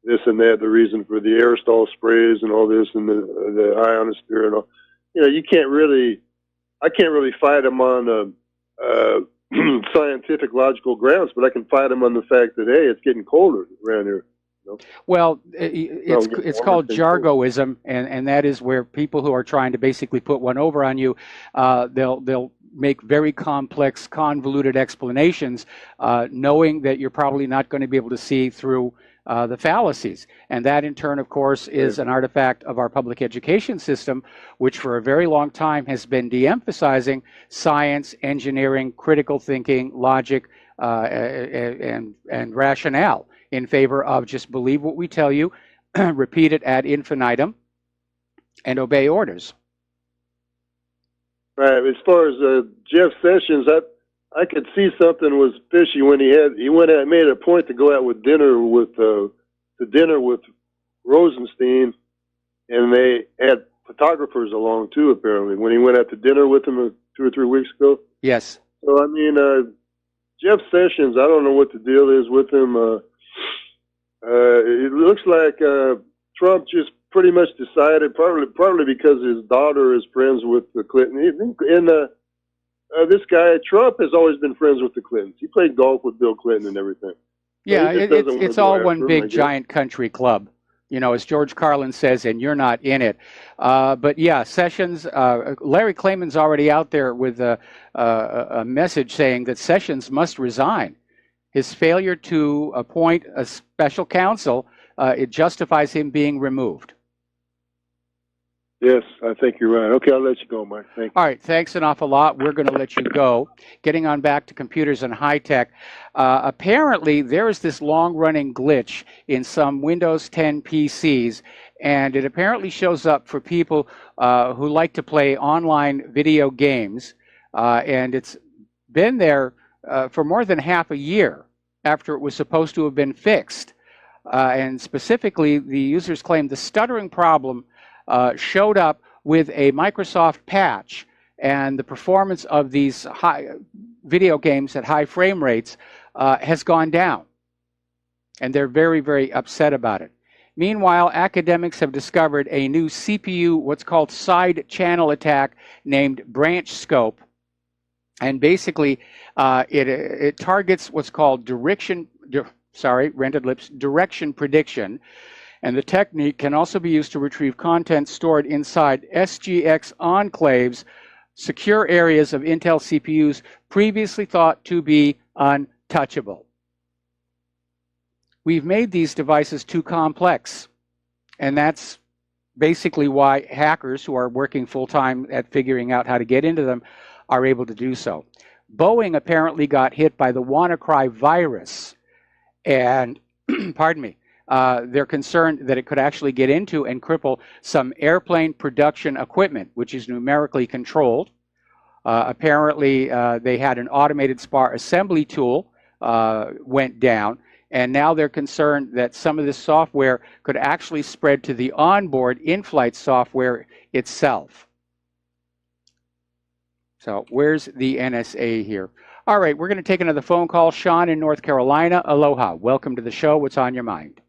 this and that, the reason for the aerosol sprays and all this, and the ionosphere and all. You can't really, I can't really fight them on scientific, logical grounds, but I can fight them on the fact that, hey, it's getting colder around here. Well, it's called jargoism, and that is where people who are trying to basically put one over on you, they'll make very complex, convoluted explanations, knowing that you're probably not going to be able to see through the fallacies. And that, in turn, of course, is an artifact of our public education system, which for a very long time has been de-emphasizing science, engineering, critical thinking, logic, and rationale, in favor of just believe what we tell you, repeat it ad infinitum, and obey orders. Right. As far as Jeff Sessions, I could see something was fishy when he went out, made a point to go out with dinner with Rosenstein, and they had photographers along too. Apparently, when he went out to dinner with him 2 or 3 weeks ago. Yes. So I mean, Jeff Sessions, I don't know what the deal is with him. It looks like Trump just pretty much decided, partly because his daughter is friends with the Clinton. And this guy, Trump, has always been friends with the Clintons. He played golf with Bill Clinton and everything. Yeah, it's all one big giant country club, as George Carlin says, and you're not in it. But yeah, Sessions, Larry Klayman's already out there with a message saying that Sessions must resign. His failure to appoint a special counsel, it justifies him being removed. Yes, I think you're right. Okay, I'll let you go, Mike. Thank you. All right, thanks an awful lot. We're going to let you go. Getting on back to computers and high tech. Apparently, there is this long-running glitch in some Windows 10 PCs, and it apparently shows up for people who like to play online video games, and it's been there for more than half a year after it was supposed to have been fixed. And specifically, the users claim the stuttering problem showed up with a Microsoft patch, and the performance of these high video games at high frame rates has gone down. And they're very, very upset about it. Meanwhile, academics have discovered a new CPU, what's called side channel attack, named Branch Scope. And basically, it targets what's called direction prediction. And the technique can also be used to retrieve content stored inside SGX enclaves, secure areas of Intel CPUs previously thought to be untouchable. We've made these devices too complex, and that's basically why hackers who are working full-time at figuring out how to get into them are able to do so. Boeing apparently got hit by the WannaCry virus, and pardon me, they're concerned that it could actually get into and cripple some airplane production equipment, which is numerically controlled. Apparently, they had an automated spar assembly tool went down, and now they're concerned that some of this software could actually spread to the onboard in-flight software itself. So where's the NSA here? All right, we're going to take another phone call. Sean in North Carolina, aloha. Welcome to the show. What's on your mind?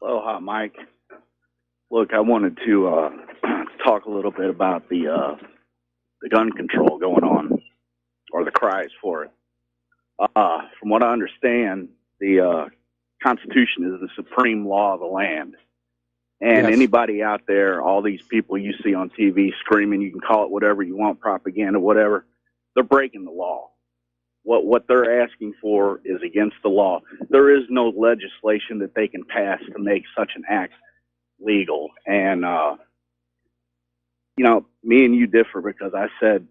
Aloha, Mike. Look, I wanted to talk a little bit about the gun control going on, or the cries for it. From what I understand, the Constitution is the supreme law of the land. And Yes. anybody out there, all these people you see on TV screaming, you can call it whatever you want, propaganda, whatever, they're breaking the law. What they're asking for is against the law. There is no legislation that they can pass to make such an act legal. And, you know, me and you differ because I said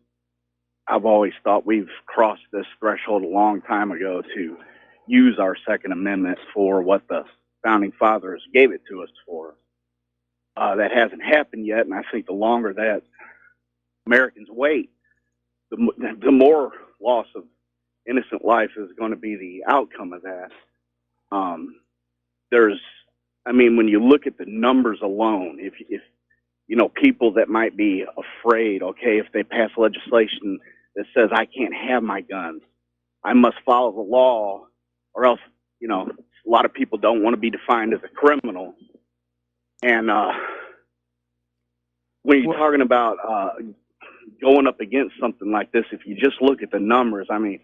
I've always thought we've crossed this threshold a long time ago to use our Second Amendment for what the Founding Fathers gave it to us for. That hasn't happened yet, and I think the longer that Americans wait, the more loss of innocent life is going to be the outcome of that. When you look at the numbers alone, if you know, people that might be afraid, okay, if they pass legislation that says I can't have my guns, I must follow the law, or else, you know, a lot of people don't want to be defined as a criminal. And when you're talking about going up against something like this, if you just look at the numbers, I mean,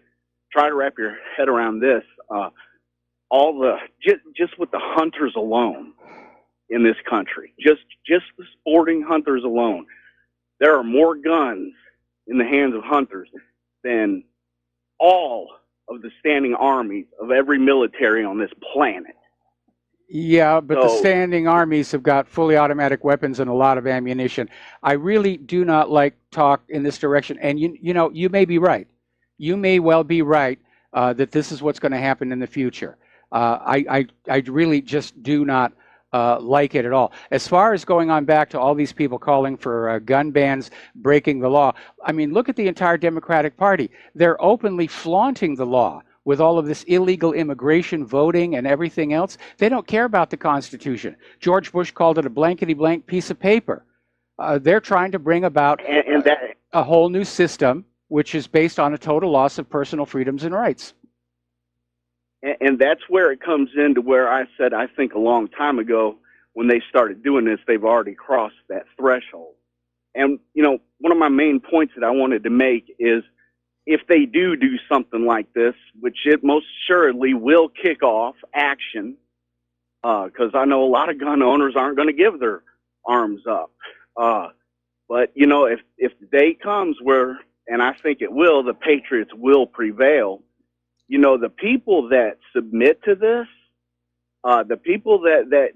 try to wrap your head around this. Just with the hunters alone in this country, just the sporting hunters alone, there are more guns in the hands of hunters than all of the standing armies of every military on this planet. Yeah, but the standing armies have got fully automatic weapons and a lot of ammunition. I really do not like talk in this direction. And you know, you may be right. You may well be right that this is what's going to happen in the future. I really just do not like it at all. As far as going on back to all these people calling for gun bans, breaking the law, I mean, look at the entire Democratic Party. They're openly flaunting the law with all of this illegal immigration, voting, and everything else. They don't care about the Constitution. George Bush called it a blankety-blank piece of paper. They're trying to bring about a whole new system, which is based on a total loss of personal freedoms and rights. And that's where it comes into where I said, I think a long time ago, when they started doing this, they've already crossed that threshold. And, you know, one of my main points that I wanted to make is, if they do something like this, which it most assuredly will kick off action, because I know a lot of gun owners aren't going to give their arms up. But, you know, if the day comes where, and I think it will, the patriots will prevail, you know, the people that submit to this, the people that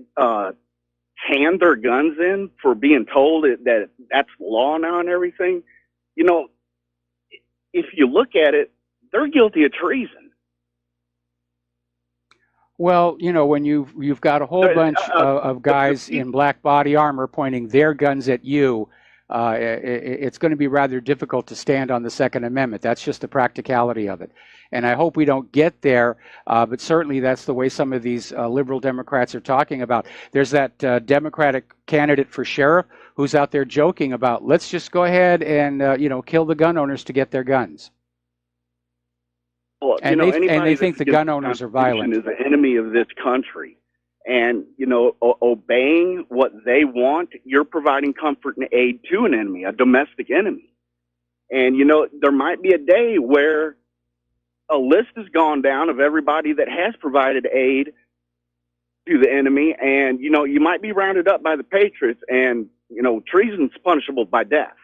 hand their guns in for being told that that's law now and everything, you know, if you look at it, they're guilty of treason. Well, you know, when you've got a whole bunch of guys in black body armor pointing their guns at you, it's going to be rather difficult to stand on the Second Amendment. That's just the practicality of it. And I hope we don't get there, but certainly that's the way some of these liberal Democrats are talking about. There's that Democratic candidate for sheriff who's out there joking about, let's just go ahead and, you know, kill the gun owners to get their guns. Well, And, you know, they think the gun owners are violent. Is an enemy of this country. And, you know, obeying what they want, you're providing comfort and aid to an enemy, a domestic enemy. And, you know, there might be a day where a list has gone down of everybody that has provided aid to the enemy. And, you know, you might be rounded up by the patriots, and, you know, treason's punishable by death.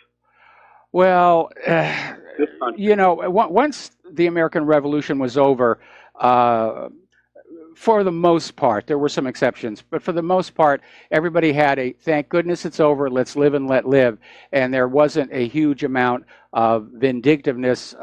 Well, you know, once the American Revolution was over, for the most part. There were some exceptions, but for the most part, everybody had a thank goodness it's over, let's live and let live. And there wasn't a huge amount of vindictiveness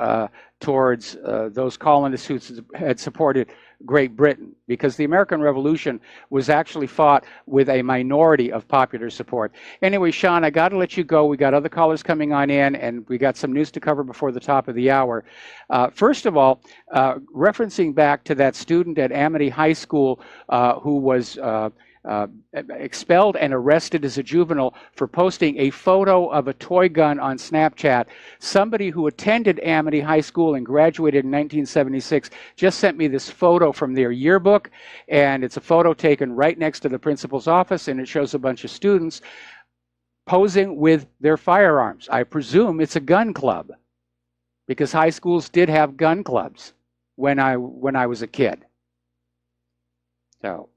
towards those colonists who had supported Great Britain, because the American Revolution was actually fought with a minority of popular support. Anyway, Sean, I got to let you go. We got other callers coming on in, and we got some news to cover before the top of the hour. First of all, referencing back to that student at Amity High School who was expelled and arrested as a juvenile for posting a photo of a toy gun on Snapchat. Somebody who attended Amity High School and graduated in 1976 just sent me this photo from their yearbook, and it's a photo taken right next to the principal's office, and it shows a bunch of students posing with their firearms. I presume it's a gun club, because high schools did have gun clubs when I was a kid. So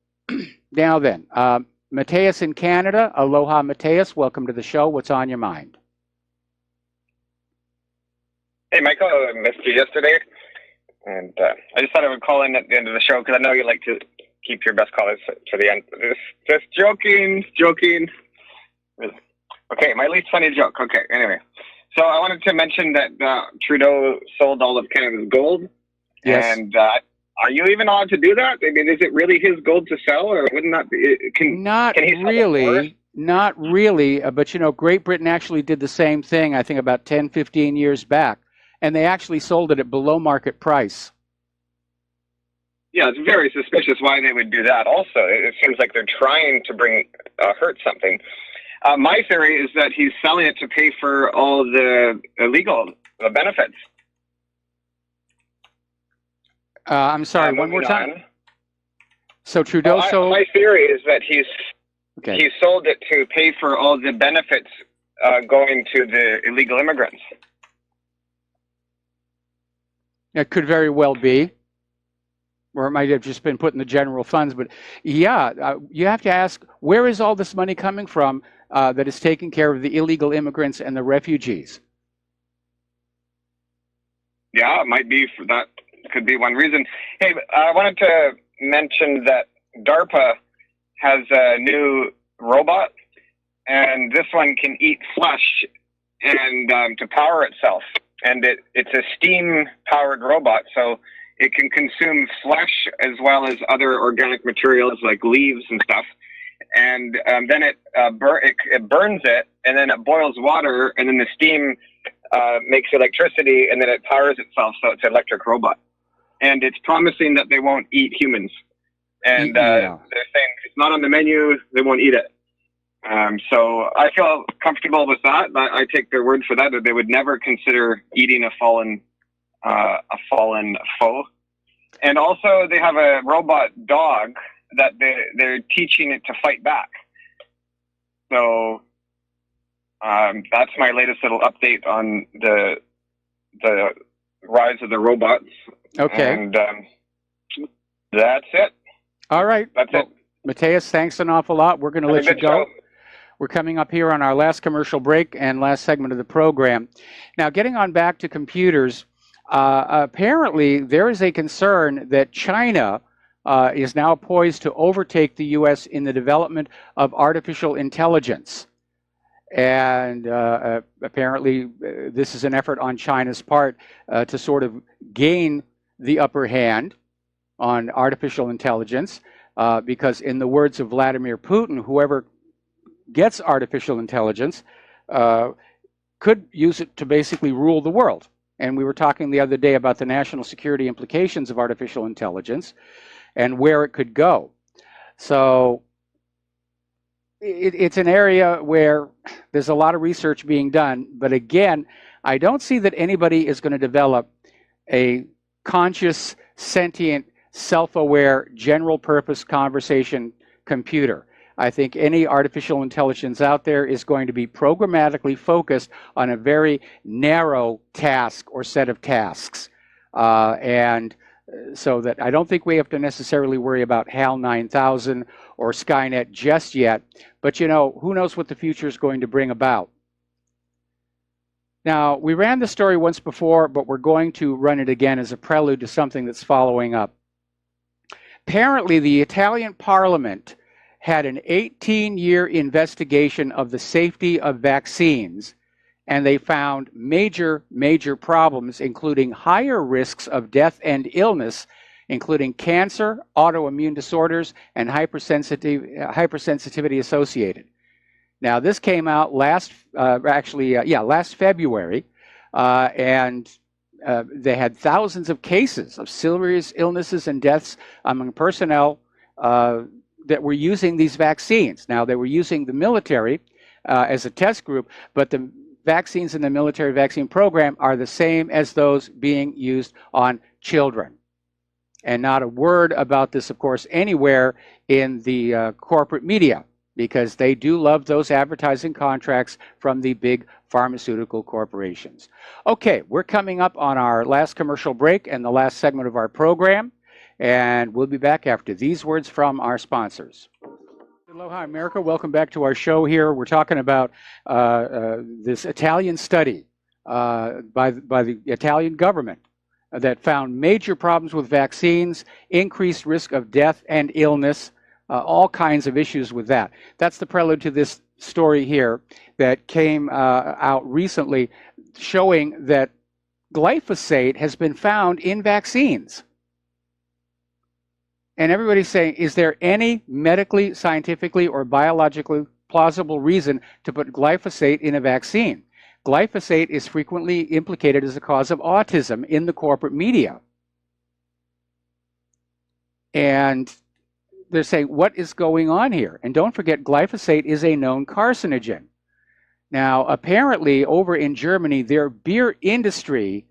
now then, Mateus in Canada. Aloha, Mateus. Welcome to the show. What's on your mind? Hey, Michael. I missed you yesterday. And I just thought I would call in at the end of the show because I know you like to keep your best callers for the end. Just joking. Okay, my least funny joke. Okay, anyway. So I wanted to mention that Trudeau sold all of Canada's gold. Yes. And are you even allowed to do that? I mean, is it really his gold to sell, or wouldn't that be? Not can he sell really. Not really. But, you know, Great Britain actually did the same thing, I think, about 10, 15 years back. And they actually sold it at below market price. Yeah, it's very suspicious why they would do that also. It seems like they're trying to hurt something. My theory is that he's selling it to pay for all the illegal benefits. I'm sorry, one more time. So Trudeau sold... My theory is that he sold it to pay for all the benefits going to the illegal immigrants. It could very well be. Or it might have just been put in the general funds. But yeah, you have to ask, where is all this money coming from that is taking care of the illegal immigrants and the refugees? Yeah, it might be for that. Could be one reason. Hey, I wanted to mention that DARPA has a new robot, and this one can eat flesh and to power itself. And it's a steam-powered robot, so it can consume flesh as well as other organic materials like leaves and stuff. And then it burns it, and then it boils water, and then the steam makes electricity, and then it powers itself, so it's an electric robot. And it's promising that they won't eat humans. And they're saying it's not on the menu, they won't eat it. So I feel comfortable with that. I take their word for that they would never consider eating a fallen foe. And also they have a robot dog that they're teaching it to fight back. So that's my latest little update on the rise of the robots. Okay. And that's it. All right. That's it. Mateus, thanks an awful lot. We're going to let you go. Show. We're coming up here on our last commercial break and last segment of the program. Now, getting on back to computers, apparently there is a concern that China is now poised to overtake the U.S. in the development of artificial intelligence. And apparently this is an effort on China's part to sort of gain the upper hand on artificial intelligence, because in the words of Vladimir Putin, whoever gets artificial intelligence could use it to basically rule the world. And we were talking the other day about the national security implications of artificial intelligence and where it could go. So it's an area where there's a lot of research being done. But again, I don't see that anybody is going to develop a conscious, sentient, self-aware, general-purpose conversation computer. I think any artificial intelligence out there is going to be programmatically focused on a very narrow task or set of tasks. And so that I don't think we have to necessarily worry about HAL 9000 or Skynet just yet. But, you know, who knows what the future is going to bring about. Now, we ran the story once before, but we're going to run it again as a prelude to something that's following up. apparently the Italian Parliament had an 18-year investigation of the safety of vaccines, and they found major problems, including higher risks of death and illness, including cancer, autoimmune disorders, and hypersensitivity associated. Now, this came out last February, and they had thousands of cases of serious illnesses and deaths among personnel that were using these vaccines. Now, they were using the military as a test group, but the vaccines in the military vaccine program are the same as those being used on children. And not a word about this, of course, anywhere in the corporate media, because they do love those advertising contracts from the big pharmaceutical corporations. Okay, we're coming up on our last commercial break and the last segment of our program, and we'll be back after these words from our sponsors. Aloha, America. Welcome back to our show here. We're talking about this Italian study by the Italian government that found major problems with vaccines, increased risk of death and illness, all kinds of issues with that. That's the prelude to this story here that came out recently, showing that glyphosate has been found in vaccines. And everybody's saying, is there any medically, scientifically, or biologically plausible reason to put glyphosate in a vaccine? Glyphosate is frequently implicated as a cause of autism in the corporate media. And they're saying, what is going on here? And don't forget, glyphosate is a known carcinogen. Now, apparently, over in Germany, their beer industry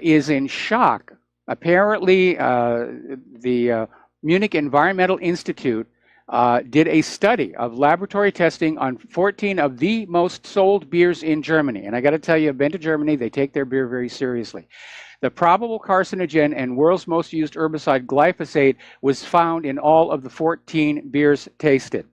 is in shock. Apparently, the Munich Environmental Institute did a study of laboratory testing on 14 of the most sold beers in Germany. And I got to tell you, I've been to Germany. They take their beer very seriously. The probable carcinogen and world's most used herbicide, glyphosate, was found in all of the 14 beers tested.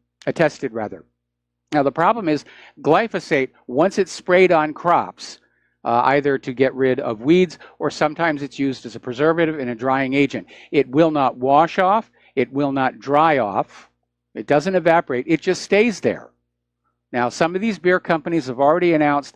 Now, the problem is glyphosate, once it's sprayed on crops, either to get rid of weeds or sometimes it's used as a preservative and a drying agent, it will not wash off. It will not dry off. It doesn't evaporate. It just stays there. Now, some of these beer companies have already announced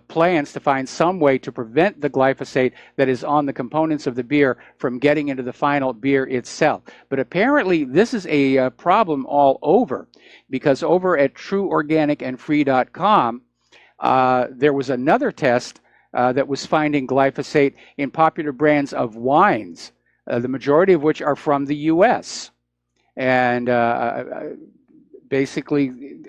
plans to find some way to prevent the glyphosate that is on the components of the beer from getting into the final beer itself. But apparently, this is a problem all over, because over at TrueOrganicAndFree.com, there was another test that was finding glyphosate in popular brands of wines, the majority of which are from the U.S. And basically,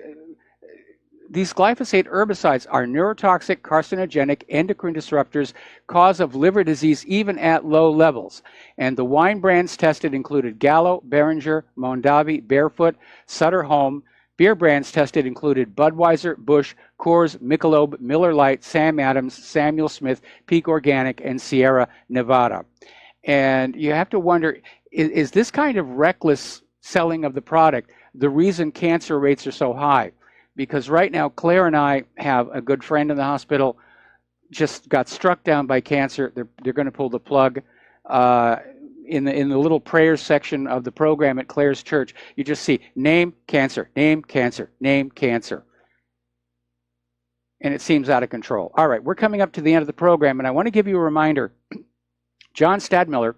these glyphosate herbicides are neurotoxic, carcinogenic, endocrine disruptors, cause of liver disease even at low levels. And the wine brands tested included Gallo, Beringer, Mondavi, Barefoot, Sutter Home. Beer brands tested included Budweiser, Busch, Coors, Michelob, Miller Lite, Sam Adams, Samuel Smith, Peak Organic, and Sierra Nevada. And you have to wonder, is this kind of reckless selling of the product the reason cancer rates are so high? Because right now, Claire and I have a good friend in the hospital, just got struck down by cancer. They're going to pull the plug. In the little prayer section of the program at Claire's church, you just see name cancer, name cancer, name cancer. And it seems out of control. All right, we're coming up to the end of the program, and I want to give you a reminder. John Stadmiller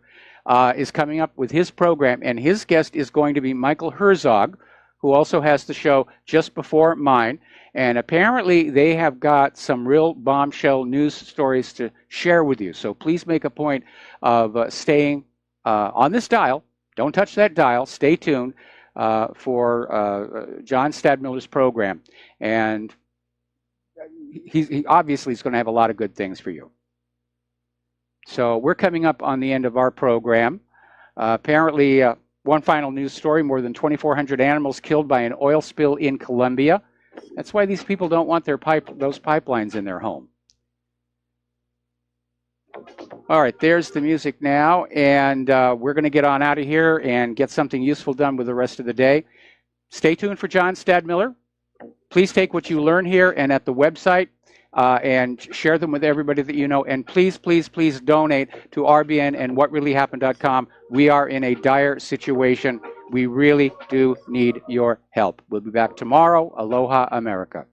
is coming up with his program, and his guest is going to be Michael Herzog, who also has the show just before mine. And apparently they have got some real bombshell news stories to share with you. So please make a point of staying on this dial. Don't touch that dial. Stay tuned for John Stadmiller's program. And he obviously is going to have a lot of good things for you. So we're coming up on the end of our program. Apparently, one final news story, more than 2,400 animals killed by an oil spill in Colombia. That's why these people don't want those pipelines in their home. All right, there's the music now, and we're going to get on out of here and get something useful done with the rest of the day. Stay tuned for John Stadmiller. Please take what you learn here, and at the website, and share them with everybody that you know. And please, please, please donate to RBN and whatreallyhappened.com. We are in a dire situation. We really do need your help. We'll be back tomorrow. Aloha, America.